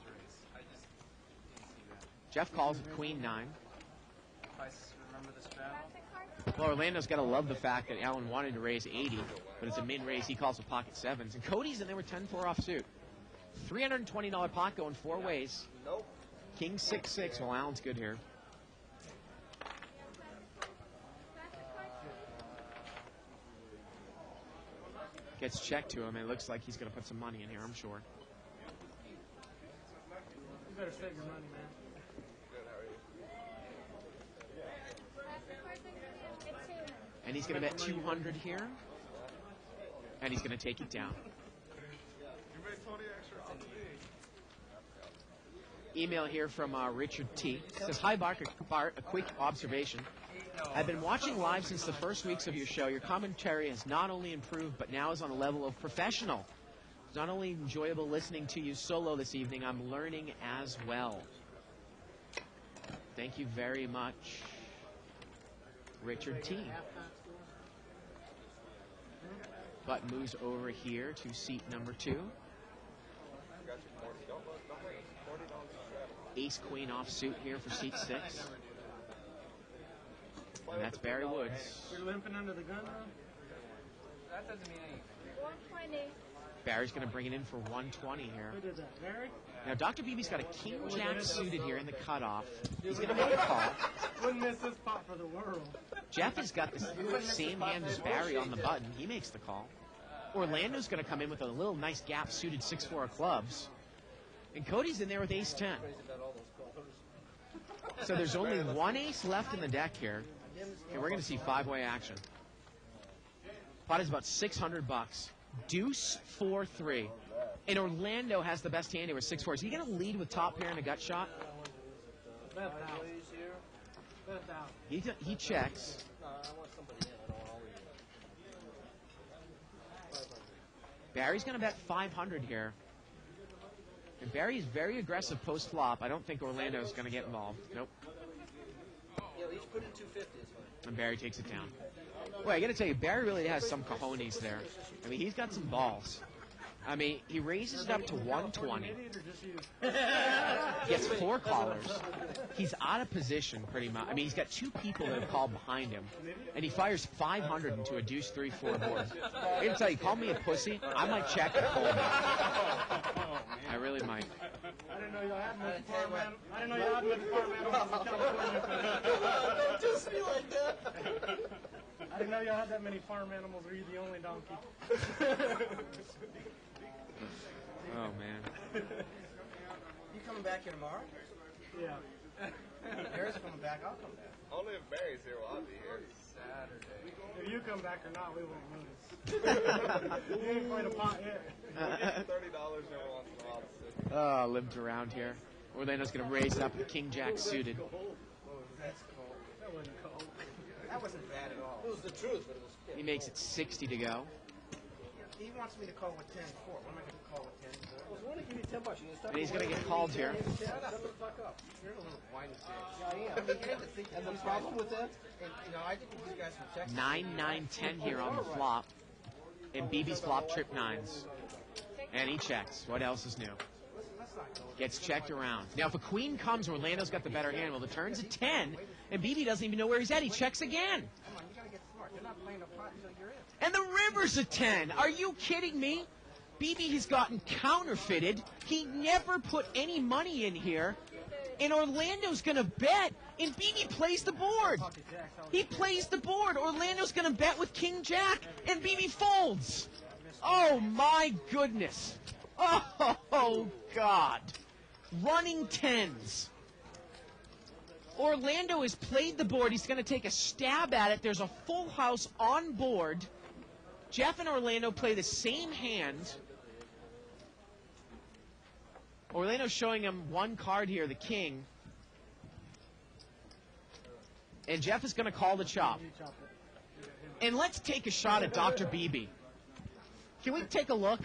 Jeff calls it Queen 9. Well, Orlando's got to love the fact that Allen wanted to raise 80, but it's a min raise. He calls it pocket sevens. And Cody's in there with 10-4 offsuit. $320 pot going 4 ways. Nope. King 6-6. Well, Allen's good here. Gets checked to him, and it looks like he's going to put some money in here, I'm sure. You better save your money, man. And he's going to bet 200 here. And he's going to take it down. Email here from Richard T. Says, hi, Bart, a quick observation. I've been watching live since the first weeks of your show. Your commentary has not only improved, but now is on a level of professional. It's not only enjoyable listening to you solo this evening, I'm learning as well. Thank you very much, Richard T. Button moves over here to seat number 2. Ace Queen offsuit here for seat 6. And that's Barry Woods. You're limping under the gun now? That doesn't mean anything. 120. Barry's going to bring it in for 120 here. Who did that, Barry? Now, Dr. Beebe's got a King Jack suited here in the cutoff. He's going to make a call. Wouldn't miss this pot for the world. Jeff has got the same hand as Barry on the button. He makes the call. Orlando's going to come in with a little nice gap suited 6-4 of clubs. And Cody's in there with ace 10. So there's only one ace left in the deck here. And we're going to see 5-way action. Pot is about $600. Deuce 4-3. And Orlando has the best hand here with 6-4. Is he going to lead with top pair and a gut shot? Bet 1,000. He checks. Barry's going to bet 500 here. And Barry is very aggressive post-flop. I don't think Orlando's going to get involved. Nope. Yeah, each put in 250 is fine. And Barry takes it down. Well, I got to tell you, Barry really has some cojones there. I mean, he's got some balls. I mean, he raises it up to 120. Gets 4 callers. He's out of position pretty much. I mean, he's got 2 people that have called behind him. And he fires 500 into a deuce 3-4 board. I gotta tell you, call me a pussy, I might check and fold it. I really might. I didn't know you had much farm. I didn't know you had much farm animals in California. Don't diss me like that. I didn't know you had that many farm animals. Were you the only donkey? Oh, man. You coming back here tomorrow? Yeah. Barry's coming back. I'll come back. Only if Barry's here will I be here. Saturday. If you come back or not, we won't notice. You ain't played a pot yet. $30 every once in a while. Limped around here. Orlando's going to raise it up with King Jack suited. That's cold. That wasn't cold. That wasn't bad at all. It was the truth, but it was cold. He makes it 60 to go. He wants me to call with 10-4. What am I going to call with 10-4? I was going to give you $10. And he's going to get called here. Shut the fuck up. You're a little whiny bitch. Yeah, I am. I mean, you have to think. And the problem with that, and, you know, I think these guys from Texas. 9-9-10 here on the flop. And BB's flop trip 9s. And he checks. What else is new? Gets checked around. Now, if a queen comes, Orlando's got the better hand. Well, the turn's a 10, and BB doesn't even know where he's at. He checks again. Come on, you got to get smart. You're not playing a pot until you're in. And the river's a 10. Are you kidding me? BB has gotten counterfeited. He never put any money in here. And Orlando's going to bet. And BB plays the board. He plays the board. Orlando's going to bet with King Jack. And BB folds. Oh, my goodness. Oh, God. Running 10s. Orlando has played the board. He's going to take a stab at it. There's a full house on board. Jeff and Orlando play the same hand. Orlando's showing him one card here, the king. And Jeff is going to call the chop. And let's take a shot at Dr. Beebe. Can we take a look?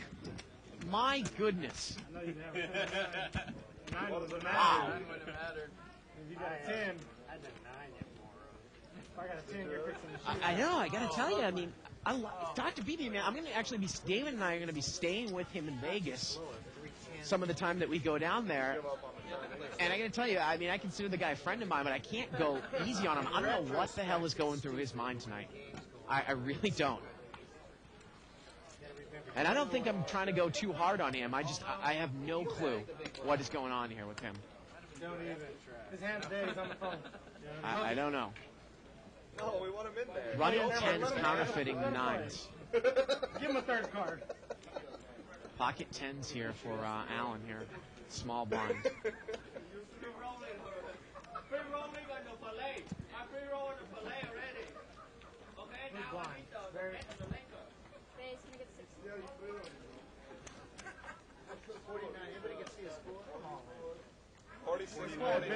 My goodness. I know you never. 9 would have mattered. Wow. 9 wouldn't have mattered. If you got a 10, I'd have 9 if I got a 10, you're fixing the shoot. I know, I got to tell you, I mean, Dr. Beebe, man, I'm going to actually be, David and I are going to be staying with him in Vegas some of the time that we go down there. And I got to tell you, I mean, I consider the guy a friend of mine, but I can't go easy on him. I don't know what the hell is going through his mind tonight. I really don't. And I don't think I'm trying to go too hard on him. I have no clue what is going on here with him. Don't even. His hand today is on the phone. I don't know. No, we want him in there. Running 10s counterfeiting the 9s. Give him a third card. Pocket 10s here for Allen here. Small blind. He's blind. Very. He's gonna get 60. 49. Anybody can see a score? Come on, man. 46, 49.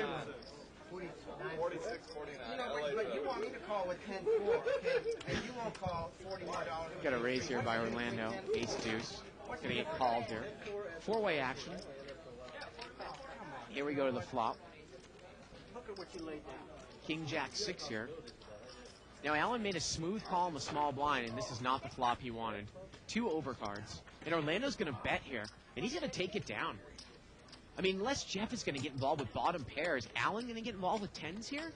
49. 46, 49. You know, but you want me to call with 10-4, okay? And you won't call $40 more. Got a raise here by Orlando. Ace deuce. Gonna get called here. Four-way action. Here we go to the flop. Look at what you laid down. King Jack 6 here. Now Allen made a smooth call on the small blind, and this is not the flop he wanted. 2 overcards. And Orlando's gonna bet here, and he's gonna take it down. I mean, unless Jeff is gonna get involved with bottom pairs, Allen gonna get involved with 10s here?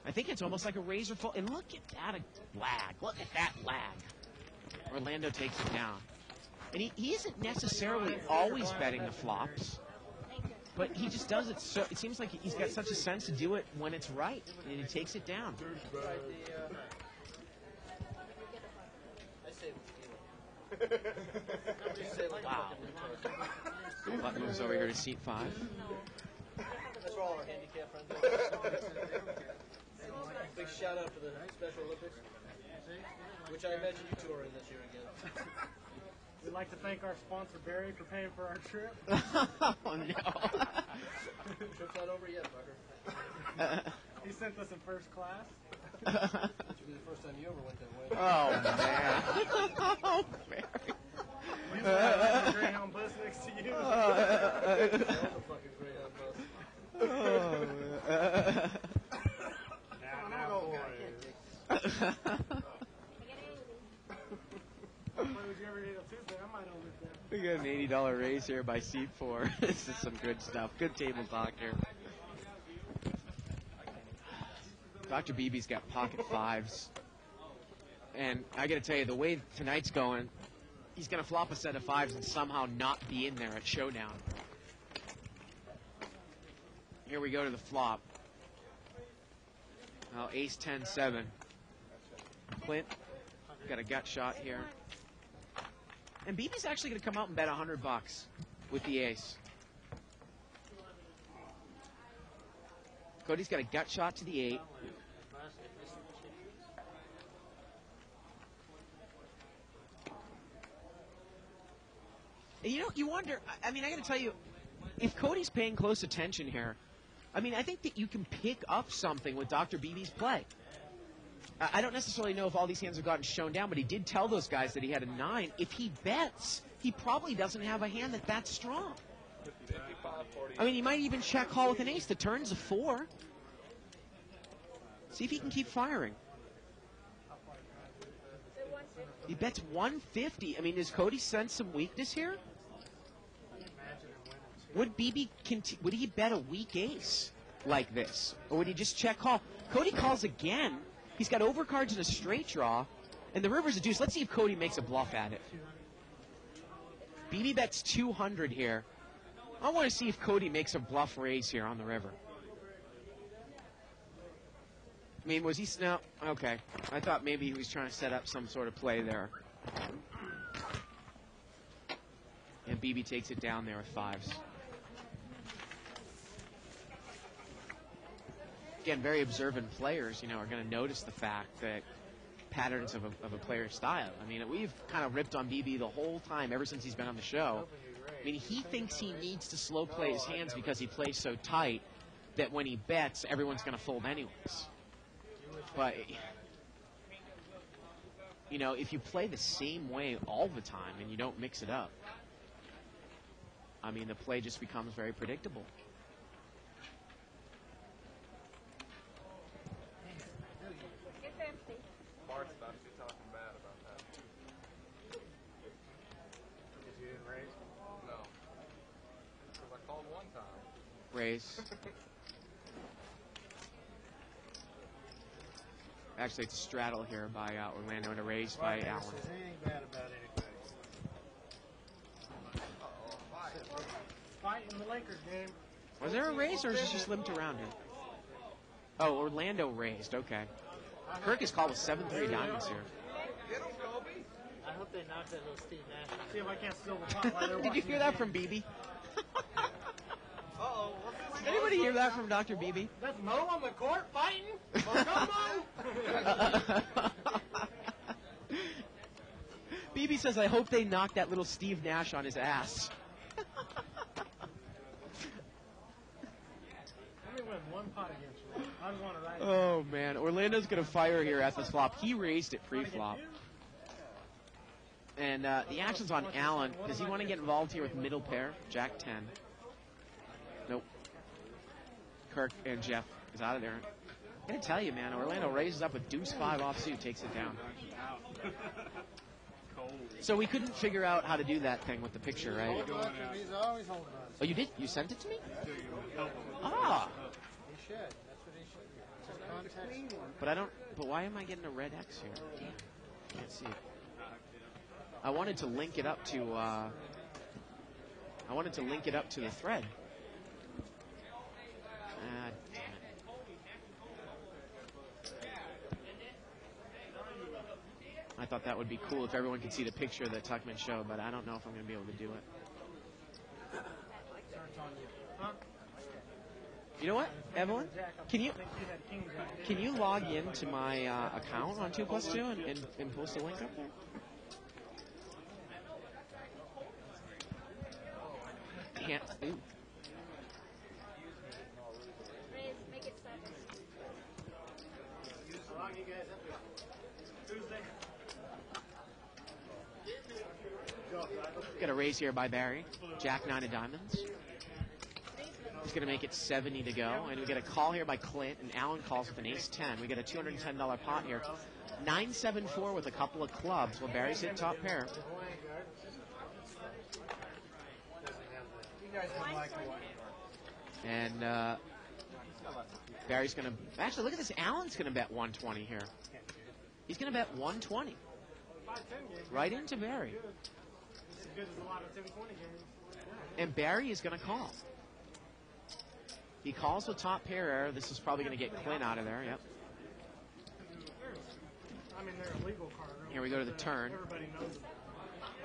I think it's almost like a razor fold. And look at that lag. Look at that lag. Orlando takes it down. And he isn't necessarily always betting the flops, but he just does it so, it seems like he's got such a sense to do it when it's right, and he takes it down. Wow. Button moves over here to seat 5. That's for all our handicap friends. Big shout out to the Special Olympics, which I imagine you two are in this year again. We'd like to thank our sponsor, Barry, for paying for our trip. Oh, no. Trip's not over yet, Bucker. He sent us in first class. Which will be the first time you ever went that way. Oh, man. Oh, Barry. We used to have a Greyhound bus next to you. That was a fucking Greyhound bus. Now, would you ever need a Tuesday? I might own it then. We got an $80 raise here by seat 4. This is some good stuff. Good table talk here. Dr. Beebe's got pocket 5s. And I got to tell you, the way tonight's going, he's going to flop a set of 5s and somehow not be in there at Showdown. Here we go to the flop. Well, ace 10-7. Clint got a gut shot here. And Beebe's actually going to come out and bet $100 with the ace. Cody's got a gut shot to the 8. And you wonder, I mean, I got to tell you, if Cody's paying close attention here, I mean, I think that you can pick up something with Dr. Beebe's play. I don't necessarily know if all these hands have gotten shown down, but he did tell those guys that he had a 9. If he bets, he probably doesn't have a hand that's strong. I mean, he might even check call with an ace. The turn's a 4. See if he can keep firing. He bets 150. I mean, does Cody sense some weakness here? Would Beebe would he bet a weak ace like this, or would he just check call? Cody calls again. He's got overcards and a straight draw, and the river's a deuce. Let's see if Cody makes a bluff at it. Beebe bets 200 here. I want to see if Cody makes a bluff raise here on the river. I mean, was he no? Okay. I thought maybe he was trying to set up some sort of play there. And Beebe takes it down there with 5s. Again, very observant players, are going to notice the fact that patterns of a player's style. I mean, we've kind of ripped on Beebe the whole time, ever since he's been on the show. I mean, he thinks he needs to slow play his hands because he plays so tight that when he bets, everyone's going to fold anyways. But, if you play the same way all the time and you don't mix it up, I mean, the play just becomes very predictable. Mark's about to be talking bad about that. Did you didn't raise? No. Because I called one time. Raise. Actually, it's a straddle here by Orlando and a raise by Allen. Says anything bad about anybody. Fight in the Lakers game. Was there a raise, or is this just limped around him? Oh, Orlando raised. Okay. Kirk is called with 7-3 diamonds here. I hope they knock that little Steve Nash. See if I can't steal the pot while they're Did you watching hear the that game. from Beebe? Uh-oh. Did anybody hear that from Dr. Beebe? That's Mo on the court fighting? Oh, come on! Beebe says, I hope they knock that little Steve Nash on his ass. Let me win one pot against you. always want to ride it. Oh, man. Orlando's going to fire here at the flop. He raised it pre-flop. And the action's on Allen. Does he want to get involved here with middle pair? Jack 10. Nope. Kirk and Jeff is out of there. I'm going to tell you, man, Orlando raises up with deuce 5 offsuit, takes it down. So we couldn't figure out how to do that thing with the picture, right? He's always holding on. Oh, you did? You sent it to me? Ah. He should. That's what he should do. Just context. But I don't. But why am I getting a red X here? Can't see it. I wanted to link it up to. I wanted to link it up to the thread. Ah, damn it. I thought that would be cool if everyone could see the picture that Tuckman showed, but I don't know if I'm going to be able to do it. You know what, Evelyn? Can you log into my account on 2+2 and post a link up there? Can't. Ooh. Make it 7. Got a raise here by Barry. Jack 9 of diamonds. He's going to make it 70 to go. And we get a call here by Clint, and Allen calls with an ace 10. We get a $210 pot here. 9-7-4 with a couple of clubs. Well, Barry's hit top pair. And Barry's going to... Actually, look at this. Allen's going to bet 120 here. He's going to bet 120. Right into Barry. And Barry is going to call. He calls with top pair error. This is probably going to get Clint out of there. Yep. Here we go to the turn.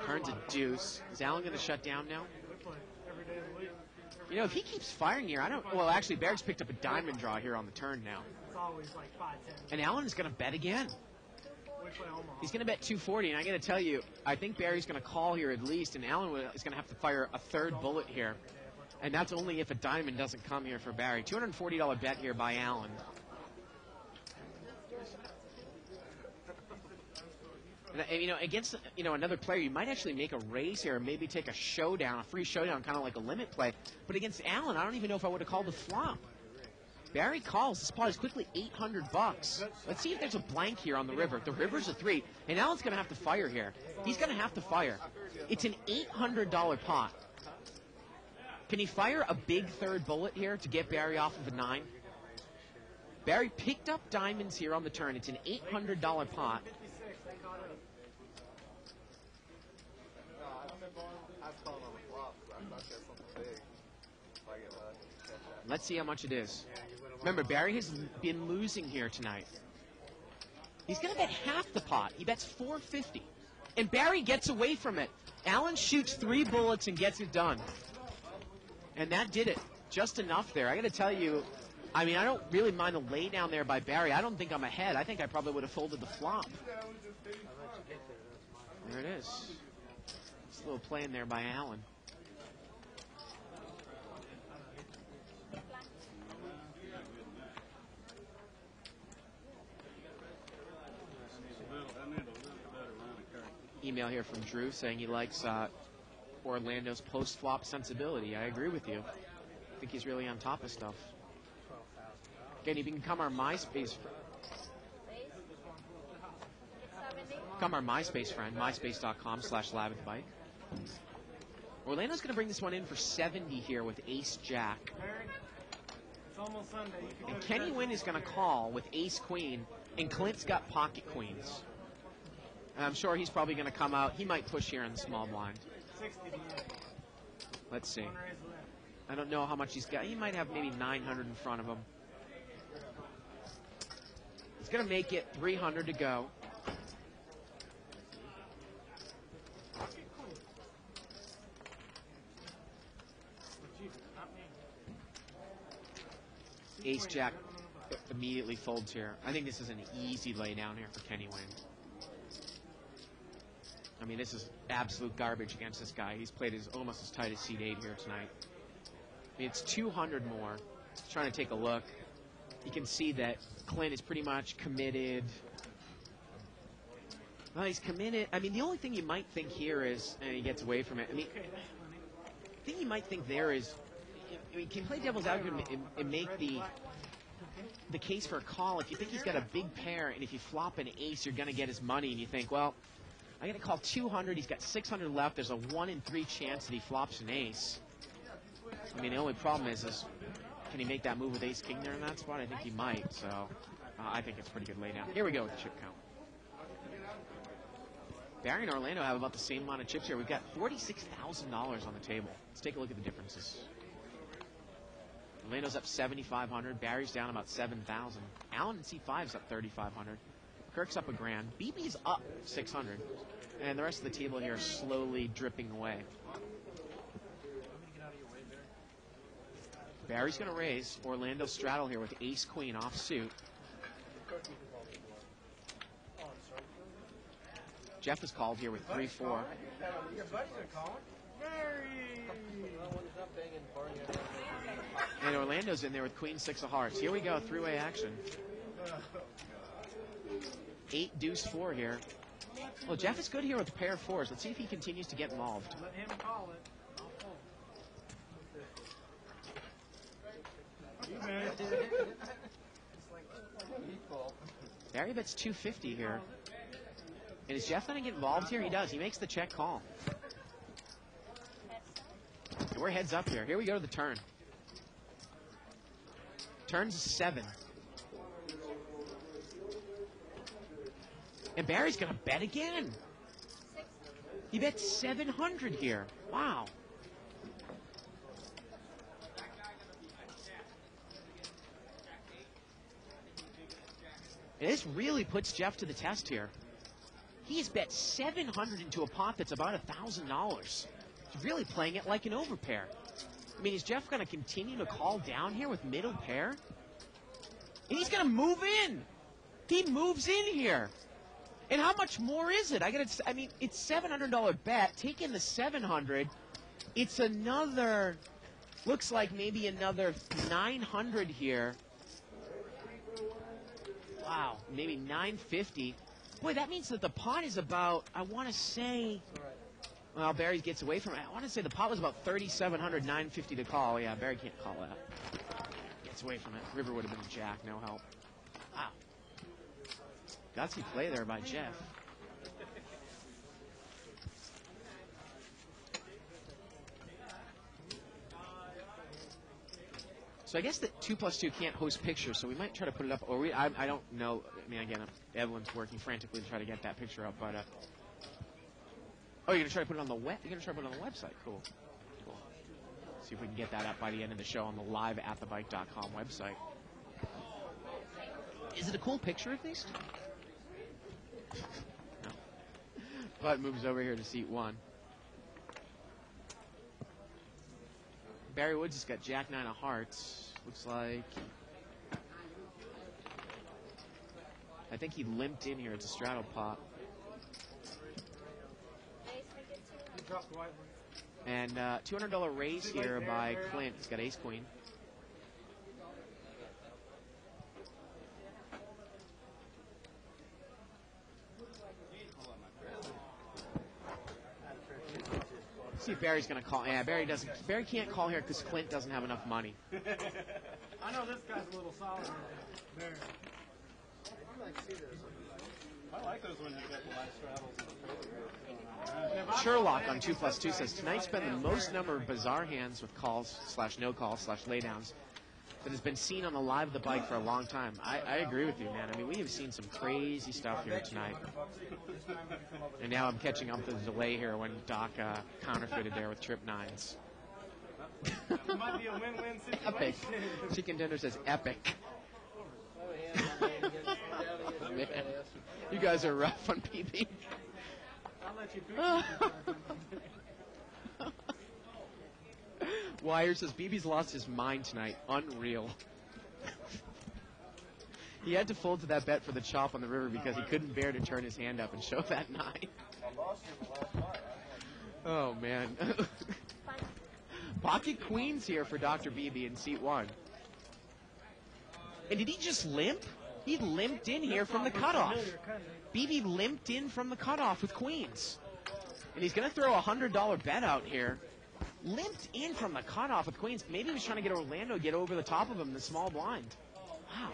Turns a deuce. Is Allen going to shut down now? You know, if he keeps firing here, I don't... Well, actually, Barry's picked up a diamond draw here on the turn now. And Allen is going to bet again. He's going to bet 240, and I got to tell you, I think Barry's going to call here at least, and Allen is going to have to fire a third bullet here. And that's only if a diamond doesn't come here for Barry. $240 bet here by Allen. And, you know, against, you know, another player, you might actually make a raise here, or maybe take a showdown, a free showdown, kind of like a limit play. But against Allen, I don't even know if I would have called the flop. Barry calls. This pot is quickly $800. Let's see if there's a blank here on the river. The river's a 3, and Allen's going to have to fire here. He's going to have to fire. It's an $800 pot. Can he fire a big third bullet here to get Barry off of a 9? Barry picked up diamonds here on the turn. It's an $800 pot. Let's see how much it is. Remember, Barry has been losing here tonight. He's going to bet half the pot. He bets $450. And Barry gets away from it. Allen shoots 3 bullets and gets it done. And that did it. Just enough there. I got to tell you, I mean, I don't really mind the lay down there by Barry. I don't think I'm ahead. I think I probably would have folded the flop. There it is. Just a little play in there by Allen. Email here from Drew saying he likes Orlando's post-flop sensibility. I agree with you. I think he's really on top of stuff. Again, you can become our MySpace friend, myspace.com/lavithbike. Orlando's going to bring this one in for 70 here with Ace-Jack. It's almost Sunday. And Kenny Wynn is going to call with Ace-Queen, and Clint's got pocket queens. And I'm sure he's probably going to come out. He might push here in the small blind. Let's see. I don't know how much he's got. He might have maybe 900 in front of him. He's going to make it 300 to go. Ace-Jack immediately folds here. I think this is an easy lay down here for Kenny Wynn. I mean, this is absolute garbage against this guy. He's played almost as tight as seed 8 here tonight. I mean, it's 200 more. Just trying to take a look. you can see that Clint is pretty much committed. Well, he's committed. I mean, the only thing you might think here is, and he gets away from it. I mean, the thing you might think there is, I mean, can play devil's advocate and make the case for a call. If you think he's got a big pair, and if you flop an ace, you're going to get his money, and you think, well, I'm going to call 200. He's got 600 left. There's a 1 in 3 chance that he flops an ace. I mean, the only problem is can he make that move with ace king there in that spot? I think he might. So I think it's a pretty good laydown. Here we go with the chip count. Barry and Orlando have about the same amount of chips here. We've got $46,000 on the table. Let's take a look at the differences. Orlando's up 7,500. Barry's down about 7,000. Allen and C5's up 3,500. Kirk's up $1,000. BB's up 600. And the rest of the table here is slowly dripping away. Barry's going to raise. Orlando straddle here with ace-queen offsuit. Jeff is called here with 3-4. Your buddies are calling. And Orlando's in there with queen 6 of hearts. Here we go, three-way action. 8 deuce 4 here. Well, Jeff is good here with a pair of fours. Let's see if he continues to get involved. Let him call it. Barry bets 250 here. And is Jeff going to get involved here? He does. He makes the check call. And we're heads up here. Here we go to the turn. Turn's 7. And Barry's going to bet again. He bets 700 here. Wow. And this really puts Jeff to the test here. He's bet 700 into a pot that's about $1,000. He's really playing it like an overpair. I mean, is Jeff going to continue to call down here with middle pair? And he's going to move in. He moves in here. And how much more is it? I mean, it's $700 bet. Take in the 700. It's another, looks like maybe another 900 here. Wow, maybe 950. Boy, that means that the pot is about, I want to say, well, Barry gets away from it. I want to say the pot was about 3,700, 950 to call. Yeah, Barry can't call that. Gets away from it. River would have been a jack, no help. Wow. Gutsy play there by Jeff. So I guess that 2+2 can't host pictures, so we might try to put it up. Or I don't know. I mean, again, Evelyn's working frantically to try to get that picture up. But oh, you're gonna try to put it on the web? You're gonna try to put it on the website? Cool. Cool. See if we can get that up by the end of the show on the live@thebike.com website. Is it a cool picture at least? No. Bud moves over here to seat 1. Barry Woods has got Jack 9 of hearts. Looks like. I think he limped in here. It's a straddle pot. And $200 raise here by Clint. He's got ace queen. See if Barry's going to call. Yeah, Barry doesn't. Barry can't call here because Clint doesn't have enough money. I know this guy's a little solid. Barry. I like those when you get live straddles. Sherlock on 2+2 says tonight's been the most number of bizarre hands with calls / no calls / laydowns that has been seen on the live of the bike for a long time. I agree with you, man. I mean, we have seen some crazy stuff here tonight. And now I'm catching up to the delay here when Doc counterfeited there with trip 9s. It might be a win-win situation. Epic. Chicken Tender says epic. Man, you guys are rough on PB. I'll let you do Wire says BB's lost his mind tonight. Unreal. He had to fold to that bet for the chop on the river because he couldn't bear to turn his hand up and show that 9. Oh, man. Pocket queens here for Dr. BB in seat 1. And did he just limp? He limped in here from the cutoff. BB limped in from the cutoff with queens. And he's going to throw a $100 bet out here. Limped in from the cutoff with queens. Maybe he was trying to get Orlando to get over the top of him in the small blind. Wow.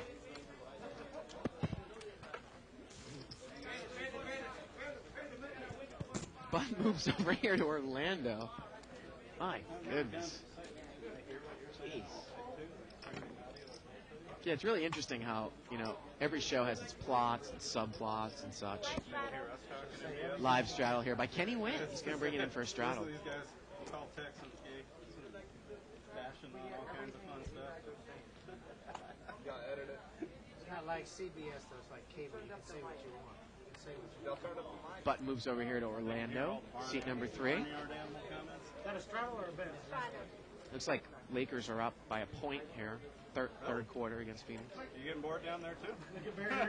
Butt moves over here to Orlando. My goodness. Jeez. Yeah, it's really interesting how, you know, every show has its plots and subplots and such. Live straddle here by Kenny Wynn. He's going to bring it in for a straddle. These guys call Texans gay. Fashion and all kinds of fun stuff. It's not like CBS, though. It's like cable. You can say what you want. You can say what you want. Button moves over here to Orlando. Seat number 3. Is that a straddle or a bet? Looks like Lakers are up by a point here. Third quarter against Phoenix. You getting bored down there, too? I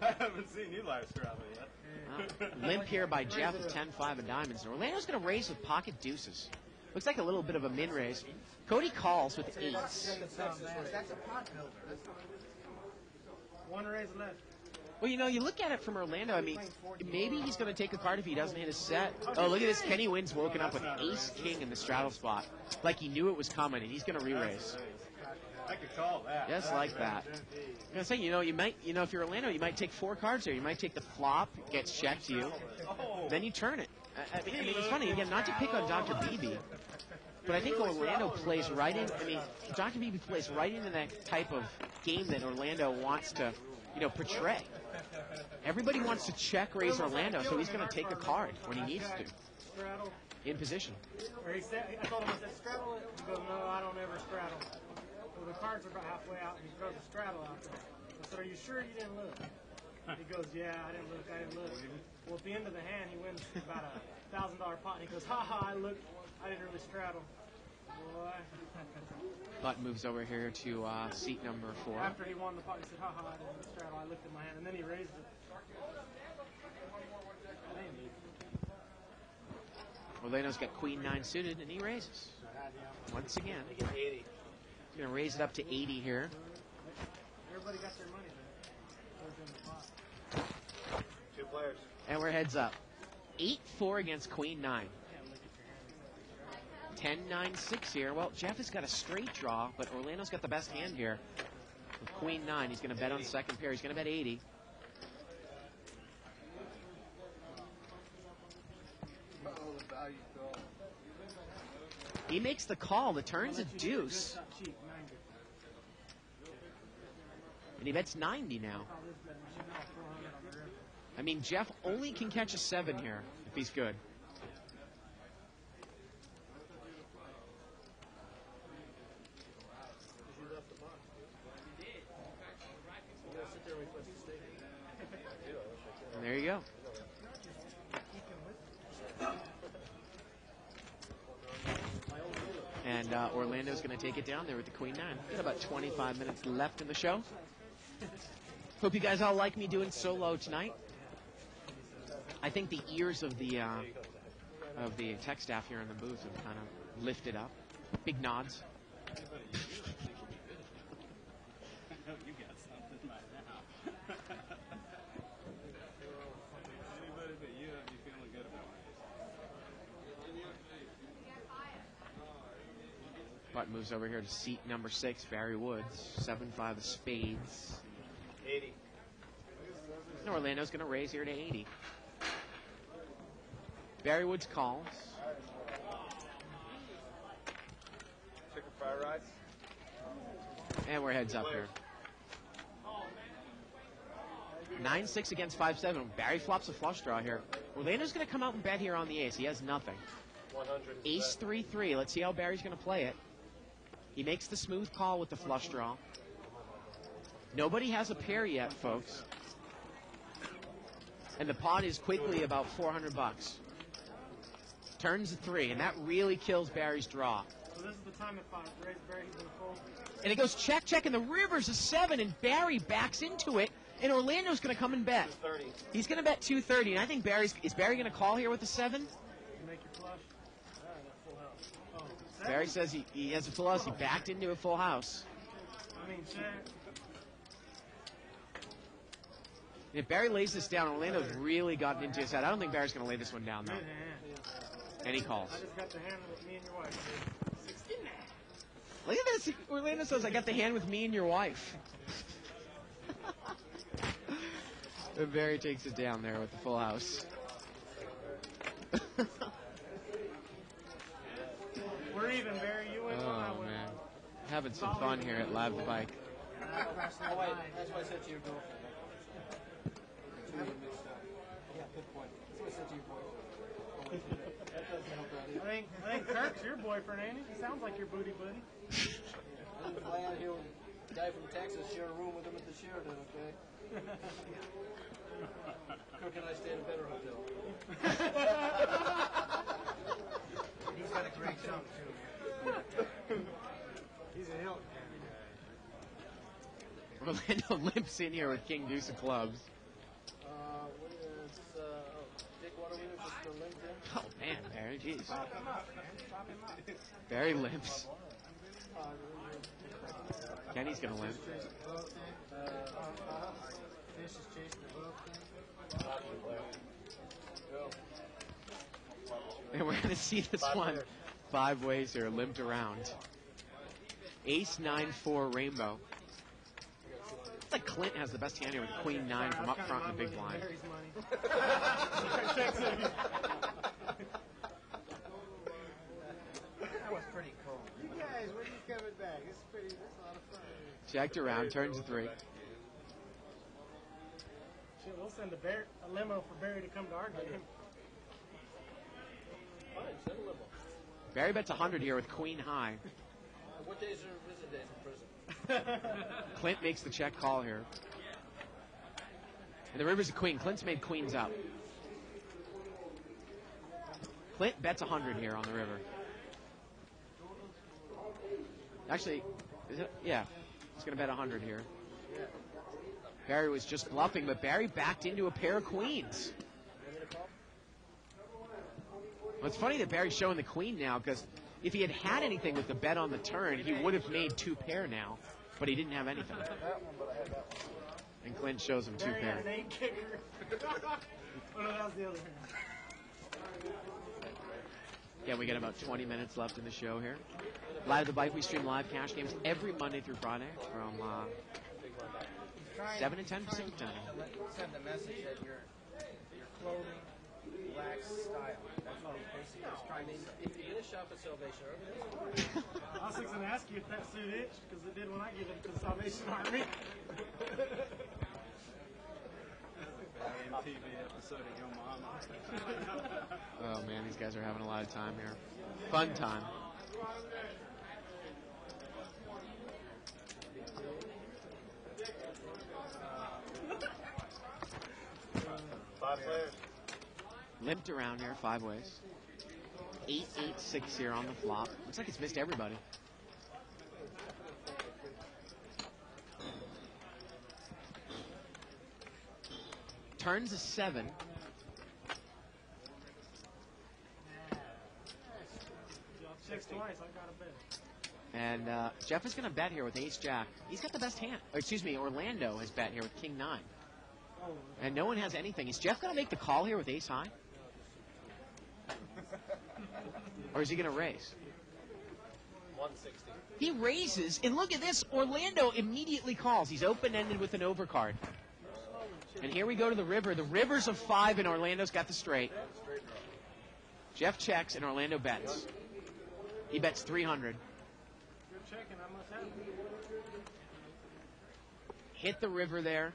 I haven't seen you live straddle yet. Limp here by Jeff with 10-5 of diamonds. And Orlando's going to raise with pocket deuces. Looks like a little bit of a min raise. Cody calls with eights. That's a pot builder. One raise left. Well, you know, you look at it from Orlando. I mean, maybe he's going to take a card if he doesn't hit his set. Oh, look at this. Kenny Wynn's woken up with ace-king in the straddle spot. Like he knew it was coming, and he's going to re-raise. I could call that. Just like that. I'm going to say, you know, if you're Orlando, you might take 4 cards there. You might take the flop, gets checked to you. Then you turn it. I mean, it's funny, again, not to pick on Dr. Beebe, but I think Orlando plays right in, I mean, Dr. Beebe plays right into that type of game that Orlando wants to, you know, portray. Everybody wants to check raise Orlando, so he's going to take a card when he needs to. In position. I told him, I said, straddle it. He goes, no, I don't ever straddle. Well, the cards are about halfway out, and he throws a straddle out there. I said, are you sure you didn't look? He goes, yeah, I didn't look. Well, at the end of the hand, he wins about a $1,000 pot, and he goes, ha, I looked. I didn't really straddle. Boy. Button moves over here to seat number 4. After he won the pot, he said, ha, I didn't straddle. I looked at my hand, and then he raised it. Orlando's got queen 9 suited, and he raises. Once again. He's going to raise it up to 80 here. Everybody got their money there. 2 players. And we're heads up. 8-4 against queen 9. 10-9-6 here. Well, Jeff has got a straight draw, but Orlando's got the best hand here. With queen 9, he's going to bet on the second pair. He's going to bet 80. He makes the call. The turn's a deuce. And he bets 90 now. I mean, Jeff only can catch a 7 here if he's good. And there you go. And Orlando's going to take it down there with the queen 9. Got about 25 minutes left in the show. Hope you guys all like me doing solo tonight. I think the ears of the tech staff here in the booth have kind of lifted up. Big nods. You got something right now. Anybody but you have you feeling good about it? Button moves over here to seat number 6, Barry Woods. 7-5 of spades. 80. And Orlando's going to raise here to 80. Barry Woods calls. Chicken fried rice. And we're heads up here. 9-6 against 5-7. Barry flops a flush draw here. Orlando's going to come out and bet here on the ace. He has nothing. 100. Ace 3-3. Let's see how Barry's going to play it. He makes the smooth call with the flush draw. Nobody has a pair yet, folks. And the pot is quickly about $400. Turns a 3, and that really kills Barry's draw. So this is the time if I raise Barry, he's going to fold. And it goes check, check, and the river's a 7, and Barry backs into it, and Orlando's going to come and bet. 230. He's going to bet 230, and I think is Barry going to call here with a 7? You make your flush. All right, that's full house. Oh, Barry says he has a full house. He backed into a full house. I mean, check. If Barry lays this down, Orlando's really gotten into his head. I don't think Barry's going to lay this one down, though. Good hand. And he calls. I just got the hand with me and your wife. Look at this. Orlando says, I got the hand with me and your wife. And Barry takes it down there with the full house. We're even, Barry. You win one, I Oh, win. man. Having some fun here at Live the Bike. Oh, wait, that's why I said to your girlfriend. Two of you mixed up. Yeah, good point. That's what I said to your boyfriend. That doesn't help out either. I think Kirk's your boyfriend, ain't he? He sounds like your booty buddy. I didn't fly out here with a guy from Texas, share a room with him at the Sheraton, okay? Kirk and I stay in a better hotel. He's got a great jump, too. He's a hilt. Orlando limps in here with King Deuce of clubs. Dick Waterwheeler just limped in. Oh, man, Barry, jeez. Barry limps. Kenny's going to limp. Fish is chasing the boat. And we're going to see this one 5 ways here, limped around. Ace 9-4 rainbow. Looks like Clint has the best hand here with Queen 9 from up front in the big blind. Barry's money. That was pretty cool. You guys, when are you coming back? It's a lot of fun. Checked around, turns a 3. Shit, we'll send a limo for Barry to come to our game. Fine, send a limo. Barry bets 100 here with Queen high. What days are visit days in prison? Clint makes the check call here. And the river's a queen. Clint's made queens up. Clint bets 100 here on the river. Actually, is it? Yeah. He's going to bet 100 here. Barry was just bluffing, but Barry backed into a pair of queens. Well, it's funny that Barry's showing the queen now, because if he had had anything with the bet on the turn, he would have made 2 pair now, but he didn't have anything. And Clint shows him 2 Barry pair. had an 8 kicker. Oh, no, that was the other hand. Yeah, we got about 20 minutes left in the show here. Live the Bike, we stream live cash games every Monday through Friday from 7 to 10 Pacific time. Send the message that your clothing lacks style. That's what he's basically trying to say. If you're going to shop at Salvation Army, I was going to ask you if that suit itched, because it did when I gave it to the Salvation Army. TV episode of Yo Mama. Oh, man, these guys are having a lot of time here. Fun time. Five players. Limped around here 5 ways. 8-8-6 here on the flop. Looks like it's missed everybody. Turns a 7. Checks twice, I got a bet. And Jeff is going to bet here with Ace-Jack. He's got the best hand. Or, excuse me, Orlando has bet here with King 9. And no one has anything. Is Jeff going to make the call here with Ace-High? Or is he going to raise? 160. He raises, and look at this. Orlando immediately calls. He's open-ended with an overcard. And here we go to the river. The river's of 5, and Orlando's got the straight. Jeff checks, and Orlando bets. He bets 300. You're checking, I must have it. Hit the river there.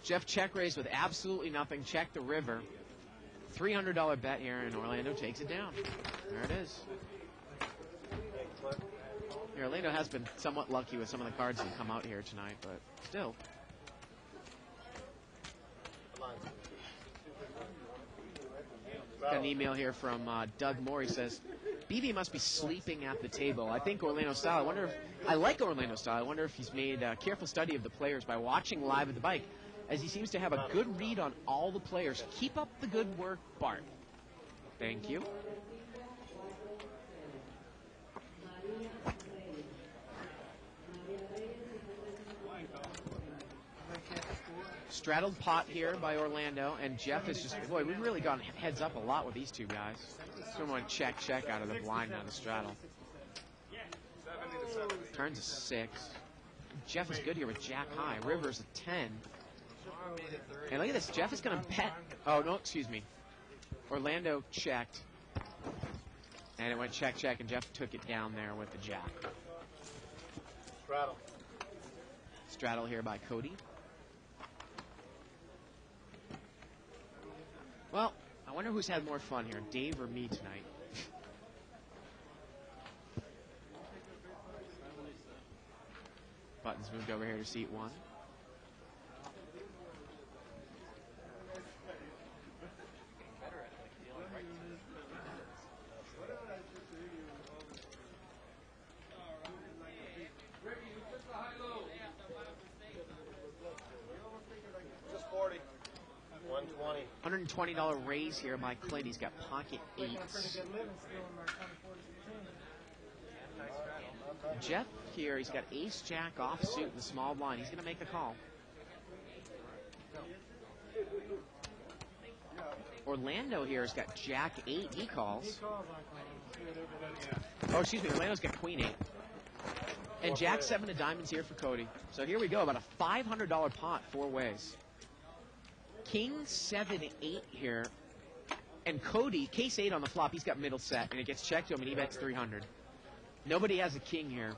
Jeff check raised with absolutely nothing. Check the river. $300 bet here, and Orlando takes it down. There it is. Yeah, Orlando has been somewhat lucky with some of the cards that come out here tonight, but still. Got an email here from Doug Moore. He says, BB must be sleeping at the table. I think Orlando style. I like Orlando style. I wonder if he's made a careful study of the players by watching live at the bike, as he seems to have a good read on all the players. Keep up the good work, Bart. Thank you. Straddled pot here by Orlando, and Jeff is just, boy, we've really gone heads up a lot with these two guys. Someone check out of the blind on the straddle. 70 to 70. Turns a 6. Jeff is good here with jack high. River's a 10. And look at this. Jeff is going to bet. Oh, no, excuse me. Orlando checked. And it went check, and Jeff took it down there with the jack. Straddle. Straddle here by Cody. Well, I wonder who's had more fun here, Dave or me tonight. Buttons moved over here to seat 1. Just 40. 120. $120 raise here by Clint. He's got pocket 8s. Jeff here, he's got ace jack offsuit in the small blind. He's going to make a call. Orlando here has got jack 8. He calls. Oh, excuse me. Orlando's got queen 8. And jack 7 of diamonds here for Cody. So here we go. About a $500 pot 4 ways. King 7 8 here. And Cody, case 8 on the flop. He's got middle set. And it gets checked to him and he bets 300. Nobody has a king here.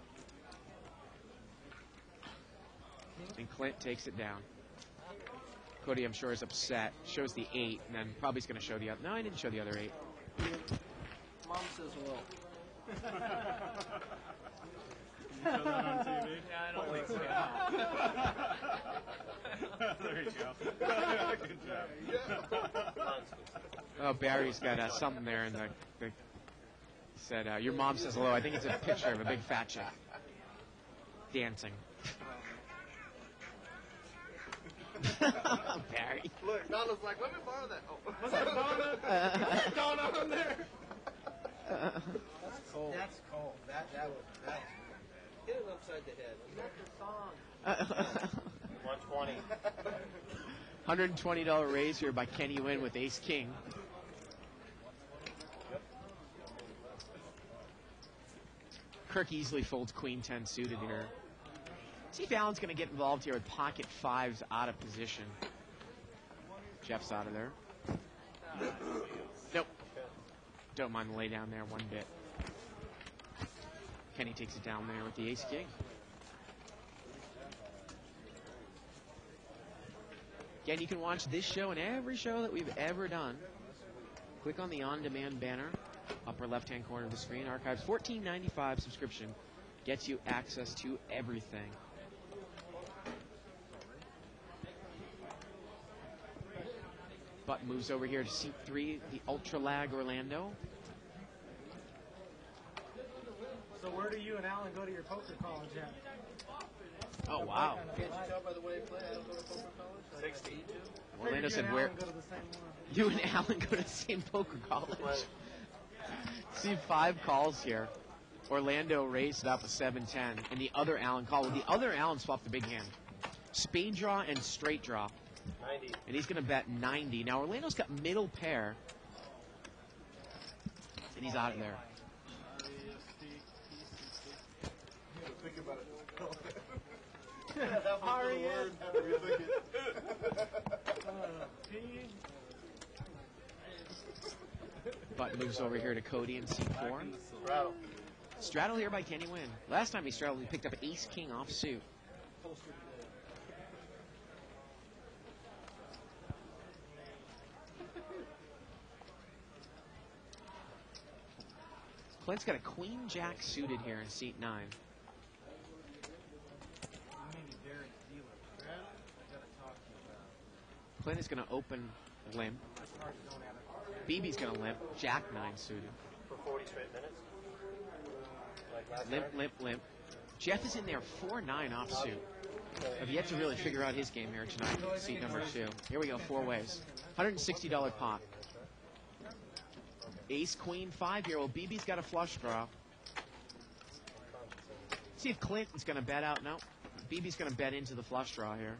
And Clint takes it down. Cody, I'm sure, is upset. Shows the 8, and then probably is going to show the other. No, I didn't show the other 8. Mom says hello. Can you show that on TV? Yeah, I don't think so. There you go. Good job. Oh, Barry's got something there in the said, your mom says hello. I think it's a picture of a big fat chick dancing. Barry. Look, Donna's like, let me borrow that. Oh. Was that Donna? Was that Donna on there? That's cold. That's cold. That's hit it upside the head. That's your song. 120. $120 raise here by Kenny Wynn with ace king. Kirk easily folds queen 10 suited here. See if Allen's going to get involved here with pocket 5s out of position. Jeff's out of there. Nope. Don't mind the lay down there one bit. Kenny takes it down there with the ace king. Again, you can watch this show and every show that we've ever done. Click on the on-demand banner, upper left-hand corner of the screen. Archives, $14.95 subscription gets you access to everything. Butt moves over here to seat 3, the Ultra Lag Orlando. So where do you and Alan go to your poker college at? Oh, wow. Can't you tell by the way he plays? I don't go to poker college. 60. Orlando said, you and where? Alan go to the same one. You and Alan go to the same poker college. See 5 calls here. Orlando raised it up a 7-10, and the other Alan called. The other Alan swapped the big hand. Spade draw and straight draw. 90. And he's going to bet 90. Now, Orlando's got middle pair. And he's out of there. Think about it. Butt moves over here to Cody in C4. Straddle. Straddle here by Kenny Wynn. Last time he straddled, he picked up ace king off suit. Clint's got a queen jack suited here in seat 9. Clint is going to open limp. BB's going to limp. Jack 9 suited. For 40 straight minutes. Like last Limp, time? limp, limp. Jeff is in there 4-9 offsuit. I've yet to really figure out his game here tonight. Seat number 2. Here we go, 4 ways. $160 pot. Ace, queen, 5 here. Well, BB's got a flush draw. See if Clinton's going to bet out. No. BB's going to bet into the flush draw here.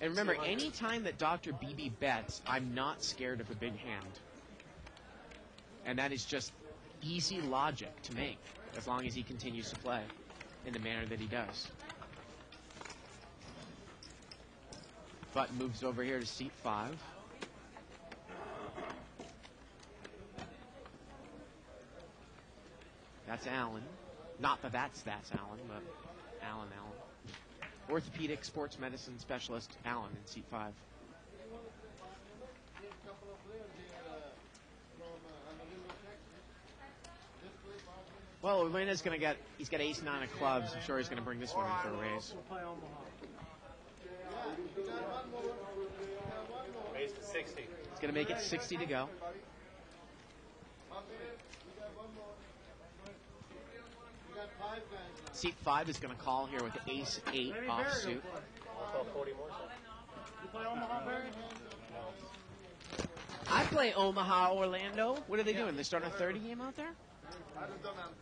And remember, any time that Dr. BB bets, I'm not scared of a big hand. And that is just easy logic to make, as long as he continues to play in the manner that he does. Button moves over here to seat 5. That's Alan. Not that that's Alan, but Alan. Orthopedic sports medicine specialist Alan in seat 5. Well, Orlando's going to get, he's got ace 9 of clubs. I'm sure he's going to bring this one in for a raise. Raise to 60. He's going to make it 60 to go. Seat 5 is going to call here with ace 8 offsuit. I'll 40 more. You play Omaha, Barry? I play Omaha, Orlando. What are they doing? They starting a 30 game out there?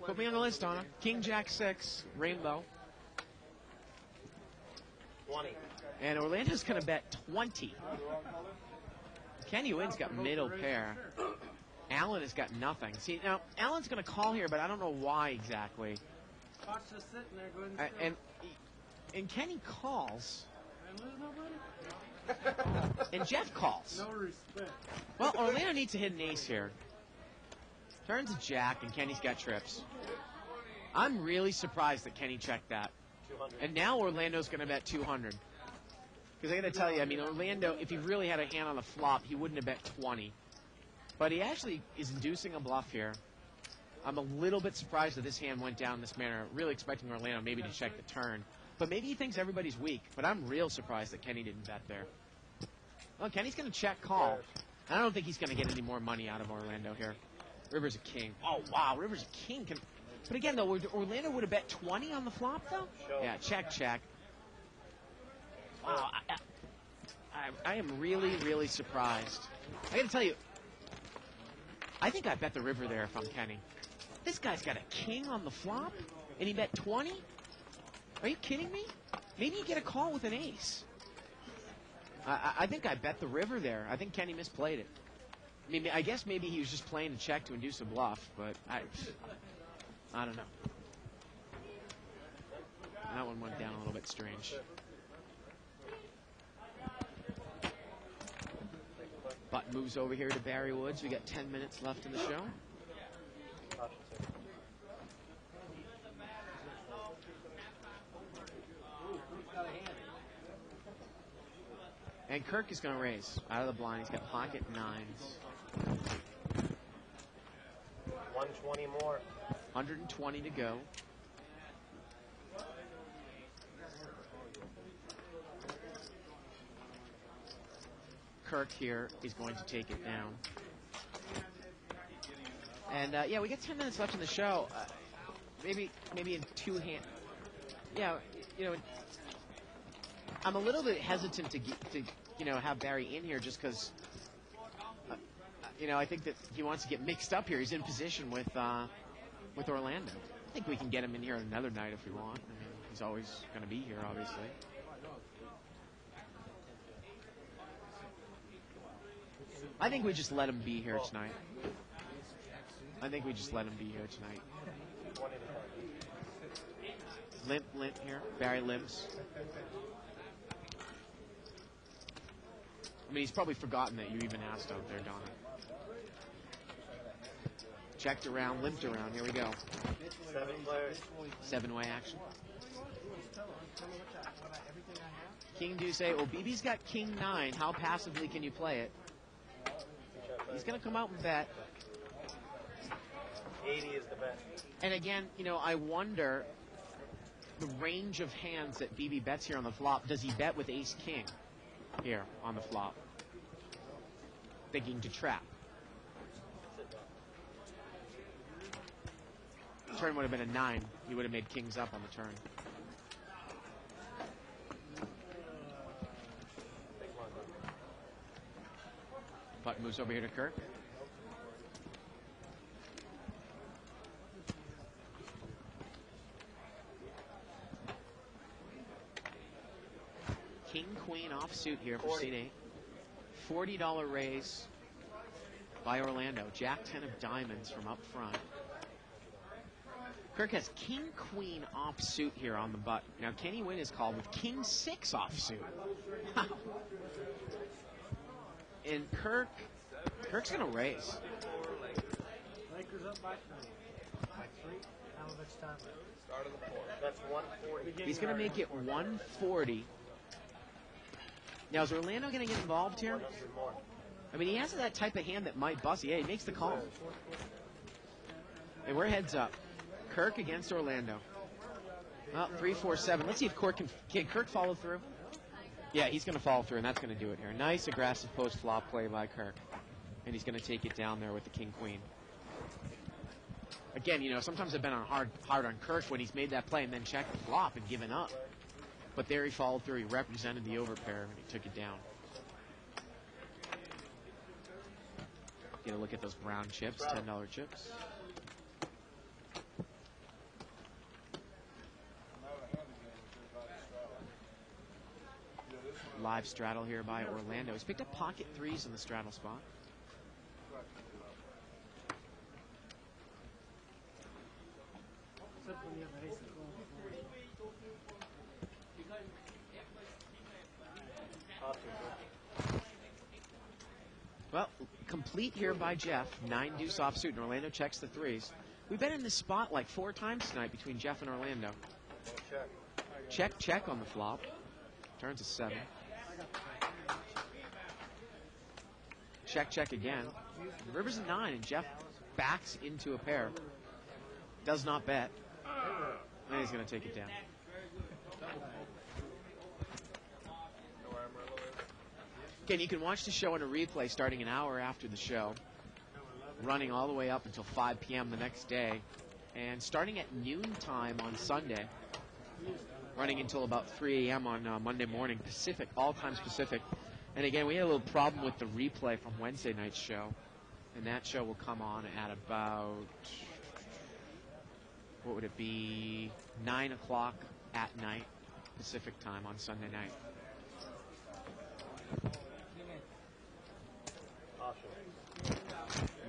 Put me on the list, Donna. King, Jack, 6, Rainbow. 20. And Orlando's going to bet 20. Kenny Wynn's got middle pair. Allen has got nothing. See, now, Allen's going to call here, but I don't know why exactly. Fox just sitting there. Go ahead and And Kenny calls. And lose nobody? And Jeff calls. No respect. Well, Orlando needs to hit an ace here. Turns to Jack, and Kenny's got trips. I'm really surprised that Kenny checked that. 200. And now Orlando's going to bet 200. Because I got to tell you, I mean, Orlando, if he really had a hand on the flop, he wouldn't have bet 20. But he actually is inducing a bluff here. I'm a little bit surprised that this hand went down this manner. Really expecting Orlando maybe to check the turn. But maybe he thinks everybody's weak. But I'm real surprised that Kenny didn't bet there. Well, Kenny's going to check call. I don't think he's going to get any more money out of Orlando here. River's a king. Oh, wow, River's a king. But again, though, Orlando would have bet 20 on the flop, though? Yeah, check. Wow, I am really, really surprised. I got to tell you, I think I bet the river there if I'm Kenny. This guy's got a king on the flop, and he bet 20? Are you kidding me? Maybe you get a call with an ace. I think I bet the river there. I think Kenny misplayed it. I mean, I guess maybe he was just playing a check to induce a bluff, but I don't know. That one went down a little bit strange. Butt moves over here to Barry Woods. We got 10 minutes left in the show. And Kirk is going to raise out of the blind. He's got pocket 9s. 120 more. 120 to go. Kirk here is going to take it down. And yeah, we got 10 minutes left in the show. Maybe in two hand. Yeah, you know, I'm a little bit hesitant to have Barry in here just because I think that he wants to get mixed up here. He's in position with Orlando. I think we can get him in here another night if we want. I mean, he's always going to be here, obviously. I think we just let him be here tonight. Limp here. Barry limps. I mean, he's probably forgotten that you even asked out there, Donna. Checked around, limped around. Here we go. 7 players. 7-way action. King Deuce. Well, BB's got King 9. How passively can you play it? He's going to come out and bet. 80 is the bet. And again, I wonder the range of hands that BB bets here on the flop. Does he bet with ace-king here on the flop? Thinking to trap. Turn would have been a 9. He would have made kings up on the turn. Putt moves over here to Kirk. king queen offsuit here for seat 8. $40 raise by Orlando. Jack 10 of diamonds from up front. Kirk has king queen offsuit here on the button. Now Kenny Wynn is called with king 6 offsuit. And Kirk's going to raise. Lakers up by 3. How much time? Start of the 4th. That's 140. He's going to make it 140. Now, is Orlando going to get involved here? I mean, he has that type of hand that might bust. Yeah, he makes the call. And we're heads up. Kirk against Orlando. Well, 3-4-7. Let's see if Kirk can Kirk follow through. Yeah, he's going to follow through, and that's going to do it here. Nice aggressive post-flop play by Kirk. And he's going to take it down there with the king-queen. Again, you know, sometimes I've been hard on Kirk when he's made that play and then checked the flop and given up. But there he followed through. He represented the overpair, and he took it down. Get a look at those brown chips, $10 chips. Live straddle here by Orlando. He's picked up pocket 3s in the straddle spot. Well, complete here by Jeff. 9 deuce offsuit, and Orlando checks the 3s. We've been in this spot like 4 times tonight between Jeff and Orlando. Check on the flop. Turns a 7. Check again. River's a 9, and Jeff backs into a pair. Does not bet. And he's going to take it down. Again, you can watch the show on a replay starting an hour after the show, running all the way up until 5 p.m. the next day, and starting at noon time on Sunday, running until about 3 a.m. on Monday morning, Pacific, all times Pacific. And again, we had a little problem with the replay from Wednesday night's show, and that show will come on at about, what would it be, 9 o'clock at night, Pacific time on Sunday night.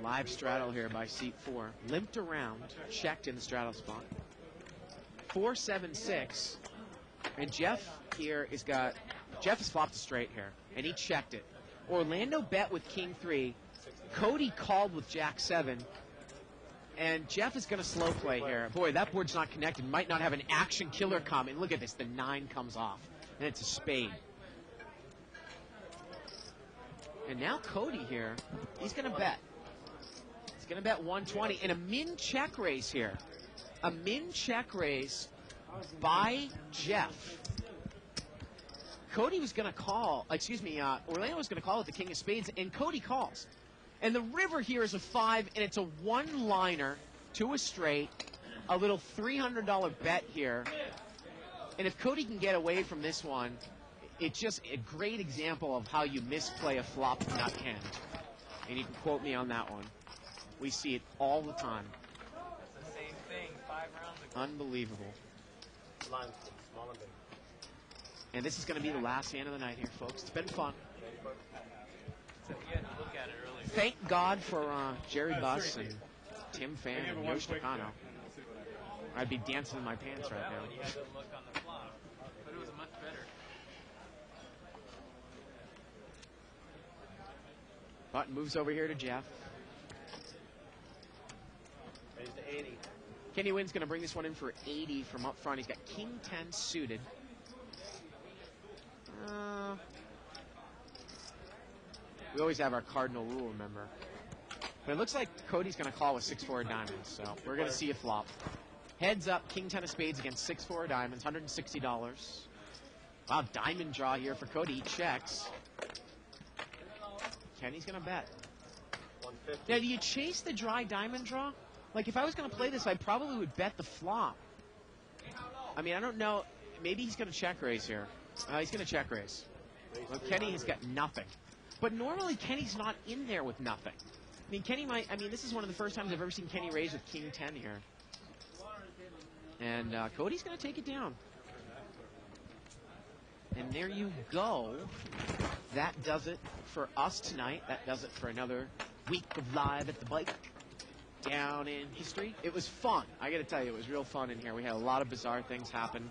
Live straddle here by seat 4. Limped around, checked in the straddle spot. 4-7-6, and Jeff here Jeff has flopped a straight here, and he checked it. Orlando bet with king 3. Cody called with jack 7, and Jeff is going to slow play here. Boy, that board's not connected. Might not have an action killer come. And look at this, the 9 comes off, and it's a spade. And now Cody here, he's going to bet. He's going to bet 120, and a min check raise here. A min check raise by Jeff. Cody was going to call, Orlando was going to call with the king of spades, and Cody calls. And the river here is a 5, and it's a one-liner to a straight, a little $300 bet here. And if Cody can get away from this one, it's just a great example of how you misplay a flop nut hand. And you can quote me on that one. We see it all the time. It's the same thing 5 rounds ago. Unbelievable. And this is going to be the last hand of the night here, folks. It's been fun. So we had to look at it earlier. Thank God for Jerry Buss and Tim Fan and Yosh Takano. I'd be dancing in my pants right now. You had to look on the flop, but it was much better. Button moves over here to Jeff. Raised to 80. Kenny Wynn's going to bring this one in for 80 from up front. He's got king 10 suited. We always have our cardinal rule, remember. But it looks like Cody's going to call with 6-4 diamonds, so we're going to see a flop. Heads up, king 10 of spades against 6-4 diamonds, $160. Wow, diamond draw here for Cody. He checks. Kenny's going to bet. 150. Now, do you chase the dry diamond draw? Like, if I was going to play this, I probably would bet the flop. I mean, I don't know. Maybe he's going to check raise here. He's going to check raise. Well, Kenny has got nothing. But normally, Kenny's not in there with nothing. I mean, this is one of the first times I've ever seen Kenny raise with king 10 here. And Cody's going to take it down. And there you go. That does it for us tonight. That does it for another week of Live at the Bike down in history. It was fun. I got to tell you, it was real fun in here. We had a lot of bizarre things happen.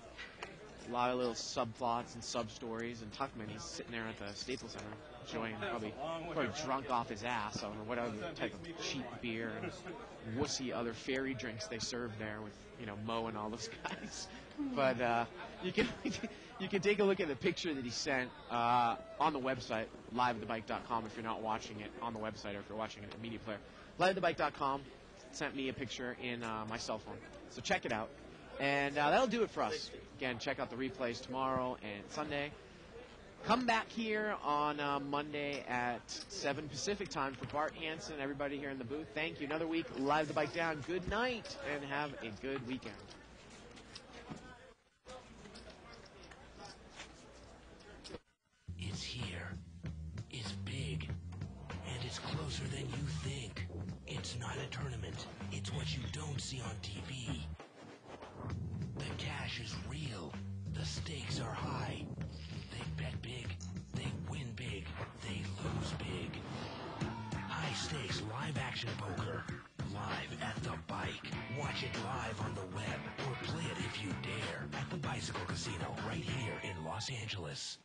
A lot of little subplots and sub-stories. And Tuckman, he's sitting there at the Staples Center enjoying probably drunk off his ass on whatever type of cheap beer and wussy other fairy drinks they serve there with, Mo and all those guys. But you can take a look at the picture that he sent on the website, liveatthebike.com, if you're not watching it on the website or if you're watching it in Media Player. Liveatthebike.com sent me a picture in my cell phone. So check it out. And that'll do it for us. Again, check out the replays tomorrow and Sunday. Come back here on Monday at 7 Pacific time for Bart Hansen and everybody here in the booth. Thank you. Another week, Live the Bike Down. Good night and have a good weekend. It's here. It's big. And it's closer than you think. It's not a tournament. It's what you don't see on TV. The cash is real. The stakes are high. They bet big. They win big. They lose big. High stakes live action poker. Live at the Bike. Watch it live on the web or play it if you dare at the Bicycle Casino right here in Los Angeles.